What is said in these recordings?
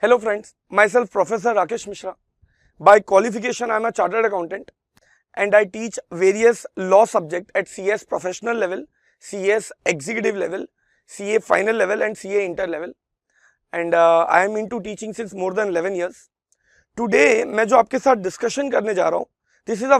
Hello friends, myself Professor Rakesh Mishra. By qualification I am a chartered accountant and I teach various law subjects at CS professional level, CS executive level, CA final level and CA inter level. And I am into teaching since more than 11 years. Today मैं जो आपके साथ discussion करने जा रहा हूँ, this is a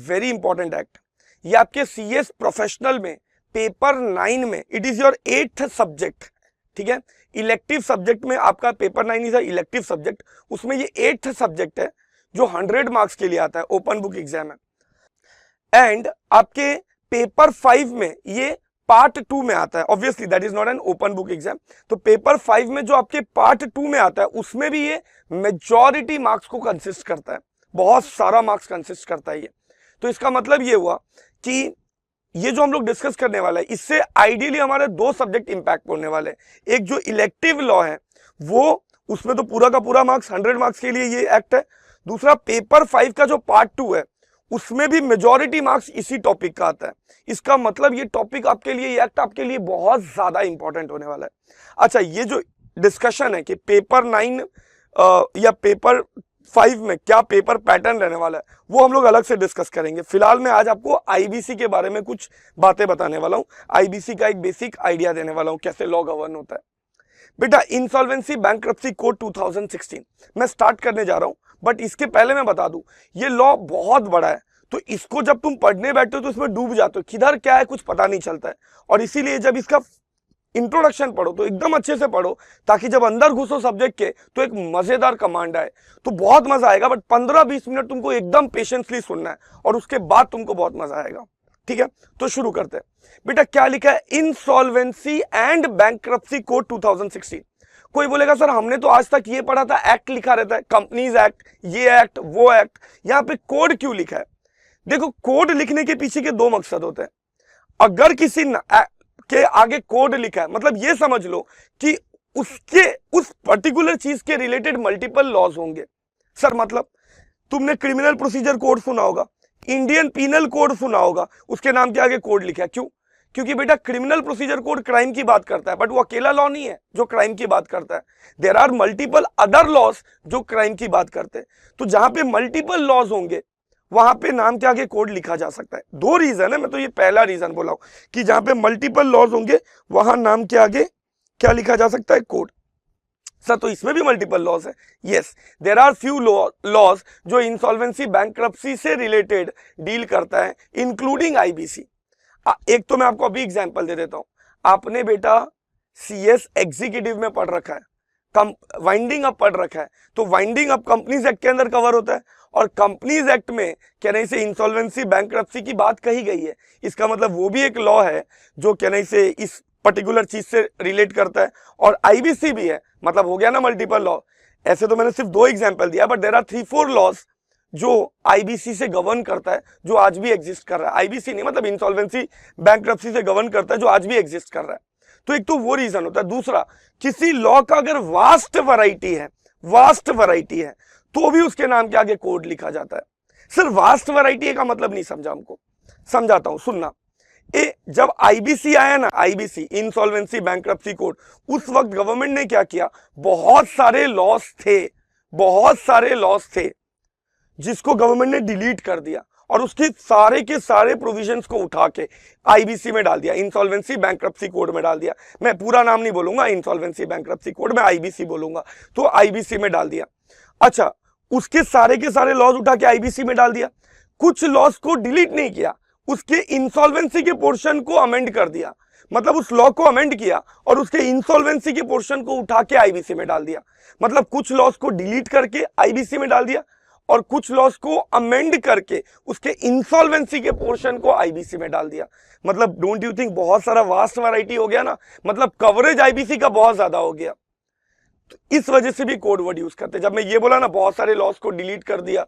very important act. ये आपके CS प्रोफेशनल में पेपर 9 में it is your 8th subject. ठीक है, इलेक्टिव सब्जेक्ट में आपका paper 9 is a elective subject. उसमें ये 8th सब्जेक्ट है जो 100 मार्क्स के लिए आता है, ओपन बुक एग्जाम है. एंड आपके पेपर 5 में ये पार्ट 2 में आता है. Obviously that is not an open book exam. तो पेपर 5 में जो आपके पार्ट 2 में आता है उसमें भी ये मेजॉरिटी मार्क्स को कंसिस्ट करता है, बहुत सारा मार्क्स कंसिस्ट करता है ये. तो इसका मतलब ये हुआ कि ये जो हम लोग डिस्कस करने वाला है इससे आइडियली हमारे 2 सब्जेक्ट इंपैक्ट होने वाले हैं. एक जो इलेक्टिव लॉ है वो उसमें तो पूरा का पूरा मार्क्स 100 मार्क्स के लिए ये एक्ट है. दूसरा पेपर 5 का जो पार्ट 2 है उसमें भी मेजॉरिटी मार्क्स इसी टॉपिक का आता है. इसका मतलब ये टॉपिक आपके लिए, ये एक्ट आपके लिए बहुत ज्यादा इंपॉर्टेंट होने वाला है. अच्छा, ये जो डिस्कशन है कि पेपर 9 या पेपर 5 में क्या पेपर पैटर्न रहने वाला है वो हम लोग अलग से डिस्कस करेंगे. फिलहाल मैं आज आपको आईबीसी के बारे में कुछ बातें बताने वाला हूं. आईबीसी का एक बेसिक आइडिया देने वाला हूं कैसे लॉ गवर्न होता है. बेटा, इंसॉल्वेंसी बैंक्रप्सी कोड 2016 मैं स्टार्ट करने जा रहा हूं, बट इसके पहले मैं बता दूं ये लॉ बहुत बड़ा है. तो इसको जब तुम पढ़ने बैठते हो तो इसमें डूब जाते हो, किधर क्या है कुछ पता नहीं चलता है. और इसीलिए जब इसका इंट्रोडक्शन पढ़ो तो एकदम अच्छे से पढ़ो ताकि जब अंदर घुसो सब्जेक्ट के तो एक मजेदार कमांड आए. तो बहुत मजा आएगा, बट 15-20 मिनट तुमको एकदम पेशेंसली सुनना है और उसके बाद तुमको बहुत मजा आएगा. ठीक है, तो शुरू करते हैं. बेटा, क्या लिखा है? Insolvency and bankruptcy code 2016. कोई बोलेगा सर हमने तो आज तक ये पढ़ा था, एक्ट लिखा रहता है, कंपनीज एक्ट, ये एक्ट वो एक्ट, यहाँ पे कोड क्यों लिखा है? देखो, कोड लिखने के पीछे के 2 मकसद होते हैं. अगर किसी के आगे कोड लिखा है मतलब ये समझ लो कि उसके उस पर्टिकुलर चीज के रिलेटेड मल्टीपल लॉज होंगे. सर मतलब तुमने क्रिमिनल प्रोसीजर कोड सुना होगा, इंडियन पीनल कोड सुना होगा, उसके नाम के आगे कोड लिखा है. क्यों? क्योंकि बेटा क्रिमिनल प्रोसीजर कोड क्राइम की बात करता है, बट वो अकेला लॉ नहीं है जो क्राइम की बात करता है. There are multiple other laws जो क्राइम की बात करते हैं. तो जहां पे मल्टीपल लॉज होंगे वहां पे नाम के आगे कोड लिखा जा सकता है. 2 रीजन है, मैं तो ये पहला रीजन बोला हूं कि जहां पे मल्टीपल लॉज होंगे वहां नाम के आगे क्या लिखा जा सकता है? कोड. सर तो इसमें भी मल्टीपल लॉज है? Yes, there are few laws जो इंसॉल्वेंसी बैंक्रप्सी से रिलेटेड डील करता है, इंक्लूडिंग आईबीसी. एक तो मैं आपको अभी एग्जांपल दे देता हूं. आपने बेटा सीएस एग्जीक्यूटिव में पढ़ रखा है, वाइंडिंग अप पढ़ रखा है, तो वाइंडिंग अप कंपनीज एक्ट के अंदर कवर होता है. और कंपनीज एक्ट में कहने से इंसॉल्वेंसी बैंक्रप्सी की बात कही गई है. इसका मतलब वो भी एक लॉ है जो कहने से इस पर्टिकुलर चीज से रिलेट करता है. और आईबीसी भी है, मतलब हो गया ना मल्टीपल लॉ. ऐसे तो मैंने सिर्फ 2 एग्जांपल दिया, बट देयर आर 3-4 लॉज जो आईबीसी से गवर्न करता है, जो आज भी एग्जिस्ट कर रहा है. आईबीसी नहीं मतलब इंसॉल्वेंसी बैंक्रप्सी से गवर्न करता है जो आज भी एग्जिस्ट कर रहा है. तो एक तो वो रीजन होता है. दूसरा, किसी लॉ का अगर वास्ट वैरायटी है तो भी उसके नाम के आगे कोड लिखा जाता है. सिर्फ वास्ट वैरायटी का मतलब नहीं समझा, हमको समझाता हूं, सुनना. जब आईबीसी आया ना, आईबीसी इंसॉल्वेंसी बैंक्रप्सी कोड, उस वक्त गवर्नमेंट ने क्या किया, बहुत सारे लॉस थे जिसको गवर्नमेंट ने डिलीट कर दिया और उसके सारे के सारे प्रोविजंस को उठा के आईबीसी में डाल दिया, इंसॉल्वेंसी बैंक्रप्सी कोड में डाल दिया. मैं पूरा नाम नहीं बोलूंगा इंसॉल्वेंसी बैंक्रप्सी कोड, मैं आईबीसी बोलूंगा. तो आईबीसी में डाल दिया. अच्छा, उसके सारे के सारे लॉज उठा के आईबीसी में डाल दिया. कुछ लॉज को डिलीट नहीं किया, उसके इंसॉल्वेंसी के पोर्शन को अमेंड कर दिया. मतलब उस लॉ को अमेंड किया और उसके इंसॉल्वेंसी के पोर्शन को उठा के आईबीसी में डाल दिया. मतलब कुछ लॉज को डिलीट करके आईबीसी में डाल दिया और कुछ लॉस को अमेंड करके उसके इंसॉल्वेंसी के पोर्शन को आईबीसी में डाल दिया. मतलब डोंट यू थिंक बहुत सारा वास्ट वैरायटी हो गया ना, मतलब कवरेज आईबीसी का बहुत ज्यादा हो गया. तो इस वजह से भी कोड वर्ड यूज करते हैं. जब मैं ये बोला ना बहुत सारे लॉस को डिलीट कर दिया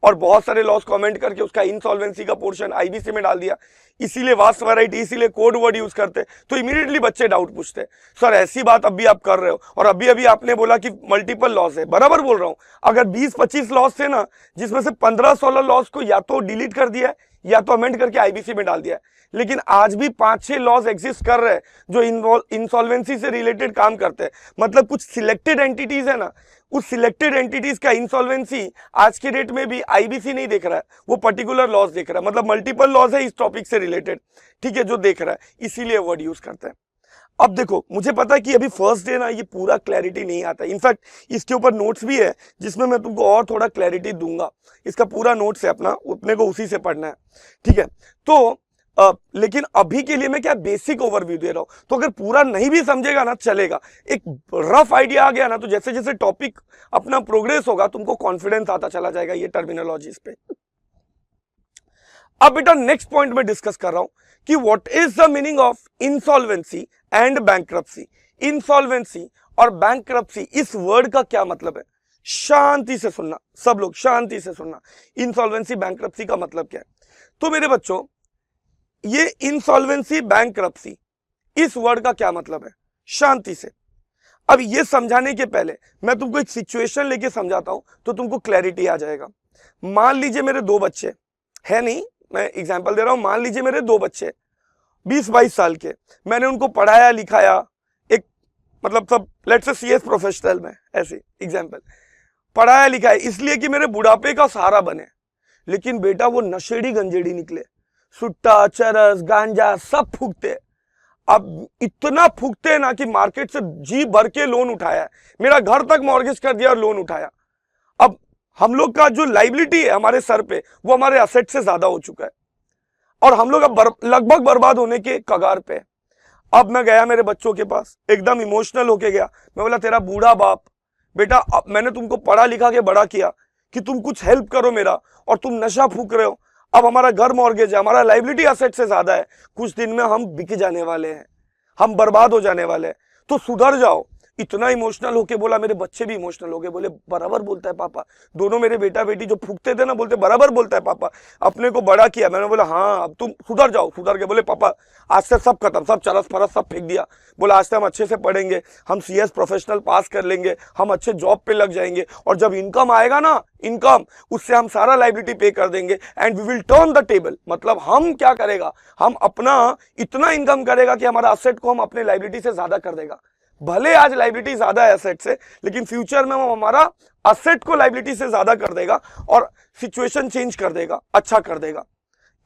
और बहुत सारे लॉस को अमेंड करके उसका इंसॉल्वेंसी का पोर्शन आईबीसी में डाल दिया, इसीलिए वास्ट वैरायटी, इसीलिए कोड वर्ड यूज करते हैं. तो इमीडिएटली बच्चे डाउट पूछते हैं, सर ऐसी बात अभी आप कर रहे हो और अभी अभी आपने बोला कि मल्टीपल लॉस है. बराबर बोल रहा हूं. अगर 20-25 लॉस थे ना, जिसमें से 15-16 लॉस को या तो डिलीट कर दिया है या तो अमेंड करके आईबीसी में डाल दिया है। लेकिन आज भी 5-6 लॉज एग्जिस्ट कर रहे हैं जो इंसॉल्वेंसी से रिलेटेड काम करते हैं। मतलब कुछ सिलेक्टेड एंटिटीज है ना, उस सिलेक्टेड एंटिटीज का इंसॉल्वेंसी आज के डेट में भी आईबीसी नहीं देख रहा है, वो पर्टिकुलर लॉज देख रहा है। मतलब मल्टीपल लॉज है इस टॉपिक से रिलेटेड, ठीक है, जो देख रहा है, इसीलिए वर्ड यूज करते हैं। अब देखो, मुझे पता है कि अभी फर्स्ट डे ना ये पूरा क्लैरिटी नहीं आता। इनफैक्ट इसके ऊपर नोट्स भी है जिसमें मैं तुमको और थोड़ा क्लैरिटी दूंगा। इसका पूरा नोट्स है अपना, अपने को उसी से पढ़ना है, ठीक है। तो लेकिन अभी के लिए मैं क्या बेसिक ओवरव्यू दे रहा हूं, तो अगर पूरा नहीं भी समझेगा ना चलेगा, एक रफ आइडिया आ गया ना, तो जैसे जैसे टॉपिक अपना प्रोग्रेस होगा तुमको कॉन्फिडेंस आता चला जाएगा ये टर्मिनोलॉजीज पे। अब बेटा नेक्स्ट पॉइंट में डिस्कस कर रहा हूं कि what is the meaning of insolvency and bankruptcy. Insolvency और बैंक्रप्सी, इस वर्ड का क्या मतलब है, शांति से सुनना, सब लोग शांति से सुनना। इंसॉल्वेंसी बैंक्रप्सी का मतलब क्या है? तो मेरे बच्चों, ये इंसॉल्वेंसी बैंक्रप्सी, इस वर्ड का क्या मतलब है, शांति से। अब ये समझाने के पहले मैं तुमको एक सिचुएशन लेके समझाता हूं तो तुमको क्लैरिटी आ जाएगा। मान लीजिए मेरे 2 बच्चे है, नहीं मैं एग्जांपल दे रहा हूं, मान लीजिए मेरे 2 बच्चे 20-22 साल के, मैंने उनको पढ़ाया लिखाया, एक मतलब सब लेट्स से सीएस प्रोफेशनल में, ऐसे एग्जांपल, पढ़ाया लिखाया इसलिए कि मेरे बुढ़ापे का सहारा बने। लेकिन बेटा वो नशेड़ी गंजेड़ी निकले, सुट्टा चरस गांजा सब फूकते। अब इतना फूकते ना कि मार्केट से जी भर के लोन उठाया, मेरा घर तक मॉर्गेज कर दिया और लोन उठाया। अब हम लोग का जो लाइबिलिटी है हमारे सर पे, वो हमारे असेट से ज्यादा हो चुका है और हम लोग अब लगभग बर्बाद होने के कगार पे। अब मैं गया मेरे बच्चों के पास, एकदम इमोशनल होके गया। मैं बोला, तेरा बूढ़ा बाप, बेटा अब मैंने तुमको पढ़ा लिखा के बड़ा किया कि तुम कुछ हेल्प करो मेरा, और तुम नशा फूक रहे हो। अब हमारा घर मॉर्गेज है, हमारा लाइबिलिटी असेट से ज्यादा है, कुछ दिन में हम बिक जाने वाले हैं, हम बर्बाद हो जाने वाले हैं, तो सुधर जाओ। इतना इमोशनल होके बोला, मेरे बच्चे भी इमोशनल हो गए, बोले बराबर बोलता है पापा। दोनों मेरे बेटा बेटी जो फूकते थे ना, बोलते बराबर बोलता है पापा, अपने को बड़ा किया। मैंने बोला हाँ अब तुम सुधर जाओ। सुधर के बोले पापा आज से सब खत्म, सब चरस फरस सब फेंक दिया। बोला आज से हम अच्छे से पढ़ेंगे, हम सीएस प्रोफेशनल पास कर लेंगे, हम अच्छे जॉब पे लग जाएंगे, और जब इनकम आएगा ना, इनकम, उससे हम सारा लाइबिलिटी पे कर देंगे and we will turn the table. मतलब हम क्या करेगा, हम अपना इतना इनकम करेगा कि हमारा असेट को हम अपने लाइबिलिटी से ज्यादा कर देगा। भले आज लाइबिलिटी ज्यादा है एसेट से, लेकिन फ्यूचर में वो हमारा असेट को लाइबिलिटी से ज्यादा कर देगा और सिचुएशन चेंज कर देगा, अच्छा कर देगा।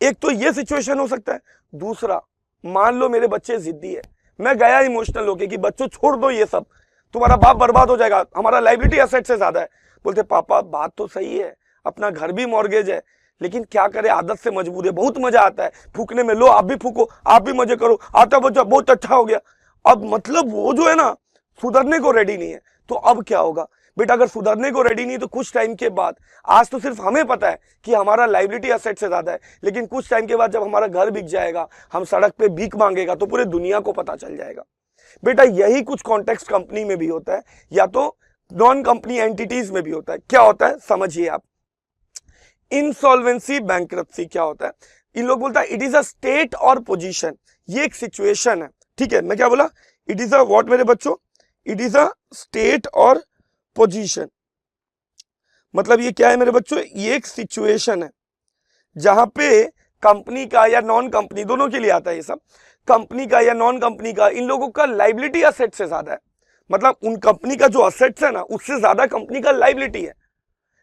एक तो ये सिचुएशन हो सकता है। दूसरा, मान लो मेरे बच्चे जिद्दी है, मैं गया इमोशनल होके कि बच्चों छोड़ दो ये सब, तुम्हारा बाप बर्बाद हो जाएगा, हमारा लाइबिलिटी असेट से ज्यादा है। बोलते पापा बात तो सही है, अपना घर भी मॉर्गेज है, लेकिन क्या करे, आदत से मजबूर है, बहुत मजा आता है फूकने में, लो आप भी फूको, आप भी मजे करो, आता बच्चा बहुत अच्छा हो गया। अब मतलब वो जो है ना, सुधरने को रेडी नहीं है। तो अब क्या होगा बेटा, अगर सुधरने को रेडी नहीं तो कुछ टाइम के बाद, आज तो सिर्फ हमें पता है कि हमारा लाइबिलिटी असेट से ज्यादा है, लेकिन कुछ टाइम के बाद जब हमारा घर बिक जाएगा, हम सड़क पे भीख मांगेगा, तो पूरे दुनिया को पता चल जाएगा। बेटा यही कुछ कॉन्टेक्स्ट कंपनी में भी होता है, या तो नॉन कंपनी एंटिटीज में भी होता है। क्या होता है समझिए आप। इंसॉल्वेंसी बैंक्रप्सी क्या होता है, इन लोग बोलता है इट इज अ स्टेट और पोजीशन, ये एक सिचुएशन है, ठीक है। मैं क्या बोला, इट इज अ व्हाट मेरे बच्चों, इट इज अ स्टेट और पोजीशन। मतलब ये क्या है मेरे बच्चों, ये एक सिचुएशन है जहां पे कंपनी का या नॉन कंपनी, दोनों के लिए आता है ये सब, कंपनी का या नॉन कंपनी का, इन लोगों का लाइबिलिटी असेट से ज्यादा है। मतलब उन कंपनी का जो असेट्स है ना, उससे ज्यादा कंपनी का लाइबिलिटी है।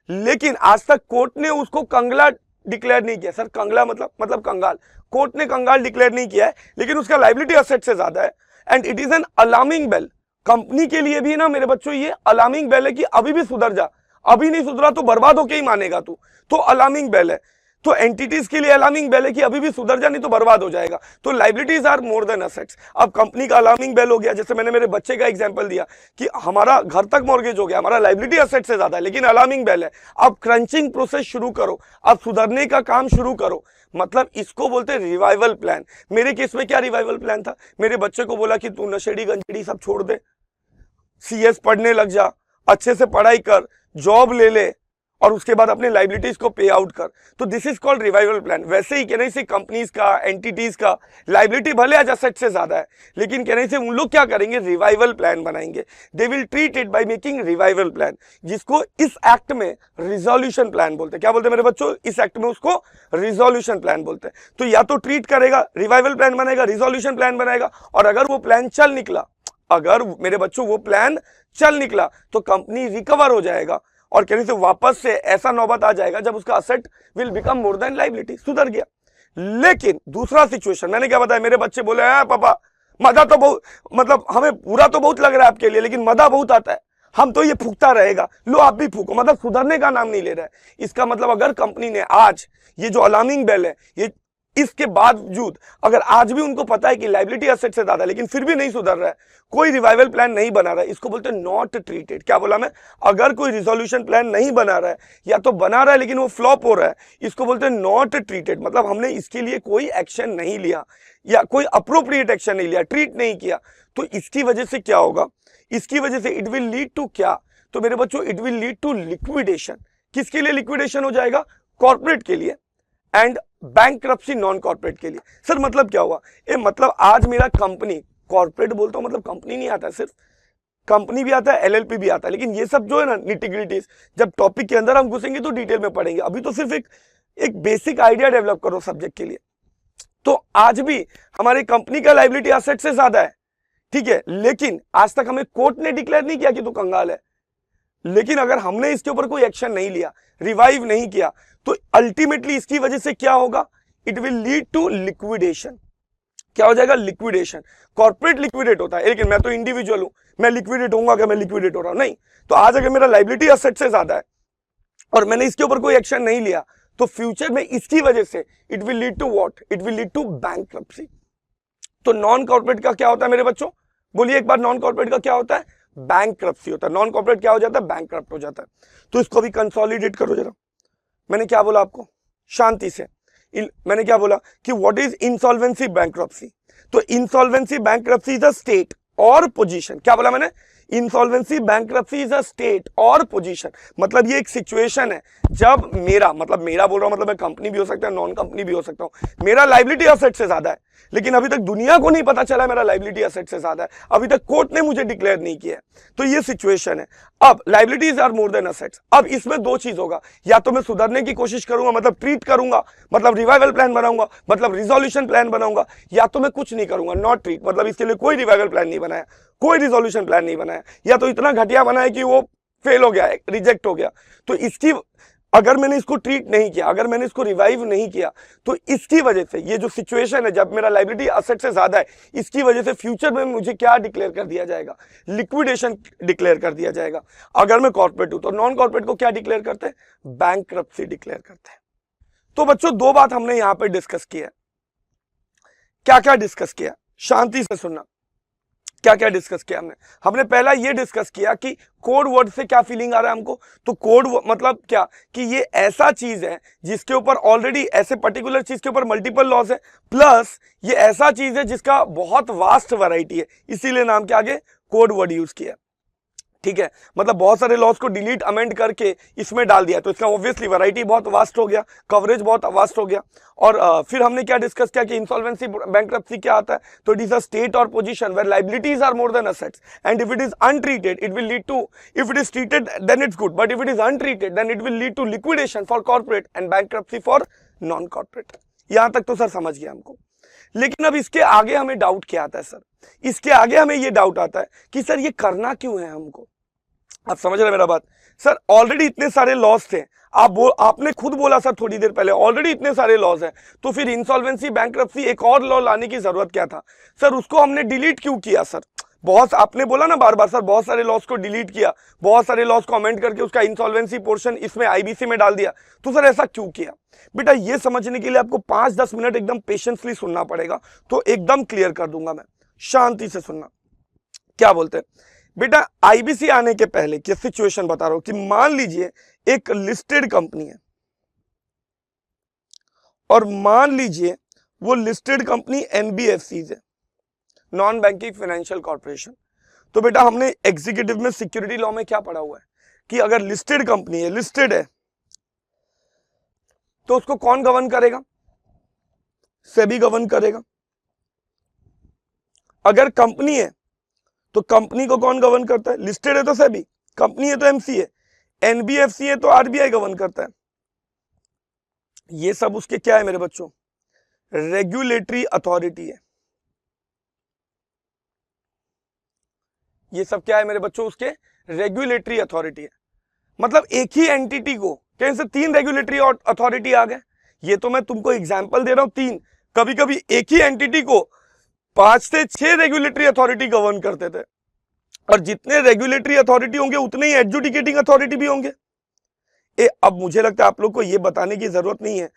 लेकिन आज तक कोर्ट ने उसको कंगला डिक्लेयर नहीं किया। सर कंगला मतलब कंगाल, कोर्ट ने कंगाल डिक्लेयर नहीं किया है, लेकिन उसका लाइबिलिटी असेट से ज्यादा है। And it is an alarming bell. Company के लिए भी ना मेरे बच्चों ये अलार्मिंग बेल है कि अभी भी सुधर जा, अभी नहीं सुधरा तो बर्बाद होके ही मानेगा तू, तो अलार्मिंग बेल है। तो एंटिटीज के लिए अलार्मिंग बेल है कि अभी भी सुधर जा, नहीं तो बर्बाद हो जाएगा। तो liabilities are more than assets. अब कंपनी का अलार्मिंग बेल हो गया, जैसे मैंने मेरे बच्चे का एग्जांपल दिया कि हमारा घर तक मॉर्गेज हो गया, हमारा लाइबिलिटी असेट से ज्यादा है, लेकिन अलार्मिंग बेल है। अब क्रंचिंग प्रोसेस शुरू करो, अब सुधरने का काम शुरू करो। मतलब इसको बोलते हैं रिवाइवल प्लान। मेरे केस में क्या रिवाइवल प्लान था, मेरे बच्चे को बोला कि तू नशेड़ी गंजेड़ी सब छोड़ दे, सीएस पढ़ने लग जा, अच्छे से पढ़ाई कर, जॉब ले ले, और उसके बाद अपने लाइबिलिटीज को पे आउट कर, तो this is called revival plan. वैसे ही कहने से कंपनीज का, एंटिटीज का लाइबिलिटी भले आज एसेट से ज्यादा है, लेकिन कहने से उन लोग क्या करेंगे, रिवाइवल प्लान बनाएंगे। They will treat it by making revival plan, जिसको इस एक्ट में रिजोल्यूशन प्लान बोलते हैं। क्या बोलते हैं मेरे बच्चों, इस एक्ट में उसको रिजोल्यूशन प्लान बोलते हैं। तो या तो ट्रीट करेगा, रिवाइवल प्लान बनाएगा, रिजोल्यूशन प्लान बनाएगा, और अगर वो प्लान चल निकला, अगर मेरे बच्चों वो प्लान चल निकला, तो कंपनी रिकवर हो जाएगा और कहने से वापस से ऐसा नौबत आ जाएगा जब उसका asset will become more than liability, सुधर गया। लेकिन दूसरा सिचुएशन, मैंने क्या बताया, मेरे बच्चे बोले पापा मजा तो बहुत, मतलब हमें बुरा तो बहुत लग रहा है आपके लिए, लेकिन मजा बहुत आता है, हम तो ये फूकता रहेगा। लो आप भी फूको, मतलब सुधरने का नाम नहीं ले रहा है। इसका मतलब अगर कंपनी ने आज ये जो अलार्मिंग बेल है, ये इसके बावजूद अगर आज भी उनको पता है कि लायबिलिटी एसेट से ज्यादा, लेकिन फिर भी नहीं सुधर रहा है, कोई रिवाइवल प्लान नहीं बना रहा है, इसको बोलते हैं नॉट ट्रीटेड। क्या बोला मैं, अगर कोई रिजोल्यूशन प्लान नहीं बना रहा है, या तो बना रहा है लेकिन वो फ्लॉप हो रहा है, इसको बोलते हैं नॉट ट्रीटेड। मतलब हमने इसके लिए कोई एक्शन नहीं लिया या कोई अप्रोप्रिएट एक्शन नहीं लिया, ट्रीट नहीं किया। तो इसकी वजह से क्या होगा, इसकी वजह से इट विल लीड टू क्या, तो मेरे बच्चों it will lead to liquidation. किसके लिए लिक्विडेशन हो जाएगा, कॉर्पोरेट के लिए, एंड बैंकरप्सी नॉन कॉर्पोरेट के लिए। सर मतलब क्या हुआ, मतलब आज मेरा कंपनी, कॉर्पोरेट बोलता हूं मतलब कंपनी नहीं आता, सिर्फ कंपनी भी आता है, एलएलपी भी आता है, लेकिन ये सब जो है ना निटिग्रिटीज, जब टॉपिक के अंदर हम घुसेंगे तो डिटेल में पढ़ेंगे। अभी तो सिर्फ एक बेसिक आइडिया डेवलप करो सब्जेक्ट के लिए। तो आज भी हमारी कंपनी का लायबिलिटी एसेट से ज्यादा है, ठीक है, लेकिन आज तक हमें कोर्ट ने डिक्लेयर नहीं किया कि तू कंगाल है। लेकिन अगर हमने इसके ऊपर कोई एक्शन नहीं लिया, रिवाइव नहीं किया, तो अल्टीमेटली इसकी वजह से क्या होगा, it will lead to liquidation. क्या हो जाएगा, लिक्विडेशन। कॉर्पोरेट लिक्विडेट होता है, लेकिन मैं तो इंडिविजुअल हूं, मैं लिक्विडेट होऊंगा क्या, मैं लिक्विडेट हो रहा हूं नहीं। तो आज अगर मेरा लायबिलिटी एसेट से ज्यादा है और मैंने इसके ऊपर कोई एक्शन नहीं लिया, तो फ्यूचर में इसकी वजह से it will lead to what, it will lead to bankruptcy. तो नॉन कॉर्पोरेट का क्या होता है मेरे बच्चों, बोलिए एक बार, नॉन कॉर्पोरेट का क्या होता है, बैंकरप्सी होता है। नॉन कॉर्पोरेट क्या हो जाता है, बैंकरप्ट हो जाता है। तो इसको भी कंसोलिडेट करो जरा। मैंने क्या बोला आपको, शांति से, मैंने क्या बोला कि व्हाट इज इंसॉल्वेंसी बैंकरप्सी। तो insolvency bankruptcy is a state और पोजीशन। क्या बोला मैंने, insolvency bankruptcy is a state और पोजीशन। मतलब ये एक सिचुएशन है जब मेरा, मतलब मेरा बोल रहा हूं, मतलब मैं कंपनी भी हो सकता है, नॉन कंपनी भी हो सकता हूं, मेरा लायबिलिटी एसेट से ज्यादा है, लेकिन अभी तक दुनिया को नहीं पता चला मेरा लायबिलिटी एसेट से ज्यादा है, अभी तक कोर्ट ने मुझे डिक्लेयर नहीं किया। तो ये सिचुएशन है। अब liabilities are more than assets. अब इसमें दो चीज होगा, या तो मैं सुधरने की कोशिश करूंगा, मतलब ट्रीट करूंगा, मतलब रिवाइवल प्लान बनाऊंगा, मतलब रिजोल्यूशन प्लान बनाऊंगा, या तो मैं कुछ नहीं करूंगा, नॉट ट्रीट, मतलब इसके लिए कोई रिवाइवल प्लान नहीं बनाया, कोई रिजोल्यूशन प्लान नहीं बनाया, या तो इतना घटिया बनाया कि वो फेल हो गया, रिजेक्ट हो गया। तो इसकी, अगर मैंने इसको ट्रीट नहीं किया, अगर मैंने इसको रिवाइव नहीं किया, तो इसकी वजह से ये जो सिचुएशन है जब मेरा लायबिलिटी एसेट से ज्यादा है, इसकी वजह से फ्यूचर में मुझे क्या डिक्लेयर कर दिया जाएगा, लिक्विडेशन डिक्लेयर कर दिया जाएगा। अगर मैं कॉर्पोरेट हूं तो नॉन कॉर्पोरेट को क्या डिक्लेयर करते हैं, बैंकरप्सी डिक्लेयर करते हैं। तो बच्चों दो बात हमने यहां पर डिस्कस किया। क्या क्या डिस्कस किया, शांति से सुनना। क्या क्या डिस्कस किया हमने, हमने पहला ये डिस्कस किया कि कोड वर्ड से क्या फीलिंग आ रहा है हमको। तो कोड मतलब क्या, कि ये ऐसा चीज है जिसके ऊपर ऑलरेडी, ऐसे पर्टिकुलर चीज के ऊपर मल्टीपल लॉज है, प्लस ये ऐसा चीज है जिसका बहुत वास्ट वैरायटी है, इसीलिए नाम के आगे कोड वर्ड यूज किया। ठीक है, मतलब बहुत सारे लॉज को डिलीट अमेंड करके इसमें डाल दिया, तो इसका ऑब्वियसली वैरायटी बहुत वास्ट हो गया, कवरेज बहुत वास्ट हो गया। और फिर हमने क्या डिस्कस किया कि इंसॉल्वेंसी बैंकरप्सी क्या आता है, तो इट इज अ स्टेट और position where liabilities are more than assets, and if it is untreated it will lead to, if it is treated then it's good, but if it is untreated then it will lead to liquidation for corporate and bankruptcy for non corporate. यहां तक तो sir समझ गया हमको। लेकिन अब इसके आगे हमें डाउट क्या आता है सर, इसके आगे हमें ये डाउट आता है कि सर ये करना क्यों है हमको। आप समझ रहे मेरा बात, सर ऑलरेडी इतने सारे लॉस थे, आपने खुद बोला सर थोड़ी देर पहले, ऑलरेडी इतने सारे लॉस हैं, तो फिर इंसॉल्वेंसी बैंकरप्सी एक और लॉ लाने की जरूरत क्या था सर, उसको हमने डिलीट क्यों किया सर। बहुत, आपने बोला ना बार बार सर, बहुत सारे लॉस को डिलीट किया, बहुत सारे लॉस को अमेंड करके उसका इंसॉल्वेंसी पोर्शन इसमें आईबीसी में डाल दिया, तो सर ऐसा क्यों किया। बेटा ये समझने के लिए आपको 5-10 मिनट एकदम पेशेंसली सुनना पड़ेगा, तो एकदम क्लियर कर दूंगा मैं, शांति से सुनना। क्या बोलते हैं बेटा, आईबीसी आने के पहले की सिचुएशन बता रहा हूं कि मान लीजिए एक लिस्टेड कंपनी है, और मान लीजिए वो लिस्टेड कंपनी एनबीएफसीज है, नॉन बैंकिंग फाइनेंशियल कॉर्पोरेशन। तो बेटा हमने एग्जीक्यूटिव में सिक्योरिटी लॉ में क्या पढ़ा हुआ है कि अगर लिस्टेड कंपनी है, लिस्टेड है, तो उसको कौन गवर्न करेगा? सेबी गवर्न करेगा। अगर कंपनी है तो कंपनी को कौन गवर्न करता है? लिस्टेड है तो सेबी, कंपनी है तो एमसीए, एनबीएफसी है तो आरबीआई गवर्न करता है। ये सब उसके क्या है मेरे बच्चों? रेगुलेटरी अथॉरिटी है। ये सब क्या है मेरे बच्चों? उसके रेगुलेटरी अथॉरिटी है। मतलब एक ही एंटिटी को कैसे 3 रेगुलेटरी अथॉरिटी आ गए। ये तो मैं तुमको एग्जांपल दे रहा हूं 3, कभी कभी एक ही एंटिटी को 5 से 6 रेगुलेटरी अथॉरिटी गवर्न करते थे, और जितने रेगुलेटरी अथॉरिटी होंगे उतने ही एडजुडिकेटिंग अथॉरिटी भी होंगे। अब मुझे लगता है आप लोग को ये बताने की जरूरत नहीं है,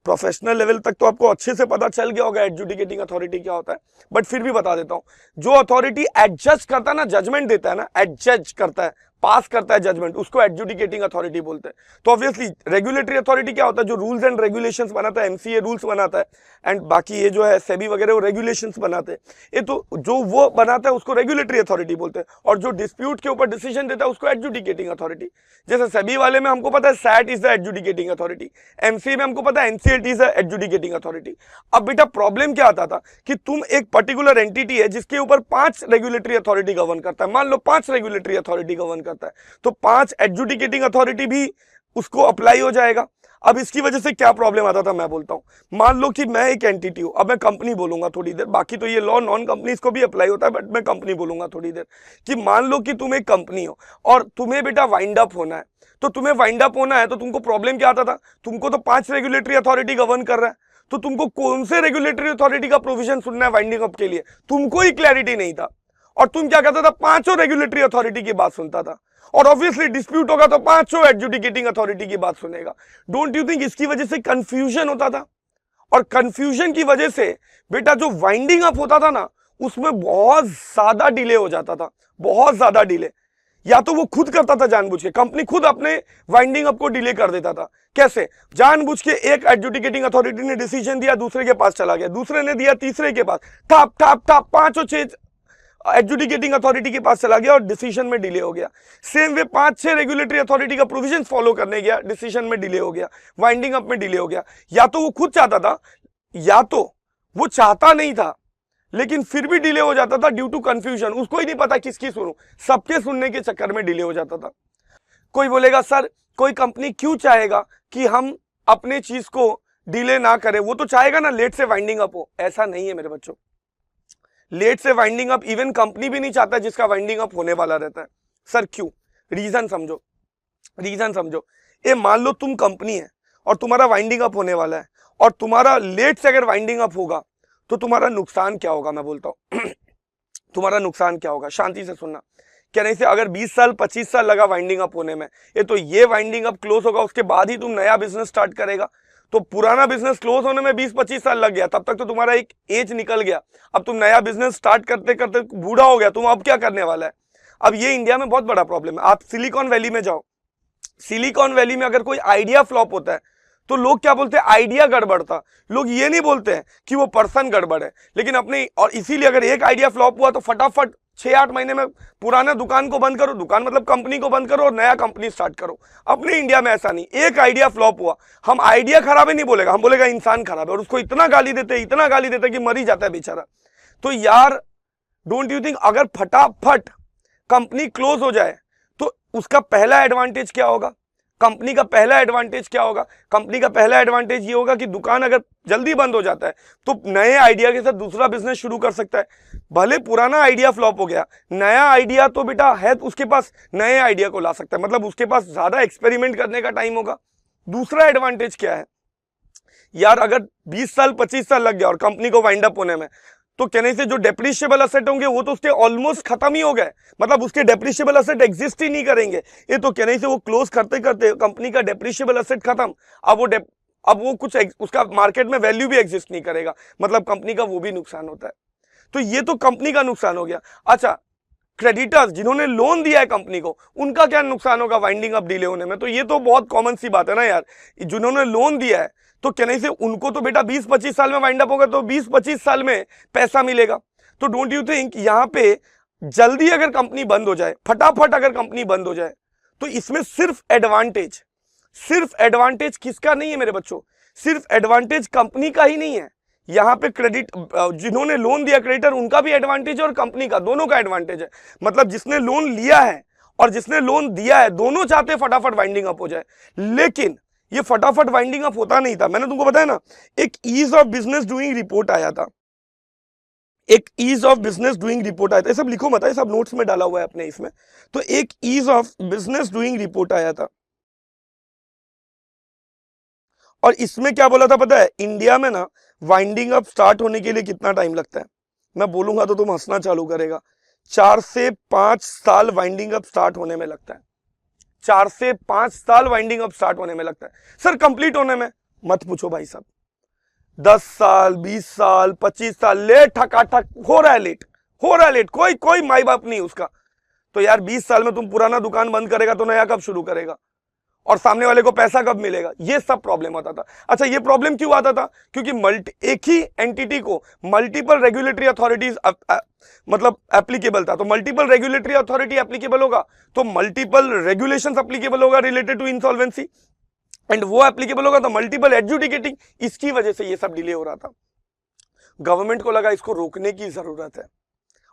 प्रोफेशनल लेवल तक तो आपको अच्छे से पता चल गया होगा एडजुडिकेटिंग अथॉरिटी क्या होता है, बट फिर भी बता देता हूं। जो अथॉरिटी एडजज करता है ना, जजमेंट देता है ना, एडजज करता है, पास करता है जजमेंट, उसको एडजुडिकेटिंग अथॉरिटी बोलते हैं। तो ऑब्वियसली रेगुलेटरी अथॉरिटी क्या होता है? जो रूल्स एंड रेगुलेशंस बनाता है, एमसीए रूल्स बनाता है, एंड बाकी ये जो है सेबी वगैरह वो रेगुलेशंस बनाते हैं। ये तो जो वो बनाता है उसको रेगुलेटरी अथॉरिटी बोलते हैं, और जो डिस्प्यूट के ऊपर डिसीजन देता है उसको एडजुडिकेटिंग अथॉरिटी। जैसे सेबी वाले में हमको पता है SAT is the adjudicating authority, MCA में हमको पता है NCLT is the adjudicating authority. अब बेटा प्रॉब्लम क्या आता था कि तुम एक पर्टिकुलर एंटिटी है जिसके ऊपर 5 रेगुलेटरी अथॉरिटी गवर्न करता है, मान लो 5 रेगुलेटरी अथॉरिटी गवर्न करता है, तो 5 एडजुडिकेटिंग अथॉरिटी भी उसको अप्लाई हो जाएगा। अब इसकी वजह से क्या प्रॉब्लम आता था मैं बोलता हूं। मान लो कि मैं एक एंटिटी हूं, अब मैं कंपनी बोलूंगा थोड़ी देर, बाकी तो ये लॉ नॉन कंपनीज को भी अप्लाई होता है, बट मैं कंपनी बोलूंगा थोड़ी देर, कि मान लो कि तुम एक कंपनी हो और तुम्हें बेटा वाइंड अप होना है। तो तुम्हें वाइंड अप होना है तो तुमको प्रॉब्लम क्या आता था? तुमको तो 5 रेगुलेटरी अथॉरिटी गवर्न कर रहा है, तो तुमको कौन से रेगुलेटरी अथॉरिटी का प्रोविजन सुनना है वाइंडिंग अप के लिए, तुमको ही क्लैरिटी नहीं था। और तुम क्या करता था? 5 रेगुलेटरी अथॉरिटी की बात सुनता था, और ऑब्वियसली डिस्प्यूट होगा तो 5 एडजुडिकेटिंग अथॉरिटी की बात सुनेगा। डोंट यू थिंक इसकी वजह से कंफ्यूजन होता था? और कंफ्यूजन की वजह से बेटा जो वाइंडिंग अप होता था ना, उसमें बहुत ज्यादा डिले हो जाता था, बहुत ज्यादा डिले। या तो वो खुद करता था जानबूझ के, कंपनी खुद अपने वाइंडिंग अप को डिले कर देता था। कैसे? जानबूझ के एक एडजुडिकेटिंग अथॉरिटी ने डिसीजन दिया, दूसरे के पास चला गया, दूसरे ने दिया तीसरे के पास, ठप ठप ठप 5 और 6 एडजुडिकेटिंग अथॉरिटी के पास चला गया और डिसीजन में डिले हो गया। सेम वे 5-6 रेगुलेटरी अथॉरिटी का प्रोविजन फॉलो करने गया, डिसीजन में डिले हो गया, वाइंडिंग अप में डिले हो गया। या तो वो खुद चाहता था, या तो वो चाहता नहीं था लेकिन फिर भी डिले हो जाता था ड्यू टू कंफ्यूजन। उसको ही नहीं पता किसकी सुनूं, सबके सुनने के चक्कर में डिले हो जाता था। कोई बोलेगा सर कोई कंपनी क्यों चाहेगा कि हम अपने चीज को डिले ना करें, वो तो चाहेगा ना लेट से वाइंडिंग अप हो। ऐसा नहीं है मेरे बच्चों, लेट से वाइंडिंग अप इवन कंपनी भी नहीं चाहता जिसका वाइंडिंग अप होने वाला रहता है। सर क्यों? रीजन समझो, रीजन समझो। ये मान लो तुम कंपनी है और तुम्हारा वाइंडिंग अप होने वाला है, और तुम्हारा लेट से अगर वाइंडिंग अप होगा तो तुम्हारा नुकसान क्या होगा मैं बोलता हूं। तुम्हारा नुकसान क्या होगा? शांति से सुनना। कहने से अगर 20 साल 25 साल लगा वाइंडिंग अप होने में, ये तो ये वाइंडिंग अप क्लोज होगा उसके बाद ही तुम नया बिजनेस स्टार्ट करेगा, तो पुराना बिजनेस क्लोज होने में 20-25 साल लग गया, तब तक तो तुम्हारा एक एज निकल गया। अब तुम नया बिजनेस स्टार्ट करते करते बूढ़ा हो गया, तुम अब क्या करने वाला है? अब ये इंडिया में बहुत बड़ा प्रॉब्लम है। आप सिलिकॉन वैली में जाओ, सिलिकॉन वैली में अगर कोई आइडिया फ्लॉप होता है तो लोग क्या बोलते हैं? आइडिया गड़बड़ था। लोग ये नहीं बोलते हैं कि वो पर्सन गड़बड़ है, लेकिन अपने, और इसीलिए अगर एक आइडिया फ्लॉप हुआ तो फटाफट 6-8 महीने में पुराना दुकान को बंद करो, दुकान मतलब कंपनी को बंद करो और नया कंपनी स्टार्ट करो। अपने इंडिया में ऐसा नहीं, एक आइडिया फ्लॉप हुआ, हम आइडिया खराब है नहीं बोलेगा, हम बोलेगा इंसान खराब है, और उसको इतना गाली देते, इतना गाली देते कि मर ही जाता है बेचारा। तो यार डोंट यू थिंक अगर फटाफट कंपनी क्लोज हो जाए तो उसका पहला एडवांटेज क्या होगा? कंपनी का पहला एडवांटेज क्या होगा? कंपनी का पहला एडवांटेज ये होगा कि दुकान अगर जल्दी बंद हो जाता है तो नए आइडिया के साथ दूसरा बिजनेस शुरू कर सकता है। भले पुराना आइडिया फ्लॉप हो गया, नया आइडिया तो बेटा है उसके पास, नए आइडिया को ला सकता है, मतलब उसके पास ज्यादा एक्सपेरिमेंट करने का टाइम होगा। दूसरा एडवांटेज क्या है यार? अगर 20 साल 25 साल लग गया और कंपनी को वाइंड अप होने में, तो कहने से जो डेप्रिशिएबल असेट होंगे वो तो उसके ऑलमोस्ट खत्म ही हो गए, मतलब उसके डेप्रिशिएबल असेट एग्जिस्ट ही नहीं करेंगे। ये तो कहने से वो क्लोज करते करते कंपनी का डेप्रिशिएबल असेट खत्म, अब वो कुछ उसका मार्केट में वैल्यू भी एग्जिस्ट नहीं करेगा, मतलब कंपनी का वो भी नुकसान होता है। तो ये तो कंपनी का नुकसान हो गया। अच्छा, क्रेडिटर्स जिन्होंने लोन दिया है कंपनी को, उनका क्या नुकसान होगा वाइंडिंग अप डिले होने में? तो ये तो बहुत कॉमन सी बात है ना यार, जिन्होंने लोन दिया है तो कहने से उनको तो बेटा 20-25 साल में वाइंड अप होगा, तो 20-25 साल में पैसा मिलेगा। तो डोंट यू थिंक यहाँ पे जल्दी अगर कंपनी बंद हो जाए, फटाफट अगर कंपनी बंद हो जाए, तो इसमें सिर्फ एडवांटेज किसका नहीं है मेरे बच्चों? सिर्फ एडवांटेज कंपनी का ही नहीं है, यहाँ पे क्रेडिट जिन्होंने लोन दिया क्रेडिटर उनका भी एडवांटेज है और कंपनी का, दोनों का एडवांटेज है। मतलब जिसने लोन लिया है और जिसने लोन दिया है दोनों चाहते हैं फटाफट वाइंडिंग अप हो जाए, लेकिन ये फटाफट वाइंडिंग अप होता नहीं था। मैंने तुमको बताया ना, एक ease of business doing report आया था, एक ease of business doing report आया था, ये सब लिखो मत, ये सब नोट्स में डाला हुआ है अपने इसमें। तो एक ease of business doing report आया था और इसमें क्या बोला था पता है, इंडिया में ना वाइंडिंग अप स्टार्ट होने के लिए कितना टाइम लगता है, मैं बोलूंगा तो तुम हंसना चालू करेगा। 4 से 5 साल वाइंडिंग अप स्टार्ट होने में लगता है, 4 से 5 साल वाइंडिंग अप स्टार्ट होने में लगता है। सर कंप्लीट होने में मत पूछो भाई साहब, 10 साल 20 साल 25 साल लेट, ठकाठक हो रहा है, लेट हो रहा है, लेट, कोई माई बाप नहीं उसका। तो यार 20 साल में तुम पुराना दुकान बंद करेगा तो नया कब शुरू करेगा, और सामने वाले को पैसा कब मिलेगा, ये सब प्रॉब्लम आता था। अच्छा ये प्रॉब्लम क्यों आता था, क्योंकि एक ही एंटिटी को मल्टीपल रेगुलेटरी अथॉरिटीज मतलब एप्लीकेबल था। तो मल्टीपल रेगुलेटरी अथॉरिटी एप्लीकेबल होगा तो मल्टीपल रेगुलेशंस एप्लीकेबल होगा रिलेटेड टू इंसॉल्वेंसी, एंड वो एप्लीकेबल होगा तो मल्टीपल एडजुडिकेटिंग। इसकी वजह से ये सब डिले हो रहा था। गवर्नमेंट को लगा इसको रोकने की जरूरत है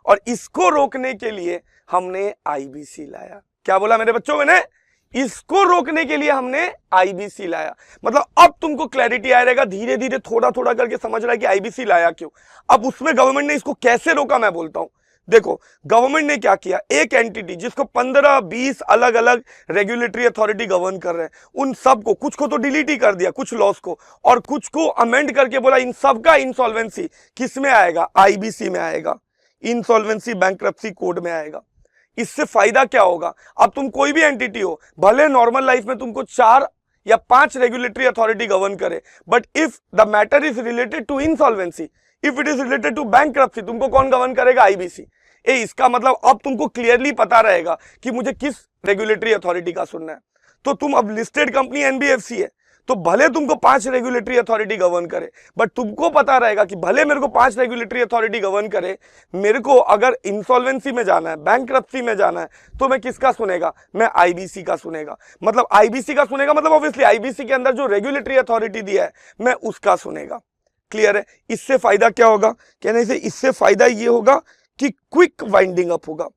और इसको रोकने के लिए हमने आईबीसी लाया। क्या बोला मेरे बच्चों, मैंने इसको रोकने के लिए हमने आईबीसी लाया। मतलब अब तुमको क्लैरिटी आ रहेगा, धीरे धीरे थोड़ा थोड़ा करके समझ रहा है कि आईबीसी लाया क्यों। अब उसमें गवर्नमेंट ने इसको कैसे रोका मैं बोलता हूं। देखो गवर्नमेंट ने क्या किया, एक एंटिटी जिसको 15-20 अलग अलग रेगुलेटरी अथॉरिटी गवर्न कर रहे हैं, उन सबको, कुछ को तो डिलीट ही कर दिया, कुछ लॉस को, और कुछ को अमेंड करके बोला इन सबका इंसॉल्वेंसी किस में आएगा, आईबीसी में आएगा, इंसॉल्वेंसी बैंक्रप्सी कोड में आएगा। इससे फायदा क्या होगा, अब तुम कोई भी एंटिटी हो, भले नॉर्मल लाइफ में तुमको 4 या 5 रेगुलेटरी अथॉरिटी गवर्न करे, but if the matter is related to insolvency, if it is related to bankruptcy, तुमको कौन गवर्न करेगा, आईबीसी। इसका मतलब अब तुमको क्लियरली पता रहेगा कि मुझे किस रेगुलेटरी अथॉरिटी का सुनना है। तो तुम अब लिस्टेड कंपनी एनबीएफसी है, तो भले तुमको 5 रेगुलेटरी अथॉरिटी गवर्न करे, बट तुमको पता रहेगा कि भले मेरे को 5 रेगुलेटरी अथॉरिटी गवर्न करे, मेरे को अगर इंसॉल्वेंसी में जाना है, बैंक्रप्सी में जाना है, तो मैं किसका सुनेगा, मैं आईबीसी का सुनेगा। मतलब आईबीसी का सुनेगा मतलब ऑब्वियसली आईबीसी के अंदर जो रेगुलेटरी अथॉरिटी दिया है मैं उसका सुनेगा। क्लियर है। इससे फायदा क्या होगा, कहने से इससे फायदा ये होगा कि क्विक वाइंडिंग अप होगा।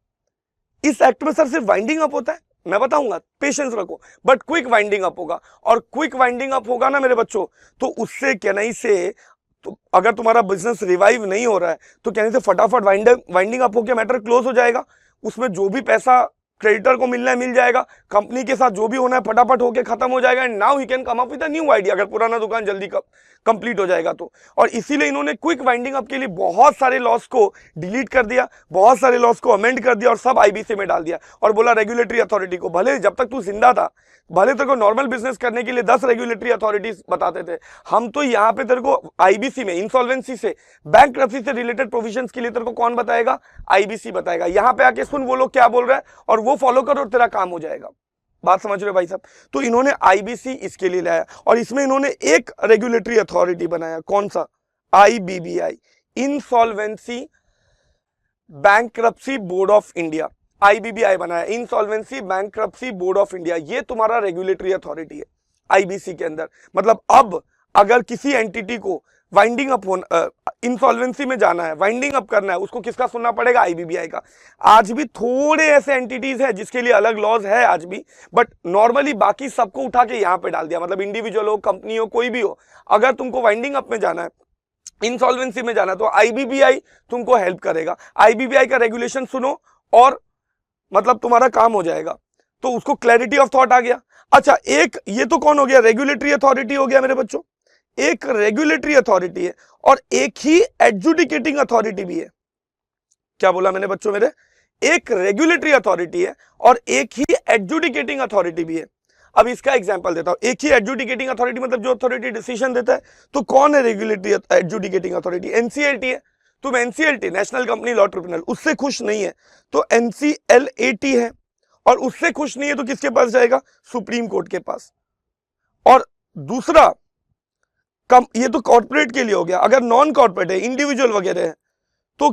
इस एक्ट में सर सिर्फ वाइंडिंग अप होता है, मैं बताऊंगा, पेशेंस रखो, बट क्विक वाइंडिंग अप होगा। और क्विक वाइंडिंग अप होगा ना मेरे बच्चों, तो उससे कहने से तो अगर तुम्हारा बिजनेस रिवाइव नहीं हो रहा है तो कहने से फटाफट वाइंडिंग अप होकर मैटर क्लोज हो जाएगा। उसमें जो भी पैसा क्रेडिटर को मिलना है मिल जाएगा, कंपनी के साथ जो भी होना है फटाफट होके खत्म हो जाएगा, and now he can come up with a new idea, अगर पुराना दुकान जल्दी कंप्लीट हो जाएगा तो। और इसीलिए इन्होंने क्विक वाइंडिंग अप के लिए बहुत सारे लॉस को डिलीट कर दिया, बहुत सारे लॉस को अमेंड कर दिया और सब आईबीसी में डाल दिया, और बोला रेगुलेटरी अथॉरिटी को, भले जब तक तू जिंदा था, भले तेरे को नॉर्मल बिजनेस करने के लिए 10 रेगुलेटरी अथॉरिटीज बताते थे, हम तो यहाँ पे तेरे को आईबीसी में, इंसॉल्वेंसी से, बैंक्रप्सी से रिलेटेड प्रोविजंस के लिए तेरे को कौन बताएगा, आईबीसी बताएगा। यहाँ पे आके सुन वो लोग क्या बोल रहा है और वो फॉलो करो और तेरा काम हो जाएगा। बात समझ रहे हो भाई साहब। तो इन्होंने आईबीसी इसके लिए लाया और इसमें इन्होंने एक रेगुलेटरी अथॉरिटी बनाया, कौन सा, IBBI, insolvency bankruptcy board of India. IBBI बनाया, insolvency bankruptcy board of India, ये तुम्हारा रेगुलेटरी अथॉरिटी है आईबीसी के अंदर। मतलब अब अगर किसी एंटिटी को वाइंडिंग अप होना, इंसॉल्वेंसी में जाना है, वाइंडिंग अप करना है, उसको किसका सुनना पड़ेगा, आईबीबीआई का। आज भी थोड़े ऐसे एंटिटीज है जिसके लिए अलग लॉज है आज भी, बट नॉर्मली बाकी सबको उठा के यहां पे डाल दिया। मतलब इंडिविजुअल हो, कंपनी हो, कोई भी हो, अगर तुमको वाइंडिंग अप में जाना है, इंसॉल्वेंसी में जाना है, तो आईबीबीआई तुमको हेल्प करेगा। आईबीबीआई का रेगुलेशन सुनो और मतलब तुम्हारा काम हो जाएगा। तो उसको क्लैरिटी ऑफ थॉट आ गया। अच्छा, एक ये तो कौन हो गया, रेगुलेटरी अथॉरिटी हो गया मेरे बच्चों। एक रेगुलेटरी अथॉरिटी है और एक ही एडजुडिकेटिंग अथॉरिटी भी है। क्या बोला मैंने बच्चों मेरे, एक रेगुलेटरी अथॉरिटी है और एक ही एडजुडिकेटिंग अथॉरिटी भी है। अब इसका एग्जांपल देता हूं। एक ही एडजुडिकेटिंग अथॉरिटी मतलब जो अथॉरिटी डिसीजन देता है, तो कौन है रेगुलेटरी एडजुडिकेटिंग अथॉरिटी, एनसीएलटी है। तुम NCLT, national company law tribunal, उससे खुश नहीं है तो एनसीएलएटी है, और उससे खुश नहीं है तो किसके पास जाएगा, सुप्रीम कोर्ट के पास। और दूसरा ये तो कॉर्पोरेट के लिए हो गया। अगर नॉन कॉर्पोरेट है, इंडिविजुअल वगैरह है, तो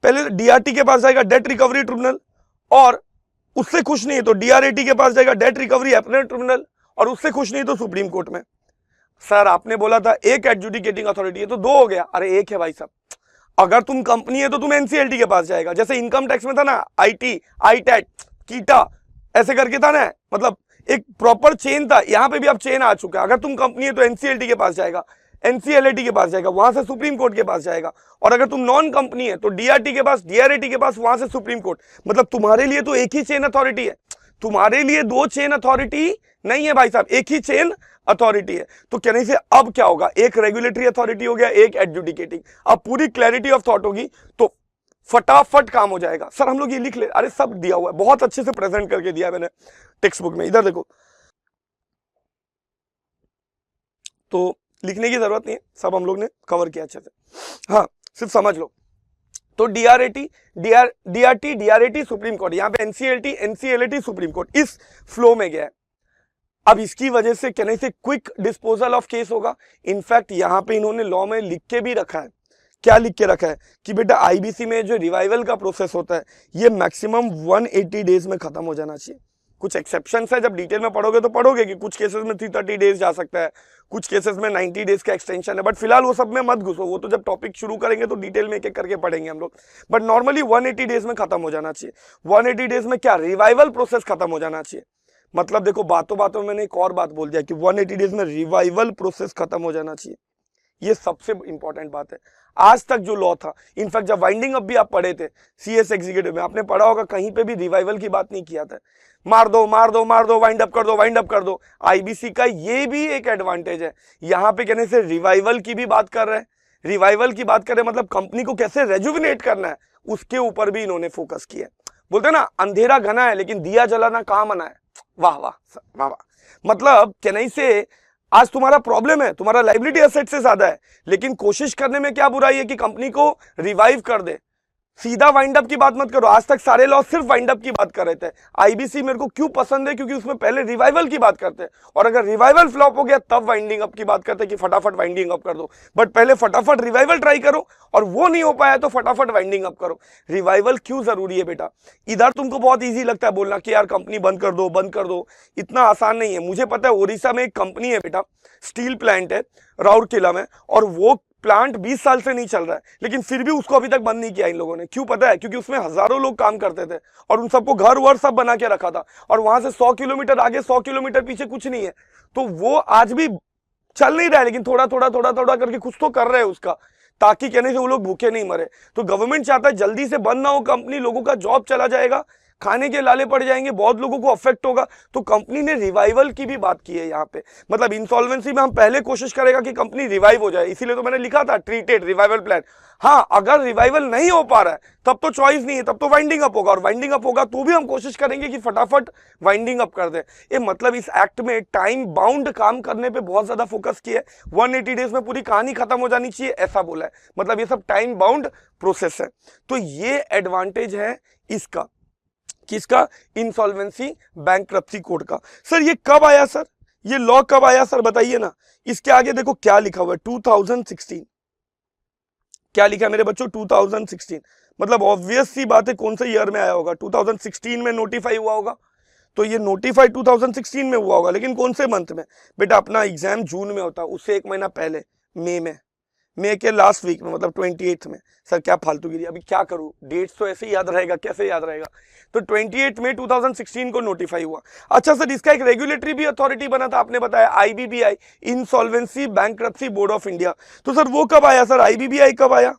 पहले डीआरटी के पास जाएगा, डेट रिकवरी ट्रिब्यूनल, और उससे खुश नहीं है तो डीआरएटी के पास जाएगा, डेट रिकवरी अपीलेट ट्रिब्यूनल, और उससे खुश नहीं तो सुप्रीम कोर्ट में। सर आपने बोला था एक एडजुडिकेटिंग अथॉरिटी है तो दो हो गया। अरे एक है भाई साहब। अगर तुम कंपनी है तो तुम एनसीएलटी के पास जाएगा, जैसे इनकम टैक्स में था ना आईटी, आईटैट, कीटा, ऐसे करके था ना, मतलब एक प्रॉपर चेन था। यहां पे भी अब चेन आ चुका है। अगर तुम कंपनी है तो एनसीएलटी के पास जाएगा, एनसीएलएटी के पास जाएगा, वहां से सुप्रीम कोर्ट के पास जाएगा। और अगर तुम नॉन कंपनी है तो डीआरटी के पास, डीआरएटी के पास, वहां से सुप्रीम कोर्ट। मतलब तुम्हारे लिए तो एक ही चेन अथॉरिटी है, तुम्हारे लिए दो चेन अथॉरिटी नहीं है भाई साहब, एक ही चेन अथॉरिटी है। तो कहने से अब क्या होगा, एक रेगुलेटरी अथॉरिटी हो गया, एक एडजुडिकेटिंग। अब पूरी क्लैरिटी ऑफ थॉट होगी तो फटाफट काम हो जाएगा। सर हम लोग ये लिख ले, अरे सब दिया हुआ है, बहुत अच्छे से प्रेजेंट करके दिया है मैंने टेक्स्ट बुक में, इधर देखो। तो लिखने की जरूरत नहीं है, सब हम लोग ने कवर किया अच्छे से। हाँ सिर्फ समझ लो। तो डीआरएटी, डीआरटी, डीआरएटी सुप्रीम कोर्ट, यहां पे एनसीएलटी, एनसीएलएटी सुप्रीम कोर्ट, इस फ्लो में गया है। अब इसकी वजह से कहने से क्विक डिस्पोजल ऑफ केस होगा। इनफैक्ट यहां पे इन्होंने लॉ में लिख के भी रखा है, क्या लिख के रखा है कि बेटा आईबीसी में जो रिवाइवल का प्रोसेस होता है ये मैक्सिमम 180 डेज में खत्म हो जाना चाहिए। कुछ एक्सेप्शंस है, जब डिटेल में पढ़ोगे तो पढ़ोगे कि कुछ केसेस में 330 डेज जा सकता है, कुछ केसेस में 90 डेज का एक्सटेंशन है, बट फिलहाल वो सब में मत घुसो, वो तो जब टॉपिक शुरू करेंगे तो डिटेल में एक एक करके पढ़ेंगे हम लोग। बट नॉर्मली 180 डेज में खत्म हो जाना चाहिए। 180 डेज में क्या रिवाइवल प्रोसेस खत्म हो जाना चाहिए। मतलब देखो बातों बातों में मैंने एक और बात बोल दिया कि 180 डेज में रिवाइवल प्रोसेस खत्म हो जाना चाहिए। ये सबसे इंपॉर्टेंट बात है। आज तक जो लॉ था, इनफैक्ट जब वाइंडिंग अप भी आप पढ़े थे सीएस एग्जीक्यूटिव में, आपने पढ़ा होगा कहीं पे भी रिवाइवल की बात नहीं किया था। मार दो मार दो मार दो, वाइंड अप कर दो, वाइंड अप कर दो। आईबीसी का ये भी एक एडवांटेज है, यहां पे कहने से रिवाइवल की भी बात कर रहे हैं। रिवाइवल की बात करें मतलब कंपनी को कैसे रेजुविनेट करना है, उसके ऊपर भी इन्होंने फोकस किया। बोलते ना अंधेरा घना है लेकिन दिया जलाना कहां मना है। वाह वाह वाह वाह। मतलब चेन्नई से आज तुम्हारा प्रॉब्लम है, तुम्हारा लाइबिलिटी एसेट से ज्यादा है, लेकिन कोशिश करने में क्या बुराई है कि कंपनी को रिवाइव कर दे। सीधा वाइंड अप की बात मत करो। आज तक सारे लॉ सिर्फ वाइंड अप की बात कर रहे थे। आईबीसी मेरे को क्यों पसंद है, क्योंकि उसमें पहले रिवाइवल की बात करते हैं, और अगर रिवाइवल फ्लॉप हो गया तब वाइंडिंग अप की बात करते हैं कि फटाफट वाइंडिंग अप कर दो। बट पहले फटाफट रिवाइवल ट्राई करो, और वो नहीं हो पाया तो फटाफट वाइंडिंग अप करो। रिवाइवल क्यों जरूरी है बेटा। इधर तुमको बहुत ईजी लगता है बोलना कि यार कंपनी बंद कर दो, बंद कर दो। इतना आसान नहीं है। मुझे पता है उड़ीसा में एक कंपनी है बेटा, स्टील प्लांट है राउरकेला में, और वो प्लांट 20 साल से नहीं चल रहा है, लेकिन फिर भी उसको अभी तक बंद नहीं किया इन लोगों ने। क्यों पता है, क्योंकि उसमें हजारों लोग काम करते थे और उन सबको घर वर सब बना के रखा था, और वहां से 100 किलोमीटर आगे 100 किलोमीटर पीछे कुछ नहीं है। तो वो आज भी चल नहीं रहा है, लेकिन थोड़ा थोड़ा थोड़ा थोड़ा करके कुछ तो कर रहे हैं उसका, ताकि कहने से वो लोग भूखे नहीं मरे। तो गवर्नमेंट चाहता है जल्दी से बंद ना हो कंपनी, लोगों का जॉब चला जाएगा, खाने के लाले पड़ जाएंगे, बहुत लोगों को अफेक्ट होगा। तो कंपनी ने रिवाइवल की भी बात की है यहाँ पे। मतलब इंसॉल्वेंसी में हम पहले कोशिश करेगा कि कंपनी रिवाइव हो जाए, इसीलिए तो मैंने लिखा था ट्रीटेड रिवाइवल प्लान। हाँ अगर रिवाइवल नहीं हो पा रहा है तब तो चॉइस नहीं है, तब तो वाइंडिंग अप होगा, और वाइंडिंग अप होगा तो भी हम कोशिश करेंगे कि फटाफट वाइंडिंग अप कर दे। ये मतलब इस एक्ट में टाइम बाउंड काम करने पे बहुत ज्यादा फोकस किया है। 180 डेज में पूरी कहानी खत्म हो जानी चाहिए ऐसा बोला है। मतलब ये सब टाइम बाउंड प्रोसेस है। तो ये एडवांटेज है इसका, किसका, इंसॉल्वेंसी बैंक्रप्सी कोड का। सर ये कब आया सर, ये लॉ कब आया सर बताइए ना। इसके आगे देखो क्या लिखा हुआ है, 2016। क्या लिखा है मेरे बच्चों, 2016। मतलब ऑब्वियस सी बात है कौन से ईयर में आया होगा, 2016 में नोटिफाई हुआ होगा। तो ये नोटिफाई 2016 में हुआ होगा, लेकिन कौन से मंथ में बेटा, अपना एग्जाम जून में होता है, उससे एक महीना पहले मई के लास्ट वीक में, मतलब 28 में। सर क्या फालतूगिरी, अभी क्या करूं, डेट्स तो ऐसे ही याद रहेगा, कैसे याद रहेगा। तो 28 मई 2016 को नोटिफाई हुआ। अच्छा सर इसका एक रेगुलेटरी भी अथॉरिटी बना था, आपने बताया IBBI, insolvency bankruptcy board of India. तो सर वो कब आया सर, आईबीबीआई कब आया,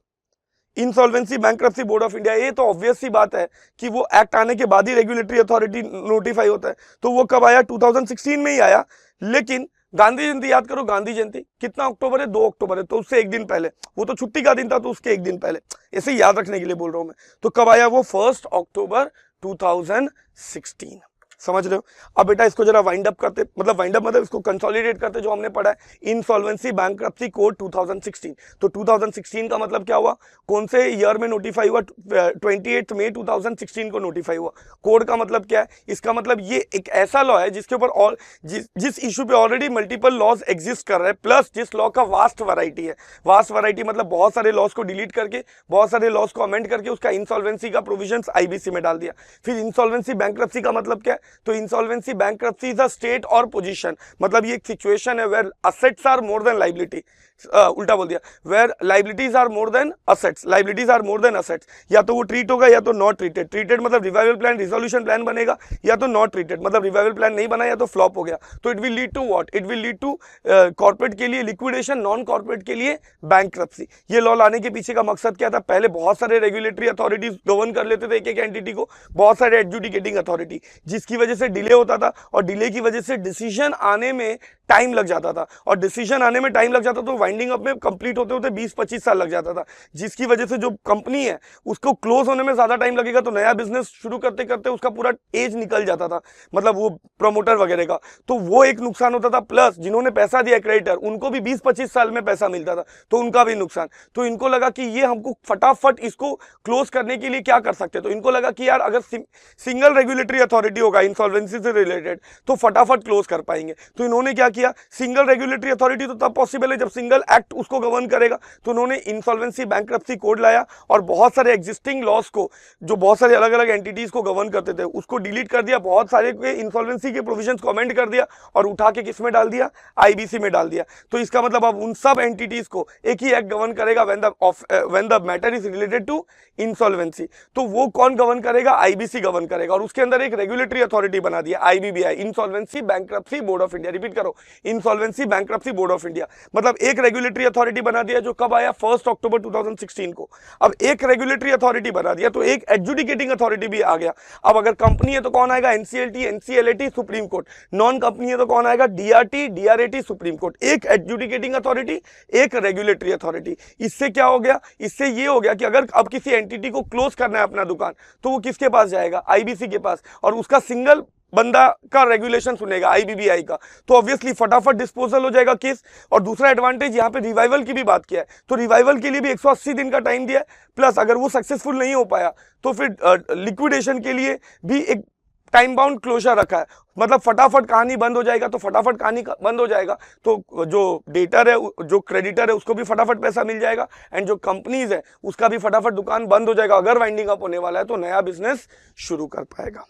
insolvency bankruptcy board of India. ये तो ऑब्वियस सी बात है कि वो एक्ट आने के बाद ही रेगुलेटरी अथॉरिटी नोटिफाई होता है। तो वो कब आया, 2016 में ही आया। लेकिन गांधी जयंती याद करो, गांधी जयंती कितना अक्टूबर है, 2 अक्टूबर है, तो उससे एक दिन पहले, वो तो छुट्टी का दिन था तो उसके एक दिन पहले, ऐसे याद रखने के लिए बोल रहा हूं मैं। तो कब आया वो, 1 अक्टूबर 2016। समझ रहे हो। अब बेटा इसको जरा वाइंड अप करते, मतलब इसको कंसोलिडेट करते जो हमने पढ़ा है, इंसॉल्वेंसी बैंक्रप्सी कोड 2016। तो 2016 का मतलब क्या हुआ, कौन से ईयर में नोटिफाई हुआ, 28 मई 2016 को नोटिफाई हुआ। कोड का मतलब क्या है, इसका मतलब ये एक ऐसा लॉ है जिसके ऊपर और जिस इशू पे ऑलरेडी मल्टीपल लॉज एग्जिस्ट कर रहे हैं, प्लस जिस लॉ का वास्ट वैरायटी है। वास्ट वैरायटी मतलब बहुत सारे लॉज को डिलीट करके, बहुत सारे लॉज को अमेंड करके उसका इंसॉल्वेंसी का प्रोविजंस आईबीसी में डाल दिया। फिर इंसॉल्वेंसी बैंक्रप्सी का मतलब क्या है, तो insolvency bankruptcy is a state और पोजीशन, मतलब ये एक सिचुएशन है where assets are more than liability, उल्टा बोल दिया, where liabilities are more than assets, liabilities are more than assets, या तो वो ट्रीट होगा या तो नॉट ट्रीटेड। ट्रीटेड मतलब रिवाइवल प्लान रिजोल्यूशन प्लान बनेगा, या तो नॉट ट्रीटेड मतलब रिवाइवल प्लान नहीं बना या तो फ्लॉप हो गया। तो it will lead to what, it will lead to corporate के लिए लिक्विडेशन, नॉन कॉर्पोरेट के लिए बैंक्रप्सी। ये लॉ लाने के पीछे का मकसद क्या था, पहले बहुत सारे रेगुलेटरी अथॉरिटीज गवर्न कर लेते थे एक एक एंटिटी को, बहुत सारे एडजुडिकेटिंग अथॉरिटी, जिसकी वजह से डिले होता था और डिले की वजह से डिसीजन आने में टाइम लग जाता था, और डिसीजन आने में टाइम लग जाता तो वाइंडिंग अप में कंप्लीट होते होते 20-25 साल लग जाता था, जिसकी वजह से जो कंपनी है उसको क्लोज होने में ज्यादा टाइम लगेगा, तो नया बिजनेस शुरू करते करते उसका पूरा एज निकल जाता था, मतलब वो प्रमोटर वगैरह का, तो वो एक नुकसान होता था। प्लस जिन्होंने पैसा दिया क्रेडिटर, उनको भी 20-25 साल में पैसा मिलता था, तो उनका भी नुकसान। तो इनको लगा कि ये हमको फटाफट इसको क्लोज करने के लिए क्या कर सकते, तो इनको लगा कि यार अगर सिंगल रेगुलेटरी अथॉरिटी होगा इंसॉल्वेंसी से रिलेटेड तो फटाफट क्लोज कर पाएंगे। तो इन्होंने क्या किया, सिंगल रेगुलेटरी अथॉरिटी तो तब पॉसिबल है जब सिंगल एक्ट उसको गवर्न करेगा, तो उन्होंने इंसॉल्वेंसी बैंक्रप्सी कोड लाया और बहुत सारे एग्जिस्टिंग लॉस को, जो बहुत सारे अलग अलग एंटिटीज को गवर्न करते थे, उसको डिलीट कर दिया, बहुत सारे इंसॉल्वेंसी के प्रोविजंस को अमेंड कर दिया और उठा के किस में डाल दिया, आईबीसी में डाल दिया। तो इसका मतलब अब उन सब एंटिटीज को एक ही एक्ट गवर्न करेगा when the matter is related to insolvency. तो वो कौन गवर्न करेगा, आईबीसी गवर्न करेगा, और उसके अंदर एक रेगुलेटरी अथॉरिटी बना दिया IBBI, insolvency bankruptcy board of India. Repeat करो, insolvency bankruptcy board of India, मतलब एक रेगुलेटरी अथॉरिटी बना दिया जो कब आया, 1 अक्टूबर 2016 को। अब एक रेगुलेटरी अथॉरिटी बना दिया तो एक एडजुडिकेटिंग अथॉरिटी भी आ गया। अब अगर कंपनी है तो कौन आएगा, NCLT, NCLAT, supreme court. Non company है तो कौन आएगा, डीआरटी, डीआरएटी, सुप्रीम कोर्ट। एक एडजुडिकेटिंग अथॉरिटी, एक रेगुलेटरी अथॉरिटी। इससे क्या हो गया, इससे ये हो गया कि अगर अब किसी एंटिटी को क्लोज करना है अपना दुकान, तो वो किसके पास जाएगा, आईबीसी के पास, और उसका सिंगल बंदा का रेगुलेशन सुनेगा, आईबीबीआई का। तो ऑब्वियसली फटाफट डिस्पोजल हो जाएगा केस। और दूसरा एडवांटेज यहाँ पे रिवाइवल की भी बात किया है, तो रिवाइवल के लिए भी 180 दिन का टाइम दिया है, प्लस अगर वो सक्सेसफुल नहीं हो पाया तो फिर लिक्विडेशन के लिए भी एक टाइम बाउंड क्लोजर रखा है, मतलब फटाफट कहानी बंद हो जाएगा। तो फटाफट कहानी बंद हो जाएगा तो जो डेटर है, जो क्रेडिटर है, उसको भी फटाफट पैसा मिल जाएगा, एंड जो कंपनीज है उसका भी फटाफट दुकान बंद हो जाएगा। अगर वाइंडिंग अप होने वाला है तो नया बिजनेस शुरू कर पाएगा।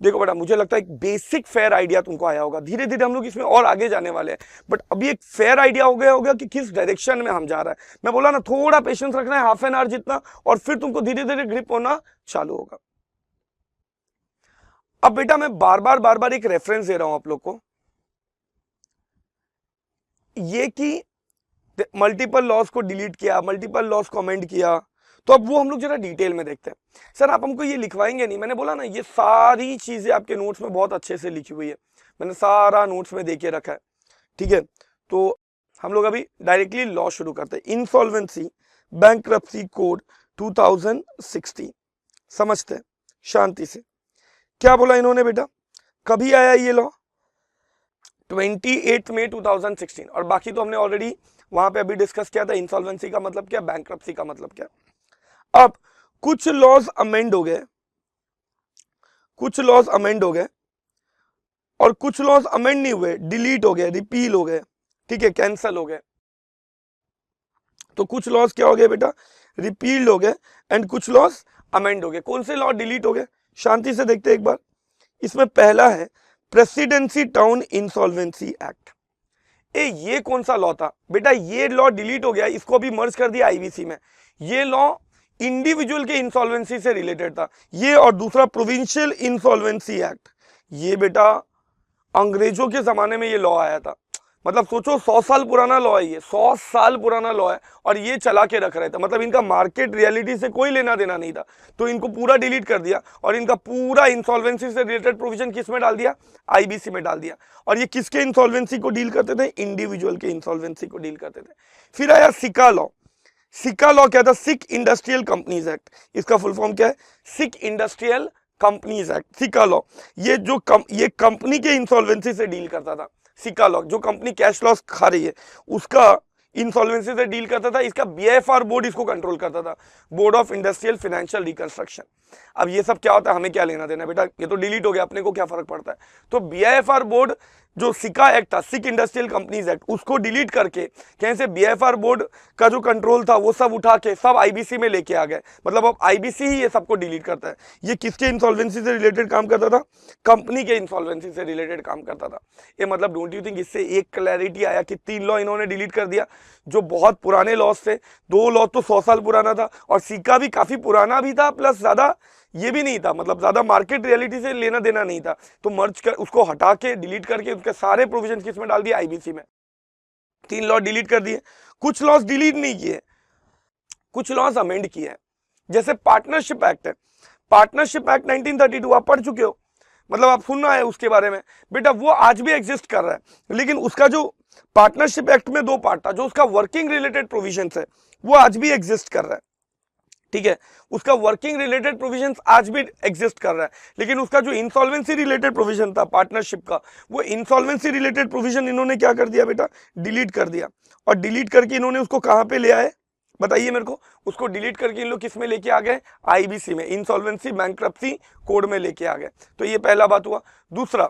देखो बेटा, मुझे लगता है एक बेसिक फेयर आइडिया तुमको आया होगा। धीरे धीरे हम लोग इसमें और आगे जाने वाले हैं, बट अभी एक फेयर आइडिया हो गया होगा कि किस डायरेक्शन में हम जा रहे हैं। मैं बोला ना, थोड़ा पेशेंस रखना है, हाफ एन आवर जितना, और फिर तुमको धीरे धीरे ग्रिप होना चालू होगा। अब बेटा मैं बार बार एक रेफरेंस दे रहा हूं आप लोग को, ये कि मल्टीपल लॉस को डिलीट किया, मल्टीपल लॉस को अमेंड किया, तो अब वो हम लोग जरा डिटेल में देखते हैं। सर आप हमको ये लिखवाएंगे नहीं, मैंने बोला ना ये सारी चीजें आपके नोट्स में बहुत अच्छे से लिखी हुई है, मैंने सारा नोट्स में देके रखा है, ठीक है। तो हम लोग अभी डायरेक्टली लॉ शुरू करते हैं, इंसॉल्वेंसी बैंक्रप्सी कोड 2016 समझते हैं शांति से। क्या बोला इन्होंने बेटा, कभी आया ये लॉ, 28 मई 2016, और बाकी तो हमने ऑलरेडी वहां पे अभी डिस्कस किया था, इंसॉल्वेंसी का मतलब क्या, बैंक्रप्सी का मतलब क्या। अब कुछ लॉज अमेंड हो गए, कुछ लॉज अमेंड हो गए, और कुछ लॉज अमेंड नहीं हुए, डिलीट हो गए, रिपील हो गए, ठीक है, कैंसल हो गए। तो कुछ लॉज क्या हो गए बेटा, रिपील्ड हो गए, एंड कुछ लॉज अमेंड हो गए। कौन से लॉ डिलीट हो गए, शांति से देखते हैं एक बार। इसमें पहला है प्रेसिडेंसी टाउन इंसॉल्वेंसी एक्ट। ये कौन सा लॉ था बेटा, ये लॉ डिलीट हो गया, इसको भी मर्ज कर दिया आईबीसी में। ये लॉ इंडिविजुअल के इंसॉल्वेंसी से रिलेटेड था ये, और दूसरा प्रोविंशियल इंसॉल्वेंसी एक्ट, ये बेटा अंग्रेजों के जमाने में ये लॉ आया था। मतलब सोचो 100 साल पुराना लॉ है, ये 100 साल पुराना लॉ है, और ये चला के रख रहे थे, मतलब इनका मार्केट रियलिटी से कोई लेना देना नहीं था, तो इनको पूरा डिलीट कर दिया, और इनका पूरा इंसॉल्वेंसी से रिलेटेड प्रोविजन किस में डाल दिया, आईबीसी में डाल दिया। और ये किसके इंसॉल्वेंसी को डील करते थे, इंडिविजुअल के इंसॉल्वेंसी को डील करते थे। फिर आया सिका लॉ। सिका लॉ क्या था, सिक इंडस्ट्रियल कंपनीज एक्ट, इसका फुल फॉर्म क्या है, सिक इंडस्ट्रियल कंपनीज एक्ट, सिका लॉ। ये कंपनी के इंसॉल्वेंसी से डील करता था। सिका लॉ, जो कंपनी कैश लॉस खा रही है उसका इंसॉल्वेंसी से डील करता था। इसका बीआईएफआर बोर्ड इसको कंट्रोल करता था, board of industrial financial reconstruction. अब ये सब क्या होता है, हमें क्या लेना देना बेटा, ये तो डिलीट हो गया, अपने को क्या फर्क पड़ता है। तो बीआईएफआर बोर्ड जो सिका एक्ट था, सिक इंडस्ट्रियल कंपनीज एक्ट, उसको डिलीट करके कहीं से बीएफआर बोर्ड का जो कंट्रोल था वो सब उठा के सब आईबीसी में लेके आ गए। मतलब अब आईबीसी ही ये सबको डिलीट करता है। ये किसके इंसॉल्वेंसी से रिलेटेड काम करता था? कंपनी के इंसॉल्वेंसी से रिलेटेड काम करता था। ये मतलब डोंट यू थिंक इससे एक क्लैरिटी आया कि 3 लॉ इन्होंने डिलीट कर दिया जो बहुत पुराने लॉस थे। 2 लॉ तो 100 साल पुराना था और सिक्का भी काफी पुराना भी था, प्लस ज्यादा ये भी नहीं था, मतलब ज्यादा मार्केट रियलिटी से लेना देना नहीं था। तो मर्ज कर उसको हटा के डिलीट करके उसके सारे प्रोविजन किसमें डाल दिया? आईबीसी में। 3 लॉ डिलीट कर दिए। कुछ लॉस डिलीट नहीं किए, कुछ लॉस अमेंड किए हैं। जैसे पार्टनरशिप एक्ट है, पार्टनरशिप एक्ट 1932 आप पढ़ चुके हो, मतलब आप सुनना है उसके बारे में बेटा, वो आज भी एग्जिस्ट कर रहा है। लेकिन उसका जो पार्टनरशिप एक्ट में 2 पार्ट था, जो उसका वर्किंग रिलेटेड प्रोविजंस है वो आज भी एग्जिस्ट कर रहा है, ठीक है। उसका वर्किंग रिलेटेड प्रोविजंस आज भी एग्जिस्ट कर रहा है, लेकिन उसका जो इंसॉल्वेंसी रिलेटेड प्रोविजन था पार्टनरशिप का, वो इंसॉल्वेंसी रिलेटेड प्रोविजन इन्होंने क्या कर दिया बेटा? डिलीट कर दिया। और डिलीट करके इन्होंने उसको कहां पे ले आए बताइए मेरे को? उसको डिलीट करके इन लोग किस में लेके आ गए? आईबीसी में, इंसॉल्वेंसी बैंक्रप्सी कोड में लेके आ गए। तो ये पहला बात हुआ। दूसरा,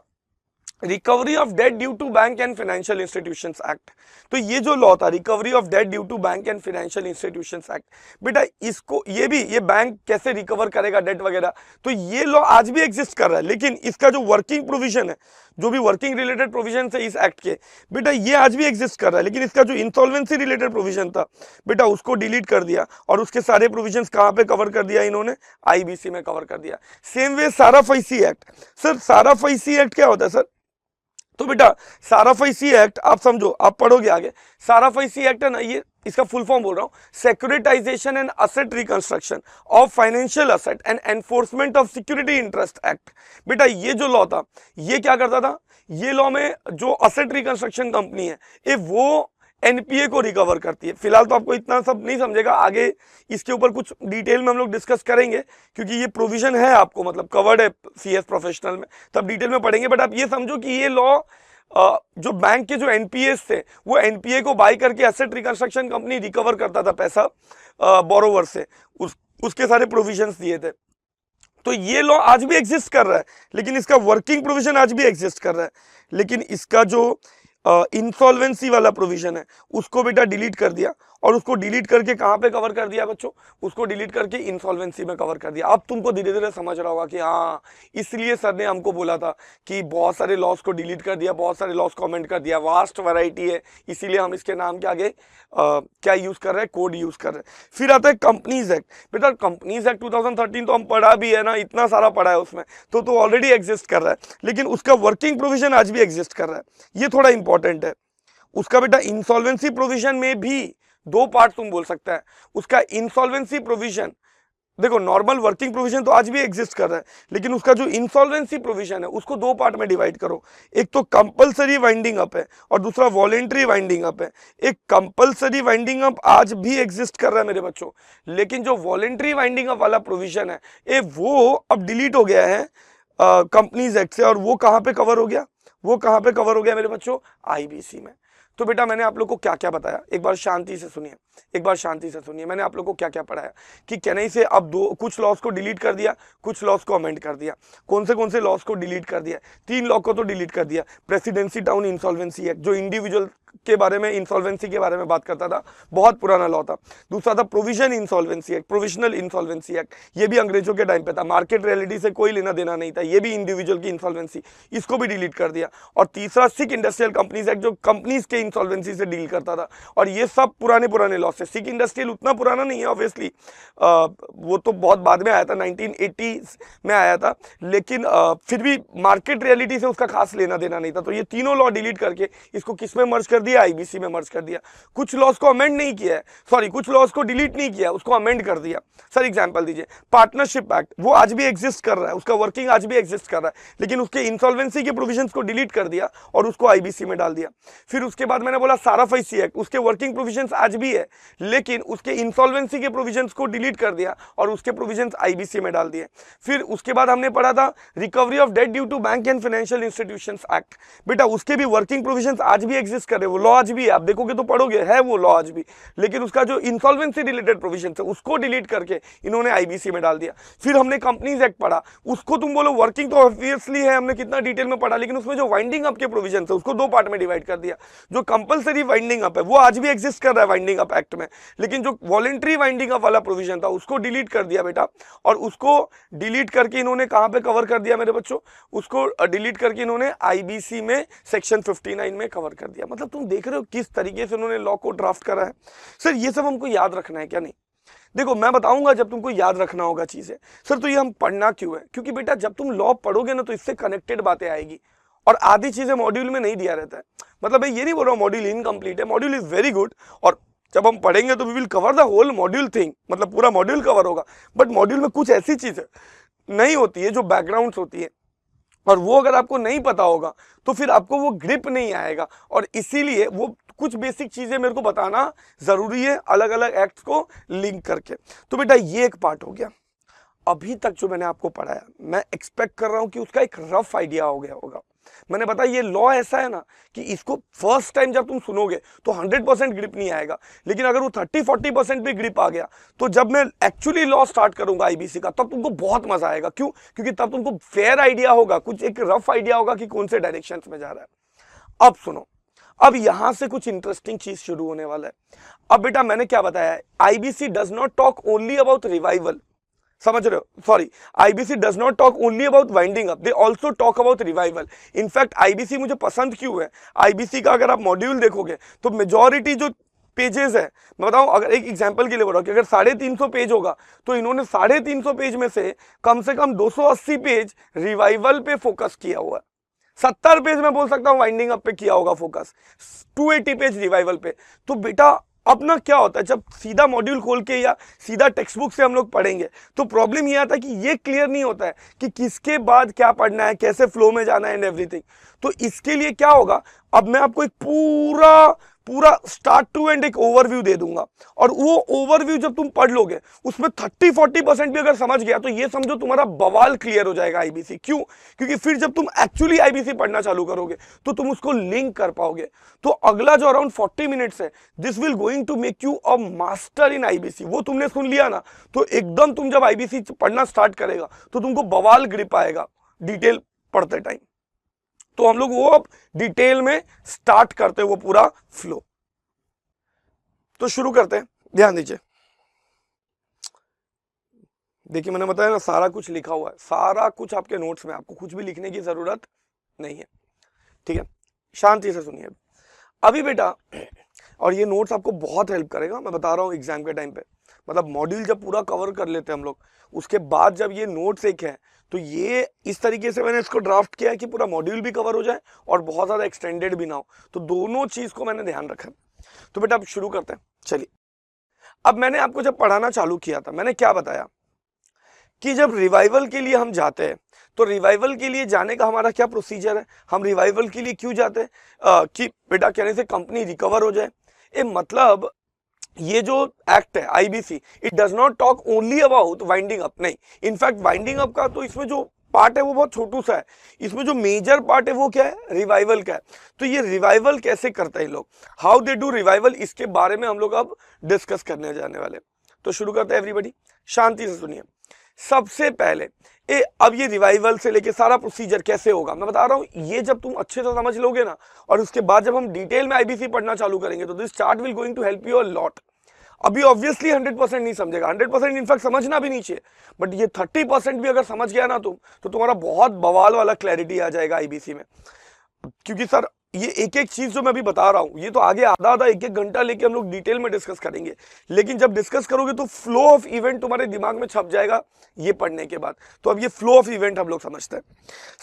recovery of debt due to bank and financial institutions act. तो ये जो लॉ था, recovery of debt due to bank and financial institutions act, बेटा इसको ये बैंक कैसे रिकवर करेगा डेट वगैरह, तो ये लॉ आज भी एग्जिस्ट कर रहा है। लेकिन इसका जो वर्किंग प्रोविजन है, जो भी वर्किंग रिलेटेड प्रोविजन है इस एक्ट के, बेटा ये आज भी एग्जिस्ट कर रहा है। लेकिन इसका जो इंसॉल्वेंसी रिलेटेड प्रोविजन था बेटा, उसको डिलीट कर दिया और उसके सारे प्रोविजंस कहां पे कवर कर दिया इन्होंने? आईबीसी में कवर कर दिया। Same way SARFAESI act. Sir SARFAESI act क्या होता है सर? तो बेटा साराफाइसी एक्ट आप समझो, आप पढ़ोगे आगे। साराफाइसी एक्ट है ना, ये इसका फुल फॉर्म बोल रहा हूं, securitisation and asset reconstruction of financial asset and enforcement of security interest act. बेटा ये जो लॉ था, ये क्या करता था? ये लॉ में जो असेट रिकंस्ट्रक्शन कंपनी है, ये वो एनपीए को रिकवर करती है। फिलहाल तो आपको इतना सब नहीं समझेगा, आगे इसके ऊपर कुछ डिटेल में हम लोग डिस्कस करेंगे, क्योंकि ये प्रोविजन है आपको मतलब कवर्ड है सीएस प्रोफेशनल में, तब डिटेल में पढ़ेंगे। बट आप ये समझो कि ये लॉ जो बैंक के जो एनपीएस थे, वो एनपीए को बाय करके एसेट रिकंस्ट्रक्शन कंपनी रिकवर करता था पैसा बोरोवर से, उसके सारे प्रोविजंस दिए थे। तो ये लॉ आज भी एग्जिस्ट कर रहा है, लेकिन इसका वर्किंग प्रोविजन आज भी एग्जिस्ट कर रहा है। लेकिन इसका जो इंसॉल्वेंसी वाला प्रोविजन है उसको बेटा डिलीट कर दिया, और उसको डिलीट करके कहां पे कवर कर दिया बच्चों? उसको डिलीट करके इंसॉल्वेंसी में कवर कर दिया। अब तुमको धीरे धीरे समझ रहा होगा कि हाँ, इसलिए सर ने हमको बोला था कि बहुत सारे लॉस को डिलीट कर दिया, बहुत सारे लॉस को अमेंड कर दिया, वास्ट वैरायटी है, इसीलिए हम इसके नाम के आगे क्या यूज कर रहे हैं? कोड यूज कर रहे हैं। फिर आता है कंपनीज एक्ट। बेटा कंपनीज एक्ट 2013 तो हम पढ़ा भी है ना, इतना सारा पढ़ा है उसमें, तो ऑलरेडी एग्जिस्ट कर रहा है, लेकिन उसका वर्किंग प्रोविजन आज भी एग्जिस्ट कर रहा है। ये थोड़ा इंपॉर्टेंट है। उसका बेटा इंसॉल्वेंसी प्रोविजन में भी 2 पार्ट तुम बोल सकता है। उसका इंसॉल्वेंसी प्रोविजन, देखो नॉर्मल वर्किंग प्रोविजन तो आज भी एग्जिस्ट कर रहा है, लेकिन उसका जो इंसॉल्वेंसी प्रोविजन है उसको 2 पार्ट में डिवाइड करो। एक तो कंपलसरी वाइंडिंग अप है और दूसरा वॉलेंट्री वाइंडिंग अप है। एक कंपलसरी वाइंडिंग अप आज भी एग्जिस्ट कर रहा है मेरे बच्चों, लेकिन जो वॉलेंट्री वाइंडिंग अप वाला प्रोविजन है वो अब डिलीट हो गया है कंपनीज एक्ट से। और वो कहां पे कवर हो गया? वो कहां पे कवर हो गया मेरे बच्चों? आईबीसी में। तो बेटा मैंने आप लोग को क्या क्या बताया, एक बार शांति से सुनिए, एक बार शांति से सुनिए। मैंने आप लोग को क्या क्या पढ़ाया कि केनई से अब कुछ लॉस को डिलीट कर दिया, कुछ लॉस को अमेंड कर दिया। कौन से लॉस को डिलीट कर दिया? 3 लॉ को तो डिलीट कर दिया। प्रेसिडेंसी टाउन इंसॉल्वेंसी एक्ट, जो इंडिविजुअल के बारे में, इंसॉल्वेंसी के बारे में बात करता था, बहुत पुराना लॉ था। दूसरा था provision insolvency act, provisional insolvency act, ये भी अंग्रेजों के टाइम पे था, मार्केट रियलिटी से कोई लेना देना नहीं था, ये भी इंडिविजुअल की इंसॉल्वेंसी, इसको भी डिलीट कर दिया। और तीसरा सिक इंडस्ट्रियल कंपनीज एक्ट, जो कंपनीज के इंसॉल्वेंसी से डील करता था। और ये सब पुराने लॉ से। सिक इंडस्ट्रियल उतना पुराना नहीं है ऑब्वियसली, वो तो बहुत बाद में आया था, 1980 में आया था, लेकिन फिर भी मार्केट रियलिटी से उसका खास लेना देना नहीं था। तो ये तीनों लॉ डिलीट करके इसको किस में मर्ज कर दिया? आईबीसी में मर्ज कर दिया। कुछ लॉस को अमेंड नहीं किया है, सॉरी कुछ लॉस को डिलीट नहीं किया, उसको अमेंड कर दिया। सर एग्जांपल दीजिए। पार्टनरशिप एक्ट, वो आज भी एग्जिस्ट कर रहा है, उसका वर्किंग आज भी एग्जिस्ट कर रहा है, लेकिन उसके इंसॉल्वेंसी के प्रोविजंस को डिलीट कर दिया और उसको आईबीसी में डाल दिया। फिर उसके बाद मैंने बोला साराफाइसी एक्ट, उसके वर्किंग प्रोविजंस आज भी है, लेकिन उसके इंसॉल्वेंसी के प्रोविजंस को डिलीट कर दिया और उसके प्रोविजंस आईबीसी में डाल दिए। फिर उसके बाद हमने पढ़ा था recovery of debt due to bank and financial institutions act. बेटा उसके भी वर्किंग प्रोविजंस आज भी एग्जिस्ट कर रहे हैं, वो लॉ आज भी है, आप देखोगे तो पढ़ोगे, है वो लॉ आज भी, लेकिन उसका जो इंसॉल्वेंसी रिलेटेड प्रोविजन है उसको डिलीट करके इन्होंने आईबीसी में डाल दिया। फिर हमने कंपनीज एक्ट पढ़ा, उसको तुम बोलो वर्किंग तो ऑब्वियसली है, हमने कितना डिटेल में पढ़ा, लेकिन उसमें जो वाइंडिंग अप के प्रोविजन है उसको दो पार्ट में डिवाइड कर दिया। जो कंपलसरी वाइंडिंग अप है वो आज भी एग्जिस्ट कर रहा है वाइंडिंग अप एक्ट में, लेकिन जो वॉलेंट्री वाइंडिंग अप वाला प्रोविजन था उसको डिलीट कर दिया बेटा। और उसको डिलीट करके इन्होंने कहां पे कवर कर दिया मेरे बच्चों, उसको डिलीट करके इन्होंने आईबीसी में सेक्शन 59 में कवर कर दिया। मतलब तुम देख रहे हो किस तरीके से उन्होंने लॉ को ड्राफ्ट करा है। सर ये सब हमको याद रखना है क्या? नहीं, देखो मैं बताऊंगा जब तुमको याद रखना होगा चीजें। सर तो ये हम पढ़ना क्यों है? क्योंकि बेटा जब तुम लॉ पढ़ोगे ना तो इससे कनेक्टेड बातें आएगी, और आधी चीजें मॉड्यूल में नहीं दिया रहता है। मतलब मैं ये नहीं बोल रहा हूँ मॉड्यूल इनकम्प्लीट है, मॉड्यूल इज वेरी गुड, और जब हम पढ़ेंगे तो we will cover the whole module thing, मतलब पूरा मॉड्यूल कवर होगा। बट मॉड्यूल में कुछ ऐसी चीजें नहीं होती है जो बैकग्राउंड्स होती है, और वो अगर आपको नहीं पता होगा तो फिर आपको वो ग्रिप नहीं आएगा, और इसीलिए वो कुछ बेसिक चीजें मेरे को बताना जरूरी है अलग अलग एक्ट्स को लिंक करके। तो बेटा ये एक पार्ट हो गया। अभी तक जो मैंने आपको पढ़ाया मैं एक्सपेक्ट कर रहा हूं कि उसका एक रफ आइडिया हो गया होगा। मैंने बताया ये लॉ ऐसा है ना कि इसको फर्स्ट टाइम जब तुम सुनोगे तो 100% ग्रिप नहीं आएगा, लेकिन अगर वो 30-40% भी ग्रिप आ गया तो जब मैं एक्चुअली लॉ स्टार्ट करूंगा आईबीसी का तब तुमको बहुत मजा आएगा। क्यों? क्योंकि तब तुमको फेयर आइडिया होगा, कुछ एक रफ आइडिया होगा कि कौन से डायरेक्शन में जा रहा है। अब सुनो, अब यहां से कुछ इंटरेस्टिंग चीज शुरू होने वाला है। अब बेटा मैंने क्या बताया है, IBC does not talk only about revival, समझ रहे हो? Sorry, IBC does not talk only about winding up, they also talk about revival. In fact IBC मुझे पसंद क्यों है, आईबीसी का अगर आप मॉड्यूल देखोगे तो मेजॉरिटी जो पेजेस है, मैं बताऊं अगर एक एग्जांपल के लिए बोल रहा हूं कि अगर 350 पेज होगा तो इन्होंने 350 पेज में से कम 280 पेज रिवाइवल पे फोकस किया हुआ है, 70 पेज मैं बोल सकता हूं वाइंडिंग अप पे किया होगा फोकस, 280 पेज रिवाइवल पे। तो बेटा अब ना क्या होता है, जब सीधा मॉड्यूल खोल के या सीधा टेक्स्ट बुक से हम लोग पढ़ेंगे तो प्रॉब्लम ये आता है कि ये क्लियर नहीं होता है कि किसके बाद क्या पढ़ना है, कैसे फ्लो में जाना है एंड एवरीथिंग। तो इसके लिए क्या होगा, अब मैं आपको एक पूरा स्टार्ट टू एंड एक ओवरव्यू दे दूंगा, और वो ओवरव्यू जब तुम पढ़ लोगे उसमें 30-40% भी अगर समझ गया तो ये समझो तुम्हारा बवाल क्लियर हो जाएगा आईबीसी। क्यों? क्योंकि फिर जब तुम एक्चुअली आईबीसी पढ़ना चालू करोगे तो तुम उसको लिंक कर पाओगे। तो अगला जो अराउंड 40 मिनट्स है, this will going to make you a master in IBC. वो तुमने सुन लिया ना तो एकदम तुम जब आईबीसी पढ़ना स्टार्ट करेगा तो तुमको बवाल ग्रिप आएगा डिटेल पढ़ते टाइम। तो हम लोग वो अब डिटेल में स्टार्ट करते हैं वो पूरा फ्लो। तो शुरू करते हैं, ध्यान दीजिए। देखिए मैंने बताया ना सारा कुछ लिखा हुआ है, सारा कुछ आपके नोट्स में, आपको कुछ भी लिखने की जरूरत नहीं है, ठीक है? शांति से सुनिए अभी बेटा, और ये नोट्स आपको बहुत हेल्प करेगा, मैं बता रहा हूँ एग्जाम के टाइम पे। मतलब मॉड्यूल जब पूरा कवर कर लेते हैं हम लोग, उसके बाद जब ये नोट्स एक है तो ये इस तरीके से मैंने इसको ड्राफ्ट किया है कि पूरा मॉड्यूल भी कवर हो जाए और बहुत ज़्यादा एक्सटेंडेड भी ना हो। तो दोनों चीज़ को मैंने ध्यान रखा। तो बेटा अब शुरू करते हैं, चलिए। अब मैंने आपको जब पढ़ाना चालू किया था मैंने क्या बताया कि जब रिवाइवल के लिए हम जाते हैं तो रिवाइवल के लिए जाने का हमारा क्या प्रोसीजर है, हम रिवाइवल के लिए क्यों जाते हैं कि बेटा कहने से कंपनी रिकवर हो जाए। मतलब ये जो एक्ट है IBC, it does not talk only about winding up, नहीं, इनफैक्ट वाइंडिंग अप का तो इसमें जो पार्ट है वो बहुत छोटू सा है, इसमें जो मेजर पार्ट है वो क्या है, रिवाइवल का है। तो ये रिवाइवल कैसे करते हैं लोग, हाउ दे डू रिवाइवल, इसके बारे में हम लोग अब डिस्कस करने जाने वाले। तो शुरू करते हैं एवरीबॉडी, शांति से सुनिए। सबसे पहले अब ये रिवाइवल से लेके सारा प्रोसीजर कैसे होगा मैं बता रहा हूं। ये जब तुम अच्छे से समझ लोगे ना और उसके बाद जब हम डिटेल में आईबीसी पढ़ना चालू करेंगे तो this chart will going to help you a lot. अभी ऑब्वियसली 100% नहीं समझेगा, 100% इनफैक्ट समझना भी नहीं चाहिए, बट ये 30% भी अगर समझ गया ना तुम तो तुम्हारा बहुत बवाल वाला क्लैरिटी आ जाएगा आईबीसी में। क्योंकि सर ये एक एक चीज जो मैं अभी बता रहा हूं ये तो आगे आधा एक घंटा लेके हम लोग डिटेल में डिस्कस करेंगे, लेकिन जब डिस्कस करोगे तो फ्लो ऑफ इवेंट तुम्हारे दिमाग में छप जाएगा ये पढ़ने के बाद। तो अब ये फ्लो ऑफ इवेंट हम लोग समझते हैं।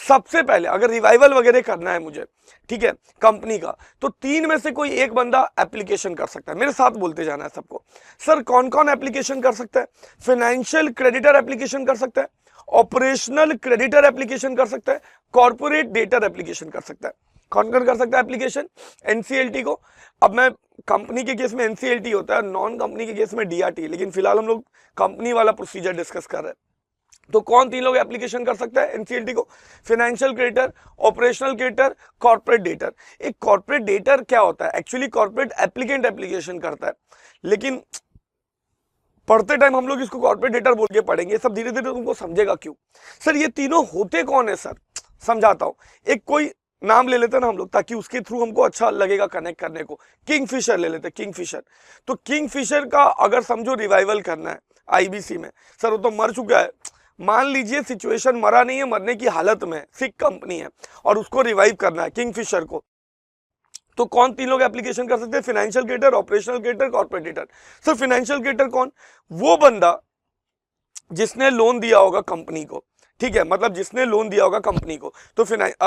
सबसे पहले अगर रिवाइवल वगैरह करना है मुझे, ठीक है, कंपनी का, तो 3 में से कोई एक बंदा एप्लीकेशन कर सकता है। मेरे साथ बोलते जाना है सबको। सर कौन कौन एप्लीकेशन कर सकता है? फाइनेंशियल क्रेडिटर एप्लीकेशन कर सकता है, ऑपरेशनल क्रेडिटर एप्लीकेशन कर सकता है, कॉर्पोरेट डेटर एप्लीकेशन कर सकता है। कौन कौन कर सकता है एप्लीकेशन? एनसीएलटी को। अब मैं कंपनी के केस में एनसीएलटी होता है, नॉन कंपनी के केस में डीआरटी, लेकिन फिलहाल हम लोग कंपनी वाला प्रोसीजर डिस्कस कर रहे हैं। तो कौन तीन लोग एप्लीकेशन कर सकता है एनसीएलटी को? Financial creditor, operational creditor, corporate debtor. एक कॉर्पोरेट डेटर क्या होता है? एक्चुअली कॉर्पोरेट एप्लीकेंट एप्लीकेशन करता है, लेकिन पढ़ते टाइम हम लोग इसको कॉर्पोरेट डेटर बोल के पढ़ेंगे, सब धीरे धीरे तुमको समझेगा क्यों। सर ये तीनों होते कौन है सर? समझाता हूं। एक कोई नाम ले लेते हैं ना हम लोग, ताकि उसके थ्रू हमको अच्छा लगेगा कनेक्ट करने को। किंगफिशर ले लेते, किंगफिशर। तो किंगफिशर का अगर समझो रिवाइवल करना है आईबीसी में, सर वो तो मर चुका है। मान लीजिए सिचुएशन मरा नहीं है, मरने की हालत में, सिक कंपनी है और उसको रिवाइव करना है किंगफिशर को, तो कौन तीन लोग एप्लीकेशन कर सकते हैं? Financial creditor, operational creditor, corporate debtor. Sir financial creditor कौन? वो बंदा जिसने लोन दिया होगा कंपनी को, ठीक है, मतलब जिसने लोन दिया होगा कंपनी को। तो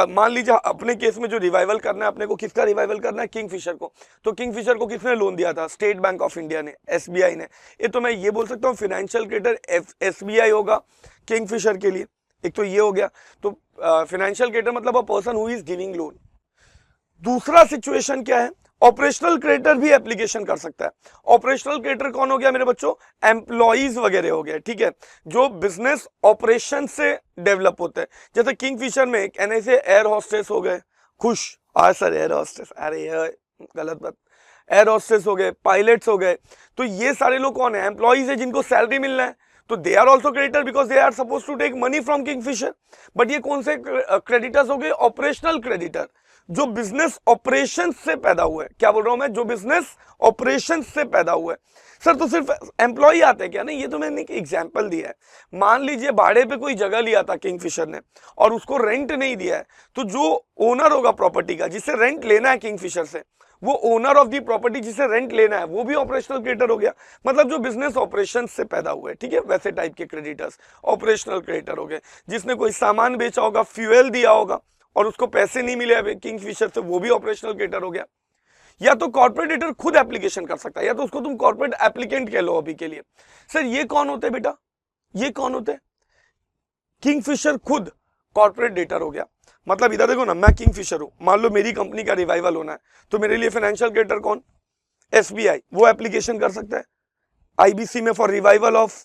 मान लीजिए अपने केस में जो रिवाइवल करना है अपने को, किसका रिवाइवल करना है? किंगफिशर को। तो किंगफिशर को किसने लोन दिया था? स्टेट बैंक ऑफ इंडिया ने, एसबीआई ने। ये तो मैं ये बोल सकता हूँ फाइनेंशियल क्रेडिटर एसबीआई होगा किंगफिशर के लिए। एक तो ये हो गया। तो फाइनेंशियल क्रेडिटर मतलब a person who is giving loan. दूसरा सिचुएशन क्या है? ऑपरेशनल क्रेडिटर भी एप्लीकेशन कर सकता है। ऑपरेशनल क्रेडिटर कौन हो गया मेरे बच्चों? एम्प्लॉइज वगैरह हो गए, ठीक है, जो बिजनेस ऑपरेशन से डेवलप होते हैं। जैसे किंगफिशर में एनएसए एयर होस्टेस हो गए, खुश सर एयर होस्टेस, अरे गलत बात, एयर होस्टेस हो गए, पायलट्स हो गए। तो ये सारे लोग कौन है? एम्प्लॉइज है जिनको सैलरी मिलना है, तो they are also creditor because they are suppose to take money from Kingfisher. But ये कौन से क्रेडिटर्स हो गए? ऑपरेशनल क्रेडिटर, जो बिजनेस ऑपरेशन से पैदा हुए। क्या बोल रहा हूं मैं? जो बिजनेस ऑपरेशन से पैदा हुए। सर तो सिर्फ एम्प्लॉय आते हैं क्या? नहीं, ये तो मैंने एक एग्जांपल दिया है। मान लीजिए भाड़े पे कोई जगह लिया था किंगफिशर ने और उसको रेंट नहीं दिया है, तो जो ओनर होगा प्रॉपर्टी का, जिसे रेंट लेना है किंगफिशर से, वो ओनर ऑफ दी प्रॉपर्टी जिसे रेंट लेना है, वो भी ऑपरेशनल क्रेडिटर हो गया। मतलब जो बिजनेस ऑपरेशन से पैदा हुए, ठीक है, वैसे टाइप के क्रेडिटर्स ऑपरेशनल क्रेडिटर हो गए। जिसने कोई सामान बेचा होगा, फ्यूएल दिया होगा और उसको पैसे नहीं मिले किंगफिशर से, वो भी ऑपरेशनल क्रेडिटर हो गया। या तो कॉर्पोरेट डेटर खुद एप्लीकेशन कर सकता है, या तो उसको तुम कॉर्पोरेट एप्लीकेंट कह लो अभी के लिए। सर ये कौन होते हैं बेटा? ये कौन होते हैं? किंगफिशर खुद कॉर्पोरेट डेटर हो गया। मतलब इधर देखो ना, मैं किंगफिशर हूं, मान लो मेरी कंपनी का रिवाइवल होना है, तो मेरे लिए फाइनेंशियल क्रेडिटर कौन? एसबीआई, वो एप्लीकेशन कर सकता है आईबीसी में फॉर रिवाइवल ऑफ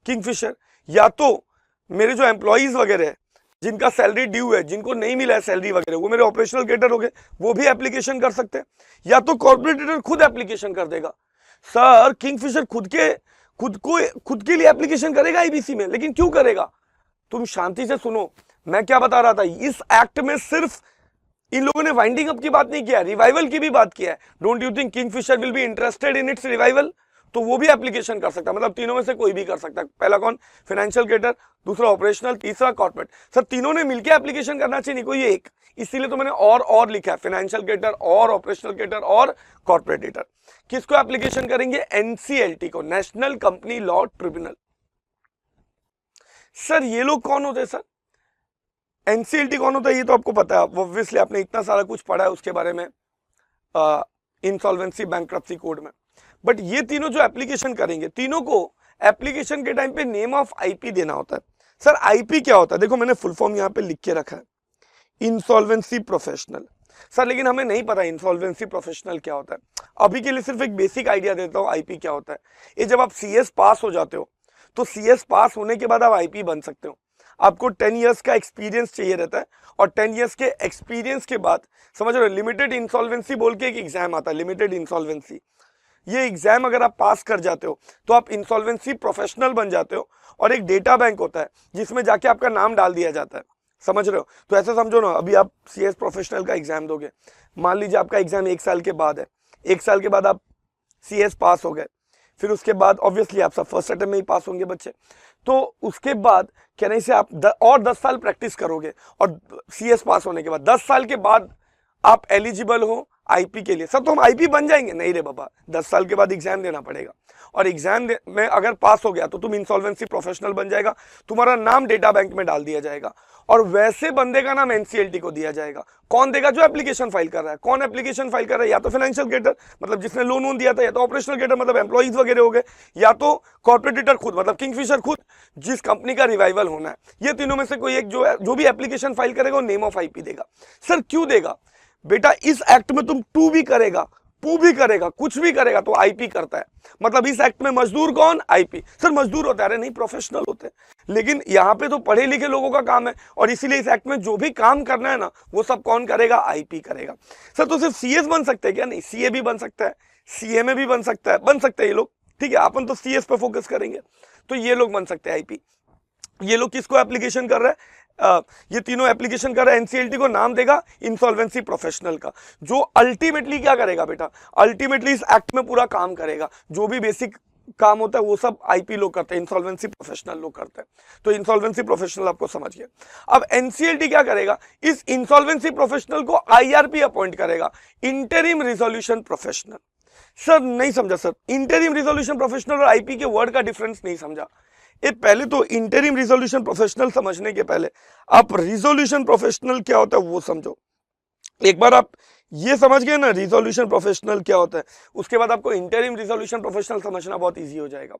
किंगफिशर। या तो मेरे जो एम्प्लॉइज वगैरह है, जिनका सैलरी ड्यू है, जिनको नहीं मिला है सैलरी वगैरह, वो मेरे ऑपरेशनल क्रेडिटर हो गए, वो भी एप्लीकेशन कर सकते हैं। या तो कॉर्पोरेट डेटर खुद एप्लीकेशन कर देगा। सर किंगफिशर खुद के लिए एप्लीकेशन करेगा आईबीसी में, लेकिन क्यों करेगा? तुम शांति से सुनो, मैं क्या बता रहा था। इस एक्ट में सिर्फ इन लोगों ने वाइंडिंग अप की बात नहीं किया, रिवाइवल की भी बात किया है। Don't you think Kingfisher will be interested in its revival? तो वो भी एप्लीकेशन कर सकता है। मतलब तीनों में से कोई भी कर सकता है। पहला कौन? फाइनेंशियल क्रेडिटर, दूसरा ऑपरेशनल, तीसरा कॉर्पोरेट। सर तीनों ने मिलकर एप्लीकेशन करना चाहिए, नहीं कोई एक। इसीलिए तो मैंने और लिखा है, फाइनेंशियल क्रेडिटर और ऑपरेशनल क्रेडिटर और कॉर्पोरेट डेटर। किसको एप्लीकेशन करेंगे? एनसीएलटी को, national company law tribunal. Sir ये लोग कौन होते हैं? सर एनसीएलटी कौन होता है ये तो आपको पता है, ऑब्वियसली आपने इतना सारा कुछ पढ़ा है उसके बारे में इंसॉल्वेंसी बैंक्रप्सी कोड में। बट ये तीनों जो एप्लीकेशन करेंगे, तीनों को एप्लीकेशन के टाइम पे नेम ऑफ आईपी देना होता है। सर आईपी क्या होता है? देखो मैंने फुल फॉर्म यहाँ पे लिख के रखा है, इंसॉल्वेंसी प्रोफेशनल। सर लेकिन हमें नहीं पता इंसॉल्वेंसी प्रोफेशनल क्या होता है। अभी के लिए सिर्फ एक बेसिक आइडिया देता हूँ आईपी क्या होता है। ये जब आप सीएस पास हो जाते हो, तो सीएस पास होने के बाद आप आईपी बन सकते हो। आपको 10 इयर्स का एक्सपीरियंस चाहिए रहता है, और 10 इयर्स के एक्सपीरियंस के बाद, समझ रहे हो, लिमिटेड इंसॉल्वेंसी बोल के एक एग्जाम आता है, लिमिटेड इंसॉल्वेंसी। ये एग्जाम अगर आप पास कर जाते हो तो आप इंसॉल्वेंसी प्रोफेशनल बन जाते हो, और एक डेटा बैंक होता है जिसमें जाके आपका नाम डाल दिया जाता है। समझ रहे हो? तो ऐसा समझो ना, अभी आप सीएस प्रोफेशनल का एग्जाम दोगे, मान लीजिए आपका एग्जाम 1 साल के बाद है, 1 साल के बाद आप सीएस पास हो गए, फिर उसके बाद ऑब्वियसली आप सब फर्स्ट अटेम्प्ट में ही पास होंगे बच्चे। तो उसके बाद कहने से आप और 10 साल प्रैक्टिस करोगे, और सीएस पास होने के बाद 10 साल के बाद आप एलिजिबल हो आईपी के लिए। सब तो हम आईपी बन जाएंगे? नहीं रे बाबा, 10 साल के बाद एग्जाम देना पड़ेगा, और एग्जाम में अगर पास हो गया तो तुम इंसॉल्वेंसी प्रोफेशनल बन जाएगा, तुम्हारा नाम डेटा बैंक में डाल दिया जाएगा, और वैसे बंदे का नाम एनसीएलटी को दिया जाएगा। कौन देगा? जो एप्लीकेशन फाइल कर रहा है। कौन एप्लीकेशन फाइल कर रहा है? या तो फाइनेंशियल क्रेडिटर, मतलब जिसने लोन दिया था, या तो ऑपरेशनल क्रेडिटर, मतलब एम्प्लॉइज वगैरह हो गए, या तो कॉर्पोरेट डेटर खुद, मतलब किंगफिशर खुद, जिस कंपनी का रिवाइवल होना है। ये तीनों में से कोई एक जो भी एप्लीकेशन फाइल करेगा वो नेम ऑफ आईपी देगा। सर क्यों देगा? बेटा इस एक्ट में तुम 2 भी करेगा, पू भी करेगा, कुछ भी करेगा तो आईपी करता है। मतलब इस एक्ट में मजदूर कौन? आईपी। सर मजदूर होता है? अरे नहीं, प्रोफेशनल होते हैं। लेकिन यहाँ पे तो पढ़े लिखे लोगों का काम है, और इसीलिए इस एक्ट में जो भी काम करना है ना वो सब कौन करेगा? आईपी करेगा। सर तो सिर्फ सीएस बन सकते हैं क्या? नहीं, सीए भी बन सकता है, सीएमए भी बन सकता है, बन सकते हैं ये लोग, ठीक है। अपन तो सीएस पे फोकस करेंगे, तो ये लोग बन सकते हैं आईपी। ये लोग किसको एप्लीकेशन कर रहे हैं? ये तीनों एप्लीकेशन कर रहा है, एनसीएलटी को नाम देगा इंसॉल्वेंसी प्रोफेशनल का, जो अल्टीमेटली क्या करेगा बेटा? अल्टीमेटली इस एक्ट में पूरा काम करेगा। जो भी बेसिक काम होता है वो सब आईपी लोग करते हैं, इंसॉल्वेंसी प्रोफेशनल लोग करते हैं। तो इंसॉल्वेंसी प्रोफेशनल आपको समझ गया। अब एनसीएलटी क्या करेगा? इस इंसॉल्वेंसी प्रोफेशनल को आईआरपी अपॉइंट करेगा, इंटरिम रिजोल्यूशन प्रोफेशनल। सर नहीं समझा सर, इंटरिम रिजोल्यूशन प्रोफेशनल और आईपी के वर्ड का डिफरेंस नहीं समझा। ये पहले तो इंटरिम रिजोल्यूशन प्रोफेशनल समझने के पहले आप रिजोल्यूशन प्रोफेशनल क्या होता है वो समझो। एक बार आप ये समझ गए ना रिजोल्यूशन प्रोफेशनल क्या होता है, उसके बाद आपको इंटरिम रिजोल्यूशन प्रोफेशनल समझना बहुत इजी हो जाएगा।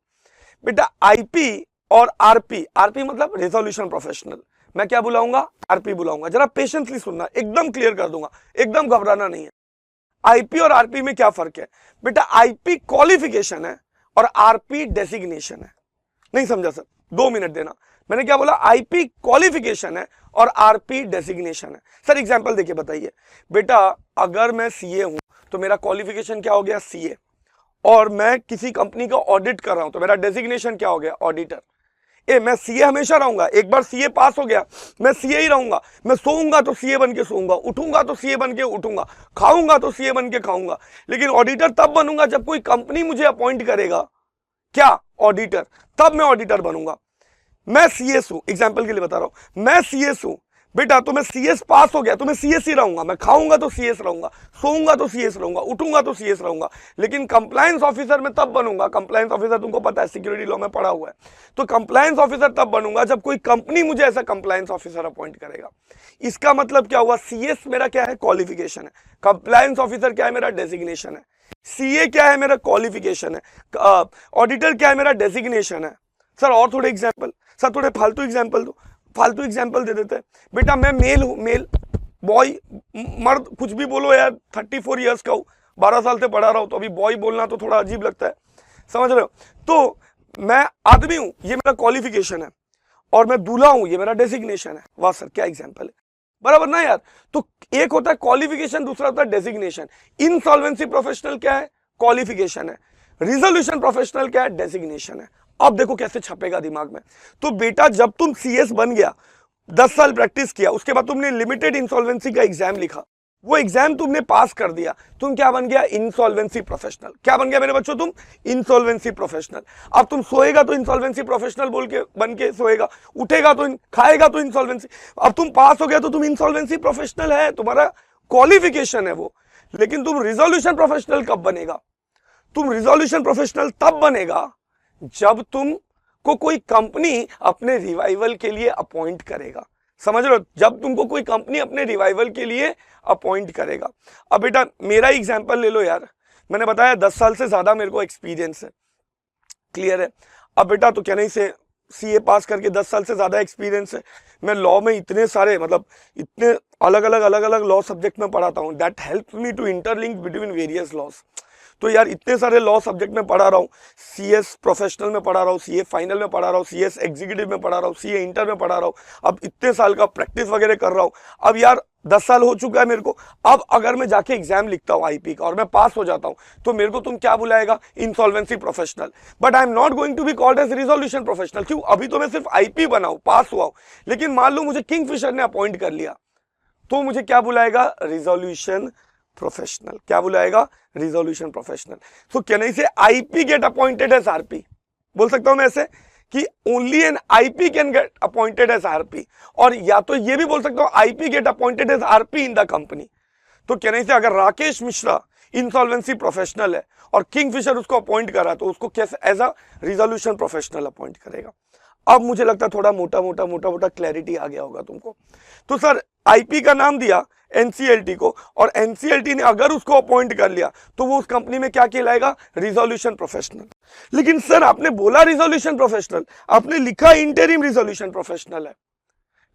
बेटा आईपी और आरपी, आरपी मतलब रिजोल्यूशन प्रोफेशनल, मैं क्या बुलाऊंगा? आरपी बुलाऊंगा। जरा पेशेंसली सुनना, एकदम क्लियर कर दूंगा, एकदम घबराना नहीं है। आईपी और आरपी में क्या फर्क है? बेटा आईपी क्वालिफिकेशन है और आरपी डेसिग्नेशन है। नहीं समझा सर? 2 मिनट देना। मैंने क्या बोला? आईपी क्वालिफिकेशन है और आरपी डेसिग्नेशन है। सर एग्जांपल देखिए बताइए। बेटा अगर मैं सीए हूं तो मेरा क्वालिफिकेशन क्या हो गया? सीए। और मैं किसी कंपनी का ऑडिट कर रहा हूं तो मेरा डेसिग्नेशन क्या हो गया? ऑडिटर। मैं सीए हमेशा रहूंगा, एक बार सीए पास हो गया मैं सीए ही रहूंगा। मैं सोऊंगा तो सीए बन के सोऊंगा, उठूंगा तो सीए बन के उठूंगा, खाऊंगा तो सीए बन के खाऊंगा। लेकिन ऑडिटर तब बनूंगा जब कोई कंपनी मुझे अपॉइंट करेगा, क्या? ऑडिटर। तब मैं ऑडिटर बनूंगा। मैं सीएस हूं, एग्जांपल के लिए बता रहा हूं, मैं सीएस हूं बेटा, तो मैं सीएस पास हो गया तो मैं सीएस ही रहूंगा। मैं खाऊंगा तो सीएस रहूंगा, सोऊंगा तो सीएस रहूंगा, उठूंगा तो सीएस रहूंगा। लेकिन कंप्लायंस ऑफिसर मैं तब बनूंगा, कंप्लायंस ऑफिसर तुमको पता है सिक्योरिटी लॉ में पढ़ा हुआ है, तो कंप्लायंस ऑफिसर तब बनूंगा जब कोई कंपनी मुझे ऐसा कंप्लायंस ऑफिसर अपॉइंट करेगा। इसका मतलब क्या हुआ? सीएस मेरा क्या है? क्वालिफिकेशन है। कंप्लायंस ऑफिसर क्या है? मेरा डेसिग्नेशन है। सीए क्या है? मेरा क्वालिफिकेशन है। ऑडिटर क्या है? मेरा डेसिग्नेशन है। सर और थोड़े एग्जांपल, सर थोड़े फालतू एग्जांपल दो। फालतू एग्जांपल दे देते हैं। बेटा मैं मेल हूं, मेल, बॉय, मर्द, कुछ भी बोलो यार, 34 इयर्स का हूं, 12 साल से पढ़ा रहा हूं, तो अभी बॉय बोलना तो थोड़ा अजीब लगता है, समझ रहे हो? तो मैं आदमी हूं, ये मेरा क्वालिफिकेशन है, और मैं दूल्हा हूं, ये मेरा डेसिग्नेशन है। वाह सर क्या एग्जाम्पल है, बराबर ना यार? तो एक होता है क्वालिफिकेशन, दूसरा होता है डेसिग्नेशन। इंसॉल्वेंसी प्रोफेशनल क्या है? क्वालिफिकेशन है। रिजोल्यूशन प्रोफेशनल क्या है? डेसिग्नेशन है। अब देखो कैसे छपेगा दिमाग में। तो बेटा जब तुम सीएस बन गया, 10 साल प्रैक्टिस किया, उसके बाद तुमने लिमिटेड इंसॉल्वेंसी का एग्जाम लिखा, वो एग्जाम तुमने पास कर दिया, तुम क्या बन गया? Insolvency professional. क्या बन गया मेरे बच्चों? तुम इंसॉल्वेंसी प्रोफेशनल। अब तुम सोएगा तो इंसॉल्वेंसी प्रोफेशनल बोल के बन के सोएगा, उठेगा तो खाएगा तो इंसॉल्वेंसी। अब तुम पास हो गया तो तुम इंसॉल्वेंसी प्रोफेशनल है, तुम्हारा क्वालिफिकेशन है वो। लेकिन तुम रिजोल्यूशन प्रोफेशनल कब बनेगा? तुम रिजोल्यूशन प्रोफेशनल तब बनेगा जब तुम को कोई कंपनी अपने रिवाइवल के लिए अपॉइंट करेगा। समझ रहे हो? जब तुमको कोई कंपनी अपने रिवाइवल के लिए अपॉइंट करेगा। अब बेटा मेरा एग्जांपल ले लो यार, मैंने बताया 10 साल से ज्यादा मेरे को एक्सपीरियंस है, क्लियर है? अब बेटा तो क्या नहीं से सीए पास करके 10 साल से ज्यादा एक्सपीरियंस है, मैं लॉ में इतने सारे मतलब इतने अलग अलग लॉ सब्जेक्ट में पढ़ाता हूँ, that help me to interlink between various laws. तो यार इतने सारे लॉ सब्जेक्ट में पढ़ा रहा हूँ, सीएस प्रोफेशनल में पढ़ा रहा हूँ, सीए फाइनल में पढ़ा रहा हूँ, सीएस एग्जीक्यूटिव में पढ़ा रहा हूँ, सीए इंटर में पढ़ा रहा हूँ, अब इतने साल का प्रैक्टिस वगैरह कर रहा हूँ। अब यार 10 साल हो चुका है मेरे को। अब अगर मैं जाके एग्जाम लिखता हूँ आईपी का और मैं पास हो जाता हूँ तो मेरे को तुम क्या बुलाएगा? Insolvency professional. But I am not going to be called as resolution professional. क्यों? अभी तो मैं सिर्फ आईपी बना हूं, पास हुआ हूं। लेकिन मान लो मुझे किंगफिशर ने अपॉइंट कर लिया तो मुझे क्या बुलाएगा? Resolution professional. क्या बुलाएगा? Resolution professional. So can I say IP get appointed as RP? बोल सकता हूं मैं ऐसे कि only an IP can get appointed as RP, और या तो ये भी बोल सकता हूं IP get appointed as RP in the company. तो कैन आई से अगर राकेश मिश्रा इंसॉल्वेंसी प्रोफेशनल है और किंगफिशर उसको अपॉइंट करा तो उसको कैसे as a resolution professional appoint करेगा? अब मुझे लगता है थोड़ा मोटा क्लैरिटी आ गया होगा तुमको। तो सर आईपी का नाम दिया एनसीएलटी को, और एनसीएलटी ने अगर उसको अपॉइंट कर लिया तो वो उस कंपनी में क्या कहलाएगा? Resolution professional. लेकिन सर आपने बोला रिजोल्यूशन प्रोफेशनल, आपने लिखा इंटरिम रिजोल्यूशन प्रोफेशनल है।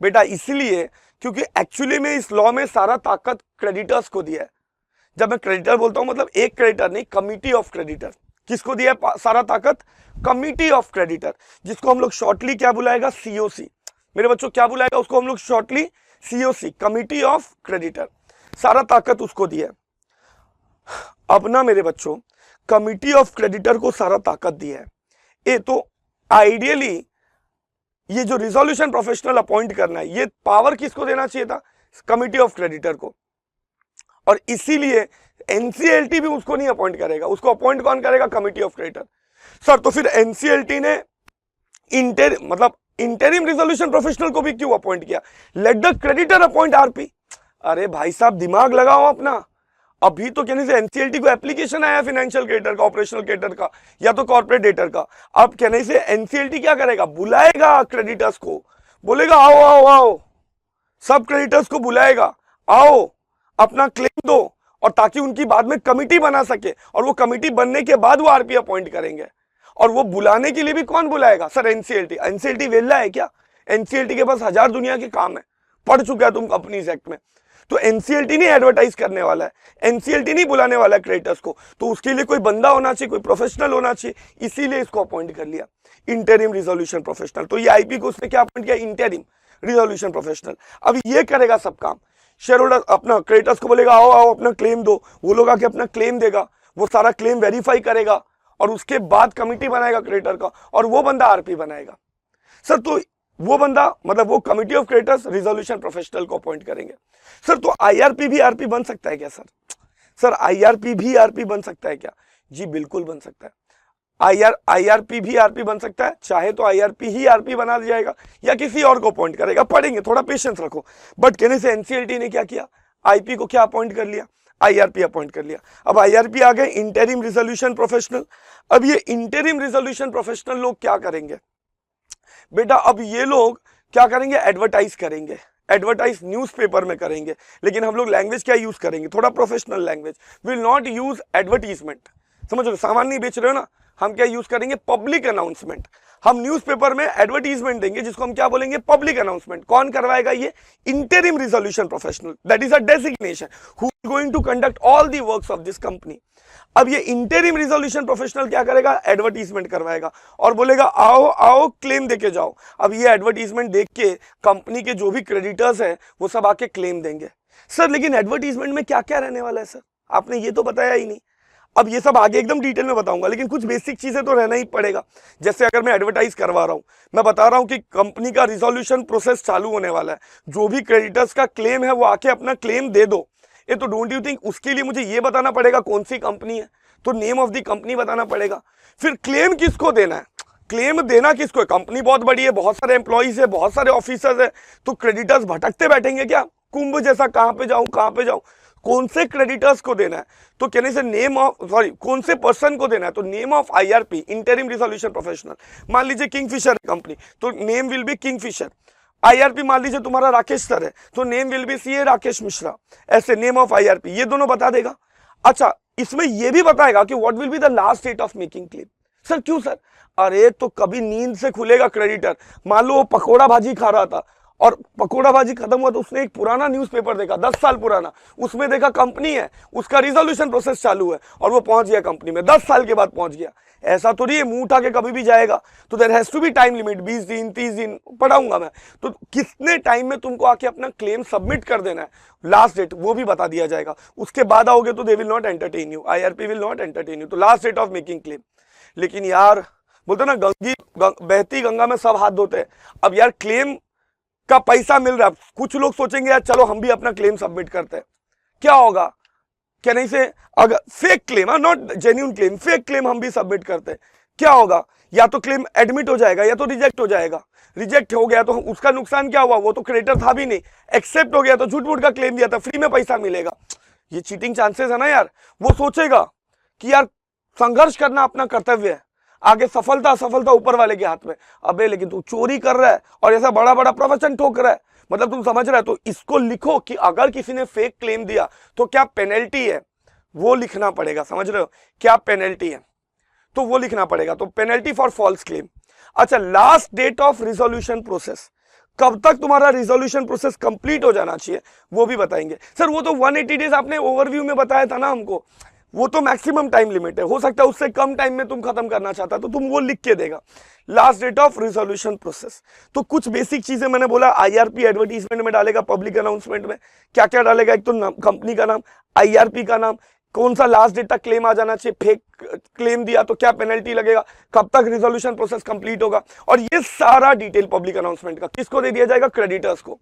बेटा इसलिए क्योंकि एक्चुअली में इस लॉ में सारा ताकत क्रेडिटर्स को दिया है। जब मैं क्रेडिटर बोलता हूं मतलब एक क्रेडिटर नहीं, कमिटी ऑफ क्रेडिटर। किसको दिया है सारा ताकत? कमिटी ऑफ क्रेडिटर, जिसको हम लोग शॉर्टली क्या बुलाएगा? सीओसी। मेरे बच्चों क्या बुलाएगा उसको हम लोग shortly? COC, committee of creditor. सारा ताकत उसको दिया है। अब ना मेरे बच्चों, कमिटी ऑफ क्रेडिटर को सारा ताकत दिया है, ये तो आइडियली ये जो रिजोल्यूशन प्रोफेशनल अपॉइंट करना है, ये पावर किसको देना चाहिए था? कमिटी ऑफ क्रेडिटर को। और इसीलिए एनसीएलटी भी उसको नहीं अपॉइंट करेगा, उसको अपॉइंट कौन करेगा? Committee of creditor. सर तो फिर एनसीएलटी ने इंटरिम रिजोल्यूशन प्रोफेशनल को भी क्यों अपॉइंट किया? Let the creditor appoint RP. अरे भाई साहब दिमाग लगाओ अपना। अभी तो कहने से एनसीएलटी को एप्लीकेशन आया फाइनेंशियल क्रेडिटर का, ऑपरेशनल क्रेडिटर का या तो कॉर्पोरेट डेटर का। अब कहने से एनसीएलटी क्या करेगा? बुलाएगा क्रेडिटर्स को, बोलेगा आओ आओ आओ, सब क्रेडिटर्स को बुलाएगा, आओ अपना क्लेम दो, और ताकि उनकी बाद में कमिटी बना सके, और वो कमिटी बनने के बाद वो आरपी अपॉइंट करेंगे। और वो बुलाने के लिए भी कौन बुलाएगा? Sir NCLT. एनसीएलटी वेला है क्या? एनसीएलटी के पास हजार दुनिया के काम है, पढ़ चुका है तुम कंपनीज एक्ट में। तो एनसीएलटी नहीं एडवर्टाइज करने वाला है, एनसीएलटी नहीं बुलाने वाला है क्रेडिटर्स को, तो उसके लिए कोई बंदा होना चाहिए, कोई प्रोफेशनल होना चाहिए, इसीलिए इसको अपॉइंट कर लिया इंटरिम रिजोल्यूशन प्रोफेशनल। तो ये आईपी को उसने क्या अपॉइंट किया? Interim resolution professional. अब ये करेगा सब काम। शेयर होल्डर अपना क्रेडिटर्स को बोलेगा आओ आओ अपना क्लेम दो, वो लोग आके अपना क्लेम देगा, वो सारा क्लेम वेरीफाई करेगा, और उसके बाद कमिटी बनाएगा क्रेडिटर का, और वो बंदा आरपी बनाएगा। सर तो वो बंदा मतलब वो committee of creditors resolution professional को अपॉइंट करेंगे। सर तो आईआरपी भी आरपी बन सकता है क्या? सर आईआरपी भी आरपी बन सकता है क्या? जी बिल्कुल बन सकता है। आईआरपी भी आरपी बन सकता है, चाहे तो आईआरपी ही आरपी बना दिया जाएगा या किसी और को अपॉइंट करेगा, पढ़ेंगे, थोड़ा पेशेंस रखो। बट कहने से एनसीएलटी ने क्या किया? आईपी को क्या अपॉइंट कर लिया? आईआरपी अपॉइंट कर लिया। अब आईआरपी आ गए इंटरिम रिजोल्यूशन प्रोफेशनल। अब ये इंटरिम रिजोल्यूशन प्रोफेशनल लोग क्या करेंगे बेटा? अब ये लोग क्या करेंगे? एडवर्टाइज करेंगे, एडवर्टाइज न्यूज़पेपर में करेंगे, लेकिन हम लोग लैंग्वेज क्या यूज करेंगे? थोड़ा professional language. Will not use advertisement. समझ लो, सामान नहीं बेच रहे हो ना, हम क्या यूज करेंगे? Public announcement. हम न्यूज़पेपर में एडवर्टीजमेंट देंगे जिसको हम क्या बोलेंगे? Public announcement. कौन करवाएगा ये? Interim resolution professional, that is a designation who is going to conduct all the works of this company. अब ये इंटरिम रिजोल्यूशन प्रोफेशनल क्या करेगा? एडवर्टीजमेंट करवाएगा और बोलेगा आओ आओ क्लेम देके जाओ। अब ये एडवर्टीजमेंट देख के कंपनी के जो भी क्रेडिटर्स है वो सब आके क्लेम देंगे। सर लेकिन एडवर्टीजमेंट में क्या क्या रहने वाला है सर? आपने ये तो बताया ही नहीं। अब ये सब आगे एकदम डिटेल में बताऊंगा, लेकिन कुछ बेसिक चीजें तो रहना ही पड़ेगा। जैसे अगर मैं एडवर्टाइज करवा रहा हूं, मैं बता रहा हूं कि कंपनी का रिजोल्यूशन प्रोसेस चालू होने वाला है, जो भी क्रेडिटर्स का क्लेम है वो आके अपना क्लेम दे दो। ये तो डोंट यू थिंक उसके लिए मुझे ये बताना पड़ेगा कौन सी कंपनी है, तो नेम ऑफ द कंपनी बताना पड़ेगा। फिर क्लेम किसको देना है? क्लेम देना किसको है? कंपनी बहुत बड़ी है, बहुत सारे एम्प्लॉइज है, बहुत सारे ऑफिसर्स है, तो क्रेडिटर्स भटकते बैठेंगे क्या? कुंभ जैसा कहां पे जाऊं कहां पे जाऊं? कौन से क्रेडिटर्स को देना है? तो कहने से नेम ऑफ कौन से पर्सन को देना है? तो name of IRP, interim resolution professional. मान लीजिए किंगफिशर कंपनी, तो name will be Kingfisher. IRP मान लीजिए तुम्हारा राकेश सर है, तो name will be CA Rakesh Mishra. ऐसे नेम ऑफ आईआरपी ये दोनों बता देगा। अच्छा, इसमें यह भी बताएगा कि what will be the last date of making claim. Sir क्यों सर? अरे तो कभी नींद से खुलेगा क्रेडिटर, मान लो वो पकोड़ा भाजी खा रहा था और पकोड़ा भाजी खत्म हुआ, तो उसने एक पुराना न्यूज़पेपर देखा 10 साल पुराना, उसमें देखा कंपनी है, उसका रिजोल्यूशन प्रोसेस चालू है और वो पहुंच गया कंपनी में, 10 साल के बाद पहुंच गया। ऐसा तो नहीं है मुंह उठा के कभी भी जाएगा, तो there has to be time limit, 20 दिन 30 दिन पढ़ाऊंगा मैं। तो कितने टाइम में तुमको आके अपना क्लेम सबमिट कर देना है, लास्ट डेट वो भी बता दिया जाएगा। उसके बाद आओगे तो they will not entertain you, IRP will not entertain you. तो last date of making claim. लेकिन यार बोलते ना बहती गंगा में सब हाथ धोते हैं। अब यार क्लेम का पैसा मिल रहा है, कुछ लोग सोचेंगे यार चलो हम भी अपना क्लेम सबमिट करते हैं, क्या होगा? क्या नहीं से अगर fake claim, not genuine claim, fake claim हम भी सबमिट करते हैं, क्या होगा? या तो क्लेम एडमिट हो जाएगा या तो रिजेक्ट हो जाएगा। रिजेक्ट हो गया तो उसका नुकसान क्या हुआ? वो तो क्रेडिटर था भी नहीं। एक्सेप्ट हो गया तो झूठ मूठ का क्लेम दिया था, फ्री में पैसा मिलेगा। ये चीटिंग चांसेस है ना यार। वो सोचेगा कि यार संघर्ष करना अपना कर्तव्य है, आगे सफलता असफलता ऊपर वाले के हाथ में। अबे लेकिन तू चोरी कर रहा है और ऐसा बड़ा बड़ा प्रवचन ठोक रहा है, मतलब तुम समझ रहा है। तो इसको लिखो कि अगर किसी ने फेक क्लेम दिया तो क्या पेनल्टी है, वो लिखना पड़ेगा। समझ रहे हो क्या पेनल्टी है? तो वो लिखना पड़ेगा। तो पेनल्टी फॉर फॉल्स क्लेम। अच्छा, last date of resolution process कब तक तुम्हारा रिजोल्यूशन प्रोसेस कंप्लीट हो जाना चाहिए वो भी बताएंगे। सर वो तो 180 डेज आपने ओवरव्यू में बताया था ना हमको, वो तो मैक्सिमम टाइम लिमिट है, हो सकता है उससे कम टाइम में तुम खत्म करना चाहता तो तुम वो लिख के देगा। Last date of resolution process, तो कुछ बेसिक चीजें मैंने बोला, आईआरपी एडवर्टीजमेंट में डालेगा, पब्लिक अनाउंसमेंट में क्या क्या डालेगा, एक तो कंपनी का नाम, आईआरपी का नाम, कौन सा लास्ट डेट तक क्लेम आ जाना चाहिए, फेक क्लेम दिया तो क्या पेनल्टी लगेगा, कब तक रिजोल्यूशन प्रोसेस कंप्लीट होगा, और ये सारा डिटेल पब्लिक अनाउंसमेंट का किसको दे दिया जाएगा, क्रेडिटर्स को।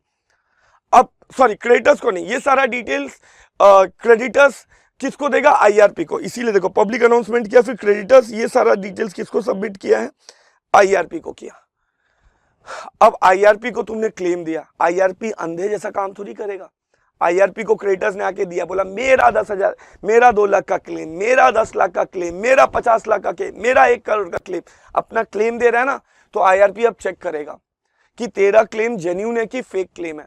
अब सॉरी क्रेडिटर्स को नहीं, ये सारा डिटेल्स क्रेडिटर्स किसको देगा, आईआरपी को। इसीलिए देखो पब्लिक अनाउंसमेंट किया, फिर क्रेडिटर्स, ये सारा डिटेल्स किसको सबमिट किया है, आईआरपी को किया। अब आईआरपी को तुमने क्लेम दिया, आईआरपी अंधे जैसा काम थोड़ी करेगा। आईआरपी को क्रेडिटर्स ने आके दिया, बोला मेरा 10,000, मेरा 2 लाख का क्लेम, मेरा 10 लाख का क्लेम, मेरा 50 लाख का क्लेम, मेरा 1 करोड़ का क्लेम, अपना क्लेम दे रहा है ना, तो आईआरपी अब चेक करेगा कि तेरा क्लेम जेन्यून है कि फेक क्लेम है।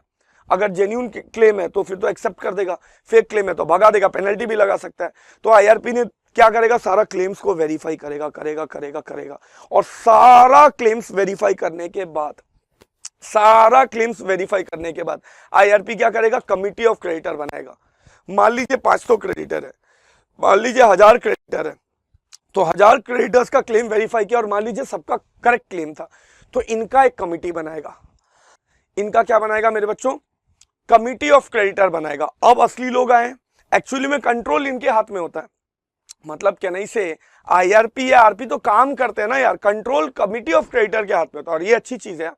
अगर जेन्यून क्लेम है तो फिर तो एक्सेप्ट कर देगा, फेक क्लेम है तो भगा देगा, पेनल्टी भी लगा सकता है। तो आईआरपी ने क्या करेगा, सारा क्लेम्स को वेरीफाई करेगा करेगा करेगा करेगा, और सारा क्लेम्स वेरीफाई करने के बाद, सारा क्लेम्स वेरीफाई करने के बाद आईआरपी क्या करेगा, कमिटी ऑफ क्रेडिटर बनाएगा। मान लीजिए 500 क्रेडिटर है, मान लीजिए 1000 क्रेडिटर है, तो 1000 क्रेडिटर्स का क्लेम वेरीफाई किया और मान लीजिए सबका करेक्ट क्लेम था, तो इनका एक कमिटी बनाएगा। इनका क्या बनाएगा मेरे बच्चों, कमिटी ऑफ क्रेडिटर बनाएगा। अब असली लोग आए, एक्चुअली में कंट्रोल इनके हाथ में होता है, मतलब क्या नहीं से आईआरपी या आरपी तो काम करते हैं ना यार, कंट्रोल कमिटी ऑफ क्रेडिटर के हाथ में होता है। और ये अच्छी चीज है,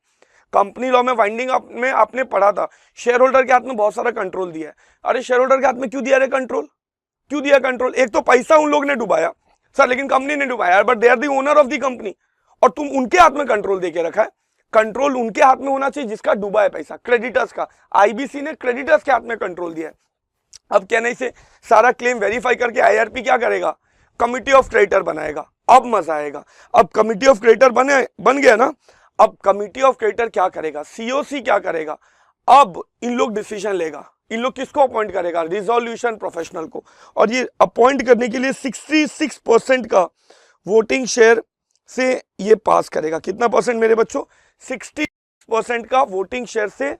कंपनी लॉ में वाइंडिंग अप में आपने पढ़ा था, शेयर होल्डर के हाथ में बहुत सारा कंट्रोल दिया है। अरे शेयर होल्डर के हाथ में क्यों दिया रे कंट्रोल, क्यों दिया कंट्रोल, एक तो पैसा उन लोग ने डुबाया सर, लेकिन कंपनी ने डुबाया, but they are the owner of the company, और तुम उनके हाथ में कंट्रोल देके रखा है। कंट्रोल उनके हाथ में होना चाहिए जिसका डूबा है पैसा, क्रेडिटर्स का। आईबीसी ने क्रेडिटर्स के हाथ में कंट्रोल दिया है। अब कहने से सारा क्लेम वेरीफाई करके आईआरपी क्या करेगा, कमिटी ऑफ क्रेडिटर बनाएगा। अब मजा आएगा, अब कमिटी ऑफ क्रेडिटर बन गया ना, अब कमिटी ऑफ क्रेडिटर क्या करेगा, सीओसी क्या करेगा, अब इन लोग डिसीजन लेगा। इन लोग किसको अपॉइंट करेगा, रिजोल्यूशन प्रोफेशनल को, और ये अपॉइंट करने के लिए 66% का वोटिंग शेयर से ये पास करेगा। कितना परसेंट मेरे बच्चों, 60% का वोटिंग शेयर से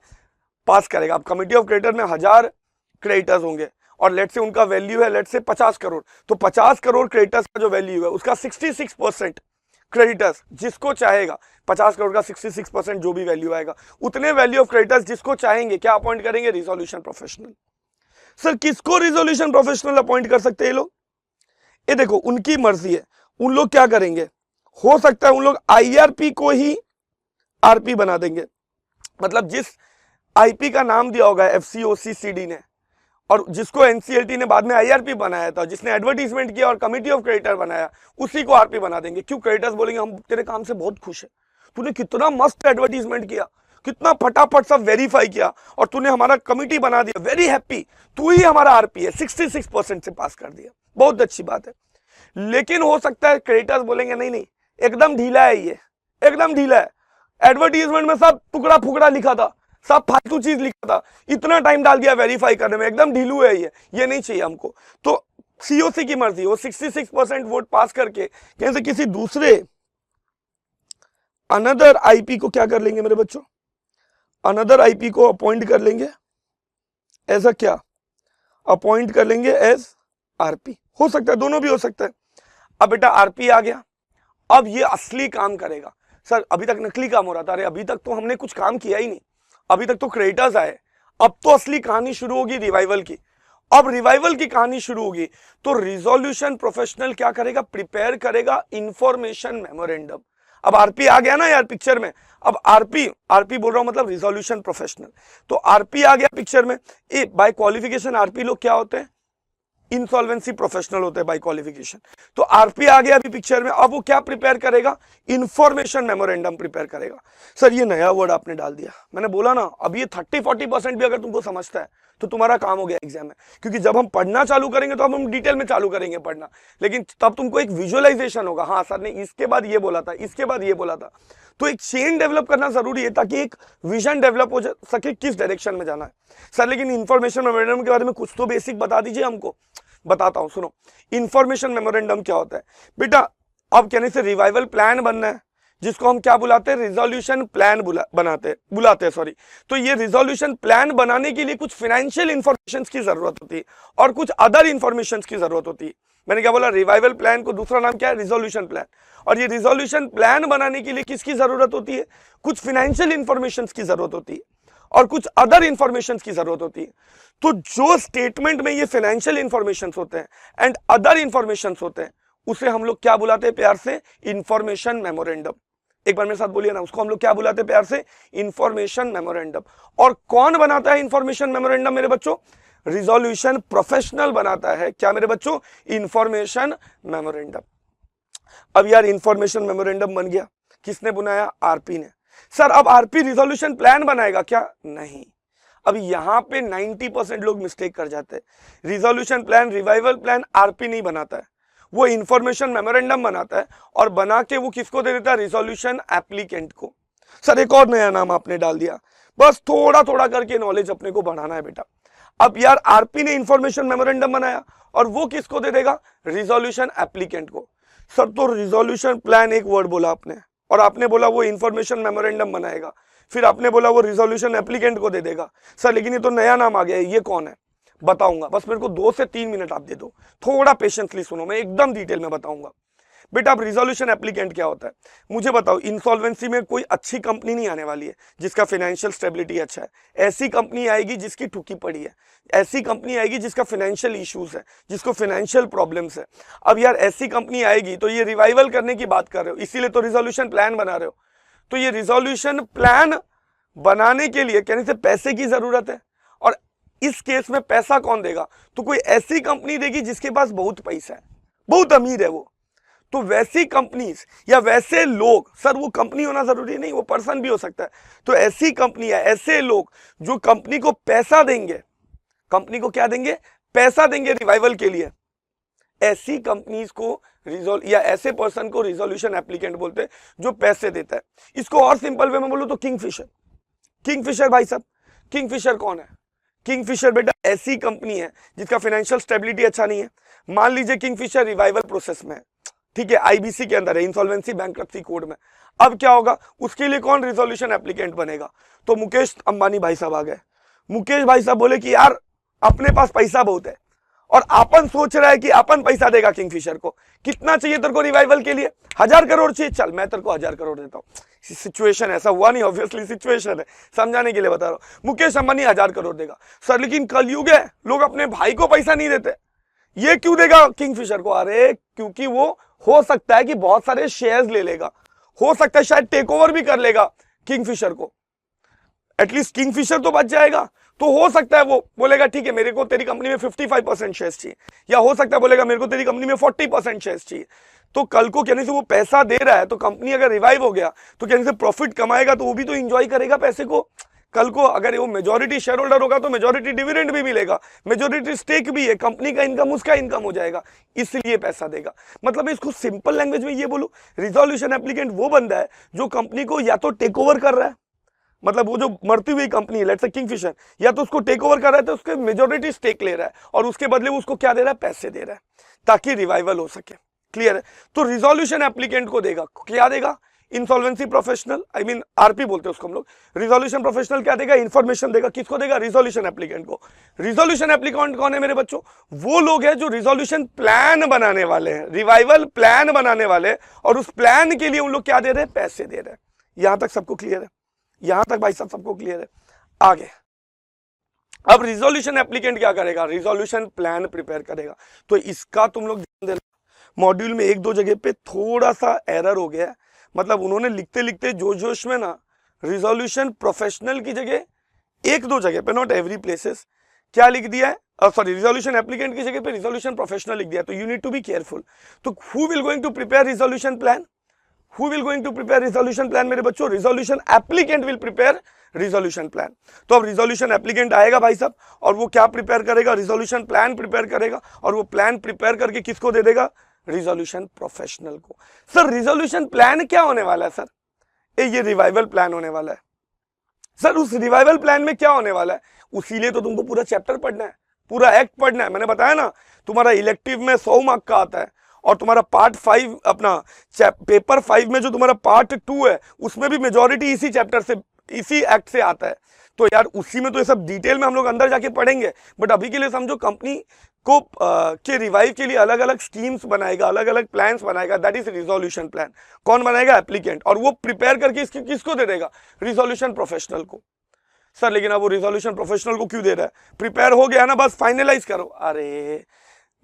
पास करेगा। अब कमिटी ऑफ क्रेडिटर में 1000 क्रेडिटर्स होंगे और लेट से उनका वैल्यू है लेट से 50 करोड़, तो 50 करोड़ क्रेडिटर्स का जो वैल्यू है उसका 66% क्रेडिटर्स जिसको चाहेगा, 50 करोड़ का 66% जो भी वैल्यू आएगा, उतने वैल्यू ऑफ क्रेडिटर्स जिसको चाहेंगे क्या अपॉइंट करेंगे, रिजोल्यूशन प्रोफेशनल। सर किसको रिजोल्यूशन प्रोफेशनल अपॉइंट कर सकते हैं ये लोग, ये देखो उनकी मर्जी है। उन लोग क्या करेंगे, हो सकता है उन लोग आईआरपी को ही आरपी बना देंगे, मतलब जिस आईपी का नाम दिया होगा एफसीओसीसीडी ने और जिसको एनसीएलटी ने बाद में आईआरपी बनाया था, जिसने एडवर्टीजमेंट किया और कमिटी ऑफ क्रेडिटर बनाया, उसी को आरपी बना देंगे। क्यों, क्रेडिटर्स बोलेंगे हम तेरे काम से बहुत खुश है, तूने कितना मस्त एडवर्टीजमेंट किया, कितना फटाफट सब वेरीफाई किया और तूने हमारा कमिटी बना दिया, वेरी हैप्पी, तू ही हमारा आरपी है, 66% से पास कर दिया, बहुत अच्छी बात है। लेकिन हो सकता है क्रेडिटर्स बोलेंगे नहीं नहीं एकदम ढीला है, ये एकदम ढीला है, एडवर्टीजमेंट में सब टुकड़ा फुकड़ा लिखा था, सब फालतू चीज लिखा था, इतना टाइम डाल दिया वेरीफाई करने में, एकदम ढीलू है ये नहीं चाहिए हमको। तो सीओसी की मर्जी, वो 66% वोट पास करके कहीं से किसी दूसरे अनदर आईपी को क्या कर लेंगे मेरे बच्चों, अनदर आईपी को अपॉइंट कर लेंगे, ऐसा क्या अपॉइंट कर लेंगे एज आरपी। हो सकता है, दोनों भी हो सकता है। अब बेटा आरपी आ गया, अब ये असली काम करेगा। सर अभी तक नकली काम हो रहा था, अरे अभी तक तो हमने कुछ काम किया ही नहीं, अभी तक तो क्रेडिटर्स आए, अब तो असली कहानी शुरू होगी रिवाइवल की। अब रिवाइवल की कहानी शुरू होगी तो रिजोल्यूशन प्रोफेशनल क्या करेगा, प्रिपेयर करेगा इंफॉर्मेशन मेमोरेंडम। अब आरपी आ गया ना यार पिक्चर में, अब आरपी बोल रहा हूं मतलब रिजोल्यूशन प्रोफेशनल, तो आरपी आ गया पिक्चर में। बाय क्वालिफिकेशन आरपी लोग क्या होते हैं, इंसॉल्वेंसी प्रोफेशनल होते हैं बाय क्वालिफिकेशन। तो आरपी आ गया अभी पिक्चर में, अब वो क्या प्रिपेयर करेगा, इंफॉर्मेशन मेमोरेंडम प्रिपेयर करेगा। सर ये नया वर्ड आपने डाल दिया, मैंने बोला ना अब ये 30-40% भी अगर तुमको समझता है तो तुम्हारा काम हो गया एग्जाम में, क्योंकि जब हम पढ़ना चालू करेंगे तो अब हम डिटेल में चालू करेंगे पढ़ना, लेकिन तब तुमको एक विजुअलाइजेशन होगा, हाँ सर ने इसके बाद ये बोला था, इसके बाद ये बोला था। तो एक चेन डेवलप करना जरूरी है ताकि एक विजन डेवलप हो सके किस डायरेक्शन में जाना है। सर लेकिन इंफॉर्मेशन मेमोरेंडम के बारे में कुछ तो बेसिक बता दीजिए हमको। बताता हूं सुनो, इंफॉर्मेशन मेमोरेंडम क्या होता है बेटा। अब कहने से रिवाइवल प्लान बनना है, जिसको हम क्या बुलाते हैं, रिजोल्यूशन प्लान बुलाते हैं सॉरी। तो ये रिजोल्यूशन प्लान बनाने के लिए कुछ फाइनेंशियल इंफॉर्मेशन की जरूरत होती है और कुछ अदर इंफॉर्मेशन की जरूरत होती है। मैंने क्या बोला, रिवाइवल प्लान को दूसरा नाम क्या है, रिजोल्यूशन प्लान। और ये रिजोल्यूशन प्लान बनाने के लिए किसकी जरूरत होती है, कुछ फाइनेंशियल इंफॉर्मेशन की जरूरत होती है और कुछ अदर इंफॉर्मेशन की जरूरत होती है। तो जो स्टेटमेंट में ये फाइनेंशियल इंफॉर्मेशन होते हैं एंड अदर इंफॉर्मेशन होते हैं, उसे हम लोग क्या बुलाते हैं प्यार से, इंफॉर्मेशन मेमोरेंडम। एक बार मेरे साथ बोलिए ना, उसको हम लोग क्या बुलाते हैं प्यार से, इंफॉर्मेशन मेमोरेंडम। और कौन बनाता है इंफॉर्मेशन मेमोरेंडम मेरे बच्चों, रिजोल्यूशन प्रोफेशनल बनाता है। क्या मेरे बच्चों, इंफॉर्मेशन मेमोरेंडम। अब यार इंफॉर्मेशन मेमोरेंडम बन गया, किसने बनाया, आरपी ने। सर अब आरपी रिजोल्यूशन प्लान बनाएगा क्या, नहीं। अब यहां पे 90% लोग मिस्टेक कर जाते हैं। Resolution plan, revival plan RP नहीं बनाता है, वो इंफॉर्मेशन मेमोरेंडम बनाता है और बना के वो किसको दे देता है, रिजोल्यूशन एप्लीकेंट को। सर एक और नया नाम आपने डाल दिया, बस थोड़ा थोड़ा करके नॉलेज अपने को बढ़ाना है बेटा। अब यार आरपी ने इंफॉर्मेशन मेमोरेंडम बनाया और वो किसको दे देगा, रिजोल्यूशन एप्लीकेंट को। सर तो रिजोल्यूशन प्लान एक वर्ड बोला आपने और आपने बोला वो इंफॉर्मेशन मेमोरेंडम बनाएगा, फिर आपने बोला वो रिजोल्यूशन एप्लीकेंट को दे देगा। सर लेकिन ये तो नया नाम आ गया है, ये कौन है, बताऊंगा। बस मेरे को 2 से 3 मिनट आप दे दो, थोड़ा पेशेंसली सुनो, मैं एकदम डिटेल में बताऊंगा। बेटा अब रिजोल्यूशन एप्लीकेंट क्या होता है, मुझे बताओ। इंसॉल्वेंसी में कोई अच्छी कंपनी नहीं आने वाली है जिसका फाइनेंशियल स्टेबिलिटी अच्छा है। ऐसी कंपनी आएगी जिसकी ठुकी पड़ी है, ऐसी कंपनी आएगी जिसका फाइनेंशियल इश्यूज है, जिसको फाइनेंशियल प्रॉब्लम्स है। अब यार ऐसी कंपनी आएगी तो ये रिवाइवल करने की बात कर रहे हो, इसीलिए तो रिजोल्यूशन प्लान बना रहे हो। तो ये रिजोल्यूशन प्लान बनाने के लिए कहने से पैसे की जरूरत है, और इस केस में पैसा कौन देगा, तो कोई ऐसी कंपनी देगी जिसके पास बहुत पैसा है, बहुत अमीर है वो। तो वैसी कंपनीज या वैसे लोग, सर वो कंपनी होना जरूरी नहीं, वो पर्सन भी हो सकता है। तो ऐसी कंपनी या ऐसे लोग जो कंपनी को पैसा देंगे, कंपनी को क्या देंगे, पैसा देंगे रिवाइवल के लिए, ऐसी कंपनीज को या ऐसे पर्सन को रिजोल्यूशन एप्लीकेंट बोलते हैं जो पैसे देता है। इसको और सिंपल वे में बोलूं तो किंगफिशर। किंगफिशर भाई साहब, किंगफिशर कौन है, किंगफिशर बेटा ऐसी कंपनी है जिसका फाइनेंशियल स्टेबिलिटी अच्छा नहीं है। मान लीजिए किंगफिशर रिवाइवल प्रोसेस में है, ठीक है, आईबीसी के अंदर है, इंसॉल्वेंसी बैंक्रप्सी कोड में। अब क्या होगा, उसके लिए कौन रिजोल्यूशन एप्लीकेंट बनेगा, तो मुकेश अंबानी भाई साहब आ गए। मुकेश भाई साहब बोले कि यार अपने पास पैसा बहुत है और अपन सोच रहा है कि अपन पैसा देगा किंगफिशर को। कितना चाहिए तेरे को रिवाइवल के लिए, 1000 करोड़ चाहिए, चल मैं तेरे को 1000 करोड़ देता हूँ। सिचुएशन ऐसा हुआ नहीं, ऑब्वियसली सिचुएशन है, समझाने के लिए बता रहा हूँ। मुकेश अंबानी 1000 करोड़ देगा। सर लेकिन कलयुग है, लोग अपने भाई को पैसा नहीं देते, ये क्यों देगा किंगफिशर को, अरे क्योंकि वो हो सकता है कि बहुत सारे शेयर्स ले लेगा, हो सकता है शायद टेक ओवर भी कर लेगा किंगफिशर को, एटलीस्ट किंगफिशर तो बच जाएगा। तो हो सकता है वो बोलेगा ठीक है मेरे को तेरी कंपनी में 55% शेयर्स चाहिए, या हो सकता है बोलेगा मेरे को तेरी कंपनी में 40% शेयर्स चाहिए। तो कल को कहने से वो पैसा दे रहा है, तो कंपनी अगर रिवाइव हो गया तो कहने से प्रॉफिट कमाएगा, तो वो भी तो इंजॉय करेगा पैसे को। कल को अगर वो मेजॉरिटी शेयर होल्डर होगा तो मेजॉरिटी डिविडेंड भी मिलेगा, मेजॉरिटी स्टेक भी है, कंपनी का इनकम उसका इनकम हो जाएगा, इसलिए पैसा देगा। मतलब इसको सिंपल लैंग्वेज में ये बोलूं, रिजोल्यूशन एप्लीकेंट वो बंदा है जो कंपनी को या तो टेक ओवर कर रहा है, मतलब वो जो मरती हुई कंपनी है लेट्स से किंगफिशर, या तो उसको टेक ओवर कर रहा है, तो उसके मेजॉरिटी स्टेक ले रहा है और उसके बदले वो उसको क्या दे रहा है, पैसे दे रहा है ताकि रिवाइवल हो सके। क्लियर है। तो रिजोल्यूशन एप्लीकेंट को देगा, क्या देगा, insolvency professional, I mean RP बोलते हैं उसको हम लोग। रिजोल्यूशन प्रोफेशनल क्या देगा, इंफॉर्मेशन देगा, किसको देगा, रिजोल्यूशन एप्लीकेंट को। रिजोल्यूशन एप्लीकेंट कौन है मेरे बच्चों, वो लोग हैं जो रिजोल्यूशन प्लान बनाने वाले हैं, रिवाइवल प्लान बनाने वाले, और उस प्लान के लिए उन लोग क्या दे रहे हैं, पैसे दे रहे हैं। यहां तक सबको क्लियर है, यहां तक भाई साहब सबको क्लियर है। आगे अब रिजोल्यूशन एप्लीकेंट क्या करेगा, रिजोल्यूशन प्लान प्रिपेयर करेगा। तो इसका तुम लोग ध्यान देना, मॉड्यूल में 1-2 जगह पे थोड़ा सा एरर हो गया है, मतलब उन्होंने लिखते लिखते जोश में ना रिजोल्यूशन प्रोफेशनल की जगह 1-2 जगह पे, नॉट एवरी प्लेसेस, क्या लिख दिया है, सॉरी रिजोल्यूशन एप्लीकेंट की जगह पे रिजोल्यूशन प्रोफेशनल लिख दिया। तो you need to be careful. तो who will going to prepare resolution plan, who will going to prepare resolution plan मेरे बच्चों, resolution applicant will prepare resolution plan. तो अब रिजोल्यूशन एप्लीकेंट आएगा भाई साहब, और वो क्या प्रिपेयर करेगा, रिजोल्यूशन प्लान प्रिपेयर करेगा, और वो प्लान प्रिपेयर करके किसको दे देगा, रिजोल्यूशन प्रोफेशनल को। सर रिजोल्यूशन प्लान क्या होने वाला है सर, ये रिवाइवल प्लान होने वाला है। सर उस रिवाइवल प्लान में क्या होने वाला है, उसीलिए तो तुमको पूरा चैप्टर पढ़ना है, पूरा एक्ट पढ़ना है। मैंने बताया ना तुम्हारा इलेक्टिव में 100 मार्क का आता है, और तुम्हारा पार्ट 5 अपना पेपर 5 में जो तुम्हारा पार्ट 2 है उसमें भी मेजॉरिटी इसी चैप्टर से, इसी एक्ट से आता है। तो यार उसी में तो ये सब डिटेल में हम लोग अंदर जाके पढ़ेंगे, बट अभी के लिए समझो कंपनी को के रिवाइव के लिए अलग अलग स्कीम्स बनाएगा, अलग अलग प्लान्स बनाएगा, दैट इज रिजोल्यूशन प्लान। कौन बनाएगा? एप्लीकेंट, और वो प्रिपेयर करके किसको दे देगा? रिजोल्यूशन प्रोफेशनल को। सर लेकिन अब वो रिजोल्यूशन प्रोफेशनल को क्यों दे रहा है? प्रिपेयर हो गया ना, बस फाइनलाइज करो। अरे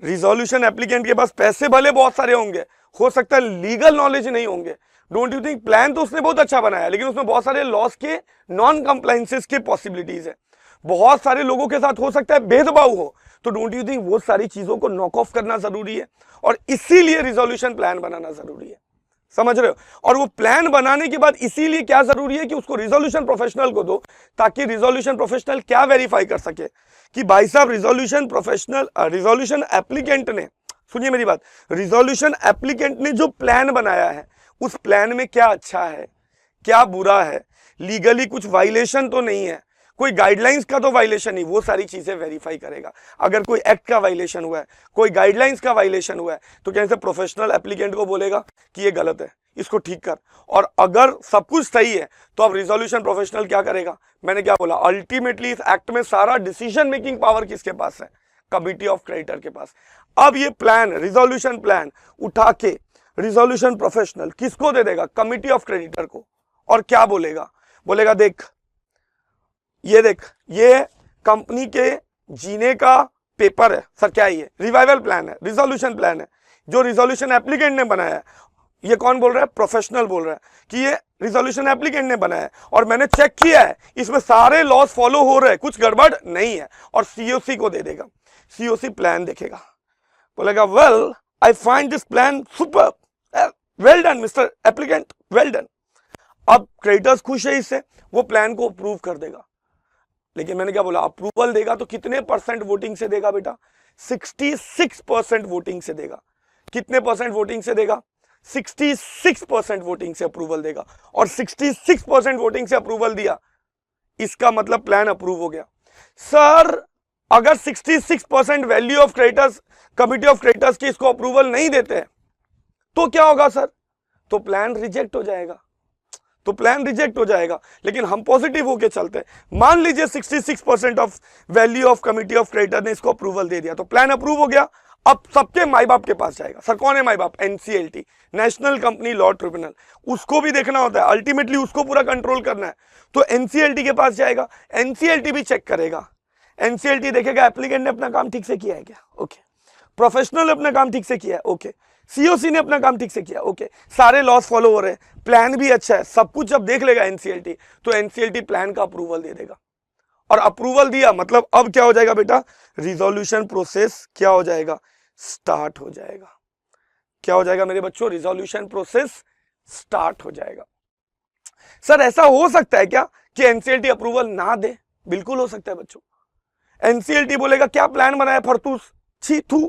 रिजोल्यूशन एप्लीकेंट के पास पैसे भले बहुत सारे होंगे, हो सकता है लीगल नॉलेज नहीं होंगे, डोंट यू थिंक? प्लान तो उसने बहुत अच्छा बनाया, लेकिन उसमें बहुत सारे लॉस के नॉन कंप्लायंसेस के पॉसिबिलिटीज है, बहुत सारे लोगों के साथ हो सकता है भेदभाव हो, तो डोंट यू थिंक वो सारी चीजों को नॉक ऑफ करना जरूरी है, और इसीलिए रिजोल्यूशन प्लान बनाना जरूरी है। समझ रहे हो? और वो प्लान बनाने के बाद इसीलिए क्या जरूरी है कि उसको रिजोल्यूशन प्रोफेशनल को दो, ताकि रिजोल्यूशन प्रोफेशनल क्या वेरीफाई कर सके कि भाई साहब रिजोल्यूशन एप्लीकेंट ने, सुनिए मेरी बात, रिजोल्यूशन एप्लीकेंट ने जो प्लान बनाया है उस प्लान में क्या अच्छा है, क्या बुरा है, लीगली कुछ वायलेशन तो नहीं है, कोई गाइडलाइंस का तो वायलेशन नहीं, वो सारी चीजें वेरीफाई करेगा। अगर कोई एक्ट का वायलेशन हुआ है, कोई गाइडलाइंस का वायलेशन हुआ है, तो कैसे प्रोफेशनल एप्लीकेंट को बोलेगा कि ये गलत है, इसको ठीक कर। और अगर सब कुछ सही है तो अब रिजोल्यूशन प्रोफेशनल क्या करेगा? मैंने क्या बोला, अल्टीमेटली इस एक्ट में सारा डिसीजन मेकिंग पावर किसके पास है? कमिटी ऑफ क्रेडिटर के पास। अब ये प्लान, रिजोल्यूशन प्लान उठा के रिजोल्यूशन प्रोफेशनल किसको दे देगा? कमिटी ऑफ क्रेडिटर को। और क्या बोलेगा? बोलेगा देख, ये कंपनी के जीने का पेपर है। सर क्या ये? रिवाइवल प्लान है, रिजोल्यूशन प्लान है, जो रिजोल्यूशन एप्लीकेंट ने बनाया है। ये कौन बोल रहा है? प्रोफेशनल बोल रहा है कि ये रिजोल्यूशन एप्लीकेंट ने बनाया है, और मैंने चेक किया है इसमें सारे लॉस फॉलो हो रहे हैं, कुछ गड़बड़ नहीं है, और सीओसी को दे देगा। सीओसी प्लान देखेगा, बोलेगा well I find this plan super, well done mister applicant, well done. अब क्रेडिटर्स खुश है इससे, वो प्लान को अप्रूव कर देगा। लेकिन मैंने क्या बोला, अप्रूवल देगा तो कितने परसेंट वोटिंग से देगा बेटा? 66% वोटिंग से देगा। कितने परसेंट वोटिंग से देगा? 66% वोटिंग से अप्रूवल देगा, और 66% वोटिंग से अप्रूवल दिया, इसका मतलब प्लान अप्रूव हो गया। सर अगर 66% value of creditors, committee of creditors की इसको अप्रूवल नहीं देते हैं तो क्या होगा सर? तो प्लान रिजेक्ट हो जाएगा, तो प्लान रिजेक्ट हो जाएगा। लेकिन हम पॉजिटिव होके चलते हैं, मान लीजिए 66% of value of committee of creditor ने इसको अप्रूवल दे दिया, तो प्लान अप्रूव हो गया। अब सबके माई बाप के पास जाएगा। सर कौन है माई बाप? NCLT, national company law tribunal. उसको भी देखना होता है, अल्टीमेटली उसको पूरा कंट्रोल करना है, तो एनसीएलटी के पास जाएगा। एनसीएलटी भी चेक करेगा, एनसीएलटी देखेगा एप्लीकेंट ने अपना काम ठीक से किया है क्या, ओके, प्रोफेशनल ने अपना काम ठीक से किया है, ओके, सीओसी ने अपना काम ठीक से किया, ओके, सारे लॉस फॉलो हो रहे हैं, प्लान भी अच्छा है, सब कुछ जब देख लेगा एनसीएलटी, तो एनसीएलटी प्लान का अप्रूवल दे देगा। और अप्रूवल दिया मतलब अब क्या हो जाएगा बेटा? रिजोल्यूशन प्रोसेस क्या हो जाएगा? स्टार्ट हो जाएगा। क्या हो जाएगा मेरे बच्चों? रिजोल्यूशन प्रोसेस स्टार्ट हो जाएगा। सर ऐसा हो सकता है क्या कि एनसीएलटी अप्रूवल ना दे? बिल्कुल हो सकता है बच्चों। एनसीएलटी बोलेगा क्या प्लान बनाया फरतूस, छी थू,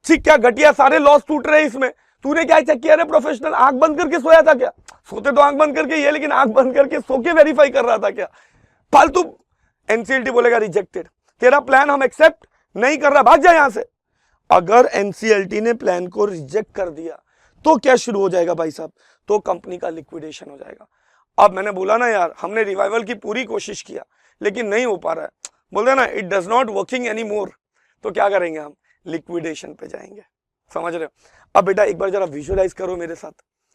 ठीक, क्या घटिया, सारे लॉस टूट रहे हैं इसमें, तूने क्या चेक किया रे प्रोफेशनल? आंख बंद करके सोया था क्या? सोते तो आंख बंद करके ये, लेकिन आंख बंद करके सो के वेरीफाई कर रहा था क्या? फालतू। एनसीएलटी बोलेगा रिजेक्टेड, तेरा प्लान हम एक्सेप्ट नहीं कर रहा, भाग जा यहां से। अगर एनसीएलटी ने प्लान को रिजेक्ट कर दिया तो क्या शुरू हो जाएगा भाई साहब? तो कंपनी का लिक्विडेशन हो जाएगा। अब मैंने बोला ना यार, हमने रिवाइवल की पूरी कोशिश किया लेकिन नहीं हो पा रहा है, बोलते ना it does not working any more, तो क्या करेंगे हम? लिक्विडेशन पे जाएंगे। समझ रहे हो? अब बेटा एक बार जरा विजुअलाइज करो मेरे साथ,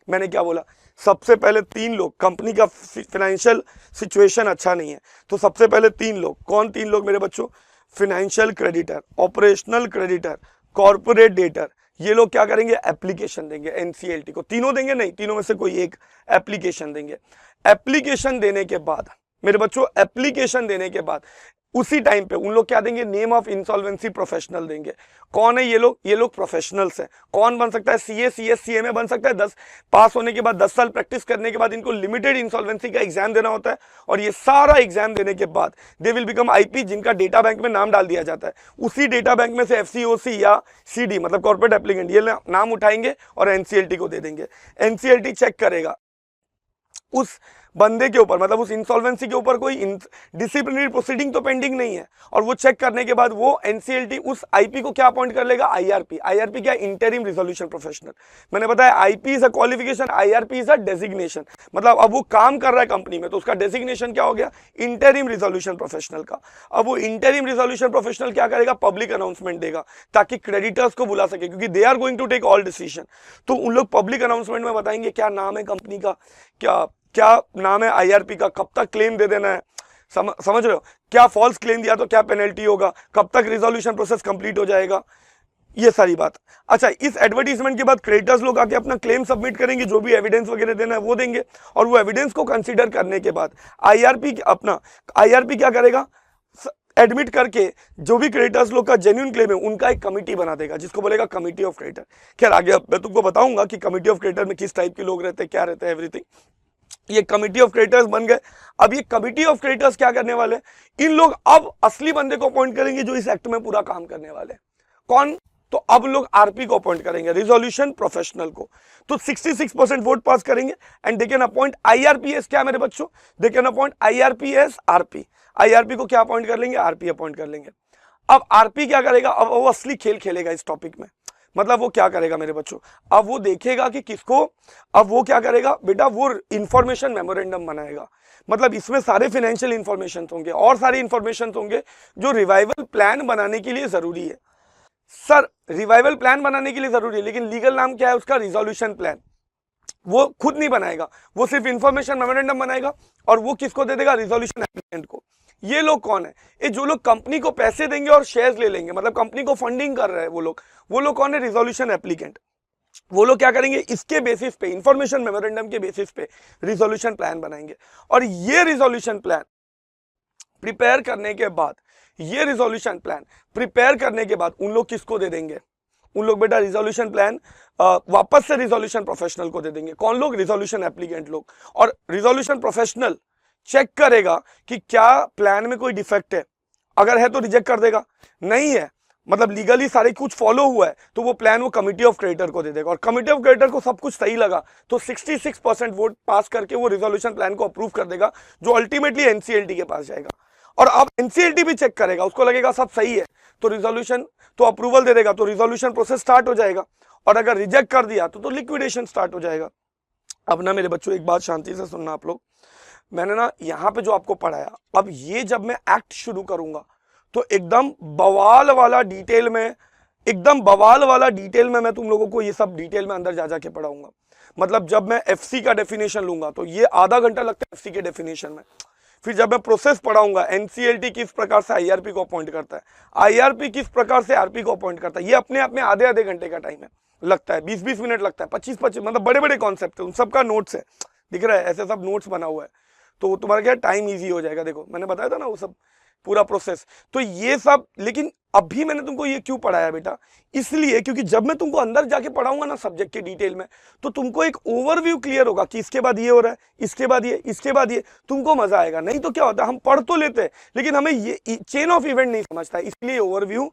मैंने क्या बोला? सबसे पहले 3 लोग, कंपनी का फाइनेंशियल सिचुएशन अच्छा नहीं है, तो सबसे पहले 3 लोग, कौन 3 लोग मेरे बच्चों? Financial creditor, operational creditor, corporate debtor. ये लोग क्या करेंगे? एप्लीकेशन देंगे एनसीएलटी को। तीनों देंगे नहीं, तीनों में से कोई एक एप्लीकेशन देंगे। एप्लीकेशन देने के बाद मेरे बच्चों, एप्लीकेशन देने के बाद उसी टाइम पे उन लोग क्या देंगे? नेम ऑफ इंसॉल्वेंसी प्रोफेशनल देंगे। कौन है ये लोग? ये लोग प्रोफेशनल्स हैं। कौन बन सकता है? सीए, सीएस, सीएमए बन सकता है। 10 पास होने के बाद 10 साल प्रैक्टिस करने के बाद इनको लिमिटेड इंसॉल्वेंसी का एग्जाम देना होता है, और ये सारा एग्जाम देने के बाद दे विल बिकम आईपी, जिनका डेटा बैंक में नाम डाल दिया जाता है। उसी डेटा बैंक में से एफसीओसी या सीडी मतलब कॉर्पोरेट एप्लीकेंट, ये नाम उठाएंगे और एनसीएलटी को दे देंगे। एनसीएलटी चेक करेगा, उस बंदे के ऊपर, मतलब उस इंसॉल्वेंसी के ऊपर कोई डिसिप्लिनरी प्रोसीडिंग तो पेंडिंग नहीं है, और वो चेक करने के बाद वो एनसीएलटी उस आईपी को क्या अपॉइंट कर लेगा, आईआरपी। आईआरपी क्या, इंटरिम रिजोल्यूशन प्रोफेशनल। मैंने बताया IP is a qualification, IRP is a designation. मतलब अब वो काम कर रहा है कंपनी में तो उसका डेजिग्नेशन क्या हो गया, इंटरिम रिजोल्यूशन प्रोफेशनल का। अब वो इंटरिम रिजोल्यूशन प्रोफेशनल क्या करेगा, पब्लिक अनाउंसमेंट देगा ताकि क्रेडिटर्स को बुला सके, क्योंकि they are going to take all decision. तो उन लोग पब्लिक अनाउंसमेंट में बताएंगे क्या नाम है कंपनी का, क्या क्या नाम है आईआरपी का, कब तक क्लेम दे देना है, समझ रहे हो, क्या फॉल्स क्लेम दिया तो क्या पेनल्टी होगा, कब तक रिजोल्यूशन प्रोसेस कंप्लीट हो जाएगा, ये सारी बात। अच्छा, इस एडवर्टीजमेंट के बाद क्रेडिटर्स लोग आके अपना क्लेम सबमिट करेंगे, जो भी एविडेंस वगैरह देना है वो देंगे, और वो एविडेंस को कंसीडर करने के बाद आईआरपी क्या करेगा, एडमिट करके जो भी क्रेडिटर्स लोग का जेन्युइन क्लेम है उनका एक कमिटी बना देगा, जिसको बोलेगा कमिटी ऑफ क्रेडिटर। खैर आगे मैं तुमको बताऊंगा कि कमिटी ऑफ क्रेडिटर में किस टाइप के लोग रहते हैं, क्या रहते हैं, एवरीथिंग। ये कमिटी ऑफ क्रेडिटर्स बन गए। अब ये कमिटी ऑफ क्रेडिटर्स क्या करने वाले, इन लोग अब असली बंदे को अपॉइंट करेंगे जो इस एक्ट में पूरा काम करने वाले। कौन, तो अब लोग आरपी को अपॉइंट करेंगे, रिजोल्यूशन प्रोफेशनल को। तो 66% वोट पास करेंगे and they can appoint IRPs, क्या मेरे बच्चों, they can appoint IRPs RP. IRP को क्या अपॉइंट कर लेंगे, आरपी अपॉइंट कर लेंगे। अब आरपी क्या करेगा, अब वो असली खेल खेलेगा इस टॉपिक में। मतलब वो क्या करेगा मेरे बच्चों, अब वो देखेगा कि किसको, अब वो क्या करेगा बेटा, वो इंफॉर्मेशन मेमोरेंडम बनाएगा। मतलब इसमें सारे फाइनेंशियल इंफॉर्मेशन होंगे और सारे इंफॉर्मेशन होंगे जो रिवाइवल प्लान बनाने के लिए जरूरी है। सर रिवाइवल प्लान बनाने के लिए जरूरी है, लेकिन लीगल नाम क्या है उसका, रिजोल्यूशन प्लान। वो खुद नहीं बनाएगा, वो सिर्फ इंफॉर्मेशन मेमोरेंडम बनाएगा, और वो किसको दे देगा, रिजोल्यूशन एप्लीकेंट को। ये लोग कौन है, ये जो लोग कंपनी को पैसे देंगे और शेयर्स ले लेंगे, मतलब कंपनी को फंडिंग कर रहे हैं वो लोग कौन है, रिजोल्यूशन एप्लीकेंट। वो लोग क्या करेंगे, इसके बेसिस पे, इंफॉर्मेशन मेमोरेंडम के बेसिस पे रिजोल्यूशन प्लान बनाएंगे। और ये रिजोल्यूशन प्लान प्रिपेयर करने के बाद, ये रिजोल्यूशन प्लान प्रिपेयर करने के बाद उन लोग किसको दे देंगे, उन लोग बेटा रिजोल्यूशन प्लान वापस से रिजोल्यूशन प्रोफेशनल को दे देंगे। कौन लोग, रिजोल्यूशन एप्लीकेंट लोग। और रिजोल्यूशन प्रोफेशनल चेक करेगा कि क्या प्लान में कोई डिफेक्ट है, अगर है तो रिजेक्ट कर देगा, नहीं है मतलब लीगली सारे कुछ फॉलो हुआ है तो वो प्लान वो कमिटी ऑफ क्रेडिटर को दे देगा। और कमिटी ऑफ क्रेडिटर को सब कुछ सही लगा तो 66% वोट पास करके वो रिजोल्यूशन प्लान को अप्रूव कर देगा, जो अल्टीमेटली एनसीएलटी के पास जाएगा। और अब एनसीएलटी भी चेक करेगा, उसको लगेगा सब सही है तो रिजोल्यूशन तो अप्रूवल दे देगा, तो रिजोल्यूशन प्रोसेस स्टार्ट हो जाएगा। और अगर रिजेक्ट कर दिया तो लिक्विडेशन स्टार्ट हो जाएगा। अब ना मेरे बच्चों एक बात शांति से सुनना आप लोग, मैंने ना यहाँ पे जो आपको पढ़ाया, अब ये जब मैं एक्ट शुरू करूंगा तो एकदम बवाल वाला डिटेल में, एकदम बवाल वाला डिटेल में मैं तुम लोगों को ये सब डिटेल में अंदर जा जाके पढ़ाऊंगा। मतलब जब मैं एफसी का डेफिनेशन लूंगा तो ये आधा घंटा लगता है एफसी के डेफिनेशन में। फिर जब मैं प्रोसेस पढ़ाऊंगा, एनसीएलटी किस प्रकार से आईआरपी को अपॉइंट करता है, आईआरपी किस प्रकार से आरपी को अपॉइंट करता है, ये अपने आप में आधे आधे घंटे का टाइम है, लगता है 20-20 मिनट लगता है, 25-25, मतलब बड़े बड़े कॉन्सेप्ट है, उन सबका नोट्स है, दिख रहा है ऐसे सब नोट्स बना हुआ है, तो तुम्हारा क्या टाइम ईजी हो जाएगा। देखो मैंने बताया था ना वो सब पूरा प्रोसेस, तो ये सब। लेकिन अभी मैंने तुमको ये क्यों पढ़ाया बेटा, इसलिए क्योंकि जब मैं तुमको अंदर जाके पढ़ाऊंगा ना सब्जेक्ट के डिटेल में, तो तुमको एक ओवरव्यू क्लियर होगा कि इसके बाद ये हो रहा है, इसके बाद ये, इसके बाद ये, तुमको मजा आएगा। नहीं तो क्या होता है, हम पढ़ तो लेते हैं लेकिन हमें ये चेन ऑफ इवेंट नहीं समझता है, इसलिए ओवरव्यू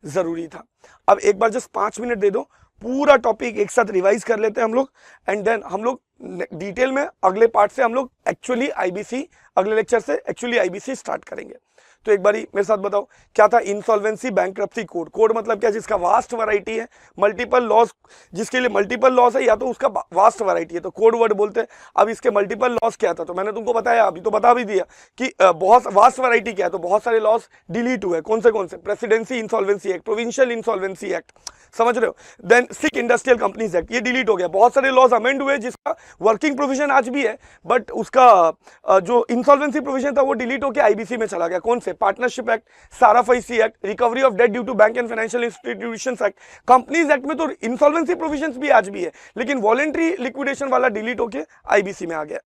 जरूरी था। अब एक बार जस्ट 5 मिनट दे दो, पूरा टॉपिक एक साथ रिवाइज कर लेते हैं हम लोग, एंड देन हम लोग डिटेल में अगले पार्ट से हम लोग एक्चुअली आईबीसी, अगले लेक्चर से एक्चुअली आईबीसी स्टार्ट करेंगे। तो एक बारी मेरे साथ बताओ क्या था इंसॉल्वेंसी बैंक्रप्सी कोड। कोड मतलब क्या, जिसका वास्ट वैरायटी है, मल्टीपल लॉस, जिसके लिए मल्टीपल लॉस है या तो उसका वास्ट वैरायटी है तो कोड वर्ड बोलते हैं। अब इसके मल्टीपल लॉस क्या था, तो मैंने तुमको बताया, अभी तो बता भी दिया कि बहुत वास्ट वैरायटी क्या है, तो बहुत सारे लॉस डिलीट हुए। कौन से presidency insolvency act, provincial insolvency act, समझ रहे हो, देन सिक इंडस्ट्रियल कंपनीज एक्ट, ये डिलीट हो गया। बहुत सारे लॉज अमेंड हुए जिसका वर्किंग प्रोविजन आज भी है, बट उसका जो इंसॉल्वेंसी प्रोविजन था वो डिलीट होकर आईबीसी में चला गया। कौन से, partnership act, SARFAESI act, recovery of debt due to bank and financial institutions act. Companies act में तो इंसॉल्वेंसी प्रोविजंस भी आज भी है, लेकिन वॉलेंट्री लिक्विडेशन वाला डिलीट होकर आईबीसी में आ गया।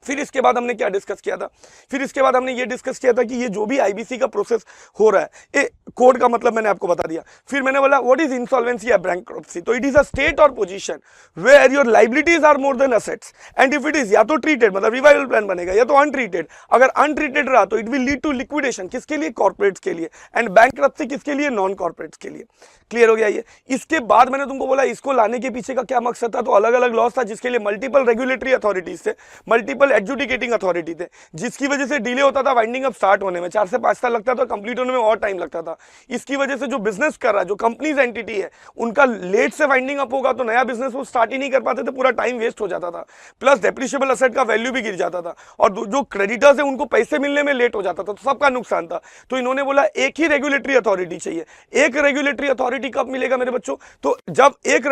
फिर इसके बाद हमने क्या डिस्कस किया था, फिर इसके बाद हमने ये डिस्कस किया था कि ये जो भी आईबीसी का प्रोसेस हो रहा है, ये कोड का मतलब मैंने आपको बता दिया। फिर मैंने बोला व्हाट इज इंसॉल्वेंसी या बैंक्रप्सी, तो इट इज अ स्टेट और position where your liabilities are more than assets and if it is या तो ट्रीटेड, मतलब रिवाइवल प्लान बनेगा, या तो अनट्रीटेड। अगर अनट्रीटेड रहा तो it will lead to liquidation, किसके लिए, कॉर्पोरेट्स के लिए, एंड बैंक्रप्सी किसके लिए, नॉन कॉर्पोरेट्स के लिए। क्लियर हो गया ये। इसके बाद मैंने तुमको बोला इसको लाने के पीछे का क्या मकसद था, तो अलग अलग लॉस था जिसके लिए मल्टीपल रेगुलेटरी अथॉरिटीज से, मल्टीपल लीगल एडजुडिकेटिंग अथॉरिटी थे, जिसकी वजह से डिले होता था वाइंडिंग अप स्टार्ट होने में, 4 से 5 साल लगता था, कंप्लीट होने में और टाइम लगता था। इसकी वजह से जो बिजनेस कर रहा है, जो कंपनीज एंटिटी है, उनका लेट से वाइंडिंग अप होगा तो नया बिजनेस वो स्टार्ट ही नहीं कर पाते थे, पूरा टाइम वेस्ट हो जाता था, प्लस डेप्रिशिएबल असेट का वैल्यू भी गिर जाता था, और जो क्रेडिटर्स है उनको पैसे मिलने में लेट हो जाता था, तो सबका नुकसान था। तो इन्होंने बोला एक ही रेगुलेटरी अथॉरिटी चाहिए। एक रेगुलेटरी अथॉरिटी कब मिलेगा मेरे बच्चों? तो जब एक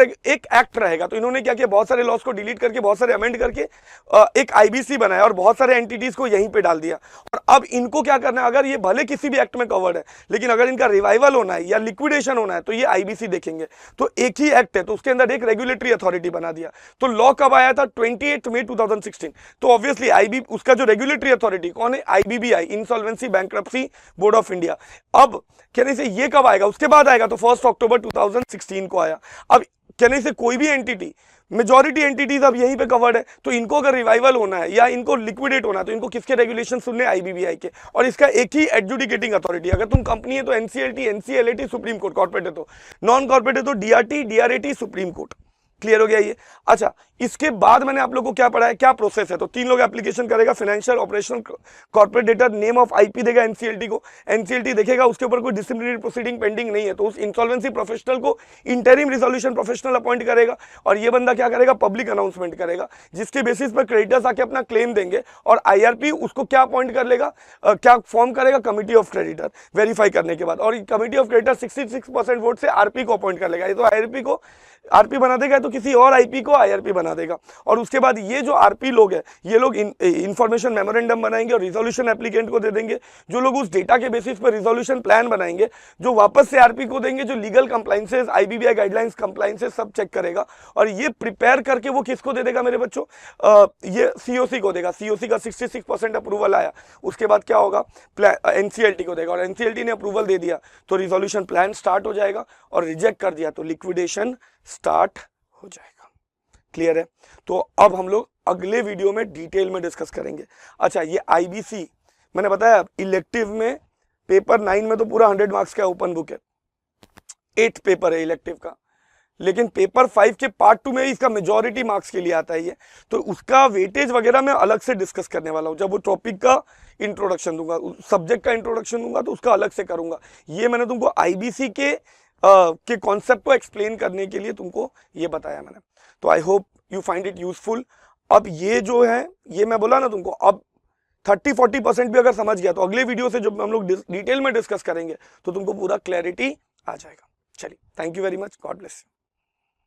एक्ट रहेगा। तो इन्होंने क्या किया, बहुत सारे लॉस को डिलीट करके, बहुत सारे अमेंड करके एक आईबीसी बनाया और बहुत सारे एंटिटीज को यहीं पे डाल दिया। और अब इनको क्या करना है, अगर ये भले किसी भी एक्ट में कवर्ड है, लेकिन अगर इनका रिवाइवल होना है या लिक्विडेशन होना है तो ये आईबीसी देखेंगे। तो एक ही एक्ट है, तो उसके अंदर एक रेगुलेटरी अथॉरिटी बना दिया। तो लॉ कब आया था? 28 मई 2016। तो ऑब्वियसली आईबी, उसका जो रेगुलेटरी अथॉरिटी कौन है? IBBI, insolvency bankruptcy board of India. अब कहने से ये कब आएगा? उसके बाद आएगा, तो 1 अक्टूबर 2016 को आया। अब कहने से कोई भी एंटिटी, मेजॉरिटी एंटिटीज अब यहीं पे कवर्ड है, तो इनको अगर रिवाइवल होना है या इनको लिक्विडेट होना है तो इनको किसके रेगुलेशन सुनने? आईबीबीआई के। और इसका एक ही एडजुडिकेटिंग अथॉरिटी, अगर तुम कंपनी है तो NCLT, NCLAT supreme court, corporate है तो, नॉन कॉर्पोरेट है तो डीआरटी, डीआरएटी सुप्रीम कोर्ट। क्लियर हो गया ये? अच्छा, इसके बाद मैंने आप लोगों को क्या पढ़ाया, क्या प्रोसेस है? तो 3 लोग एप्लीकेशन करेगा, financial operational corporate data, name of IP देगा एनसीएलटी को, एनसीएलटी देखेगा उसके ऊपर कोई डिसिप्लिनरी प्रोसीडिंग पेंडिंग नहीं है तो उस इंसॉल्वेंसी प्रोफेशनल को इंटरिम रिजोल्यूशन प्रोफेशनल अपॉइंट करेगा, और ये बंदा क्या करेगा? पब्लिक अनाउंसमेंट करेगा, जिसके बेसिस पर क्रेडिटर्स आके अपना क्लेम देंगे, और आईआरपी उसको क्या अपॉइंट कर लेगा, क्या फॉर्म करेगा? कमिटी ऑफ क्रेडिटर, वेरीफाई करने के बाद, और कमिटी ऑफ क्रेडिटर 66% वोट से आरपी को अपॉइंट कर लेगा। ये तो आईआरपी को आरपी बना देगा, तो किसी और आईपी को आईआरपी बना देगा। और उसके बाद ये जो आरपी लोग हैं, ये लोग इंफॉर्मेशन मेमोरेंडम बनाएंगे और रिजोल्यूशन एप्लीकेंट को दे देंगे, जो लोग उस डेटा के बेसिस पर रिजोल्यूशन प्लान बनाएंगे, जो वापस से आरपी को देंगे, जो legal compliances, IBBI guidelines compliances सब चेक करेगा, और ये प्रिपेयर करके वो किसको दे देगा मेरे बच्चों? ये सीओसी को देगा। सीओसी का 66% अप्रूवल आया, उसके बाद क्या होगा? एनसीएलटी को देगा, और एनसीएलटी ने अप्रूवल दे दिया तो रिजोल्यूशन प्लान स्टार्ट हो जाएगा, और रिजेक्ट कर दिया तो लिक्विडेशन स्टार्ट हो जाएगा। क्लियर है? तो अब हम लोग अगले वीडियो में डिटेल में डिस्कस करेंगे। अच्छा, ये आईबीसी मैंने बताया इलेक्टिव में, पेपर 9 में तो पूरा 100 मार्क्स का ओपन बुक है, 8 पेपर है इलेक्टिव का, लेकिन पेपर 5 के पार्ट 2 में इसका मेजॉरिटी मार्क्स के लिए आता है ये, तो उसका वेटेज वगैरह मैं अलग से डिस्कस करने वाला हूँ। जब वो टॉपिक का इंट्रोडक्शन दूंगा, सब्जेक्ट का इंट्रोडक्शन दूंगा, तो उसका अलग से करूंगा। ये मैंने तुमको आईबीसी के कॉन्सेप्ट को एक्सप्लेन करने के लिए तुमको ये बताया मैंने। तो I hope you find it useful. अब ये जो है, ये मैं बोला ना तुमको, अब 30-40% भी अगर समझ गया तो अगले वीडियो से जब हम लोग डिटेल में डिस्कस करेंगे तो तुमको पूरा क्लैरिटी आ जाएगा। चलिए, thank you very much, God bless you.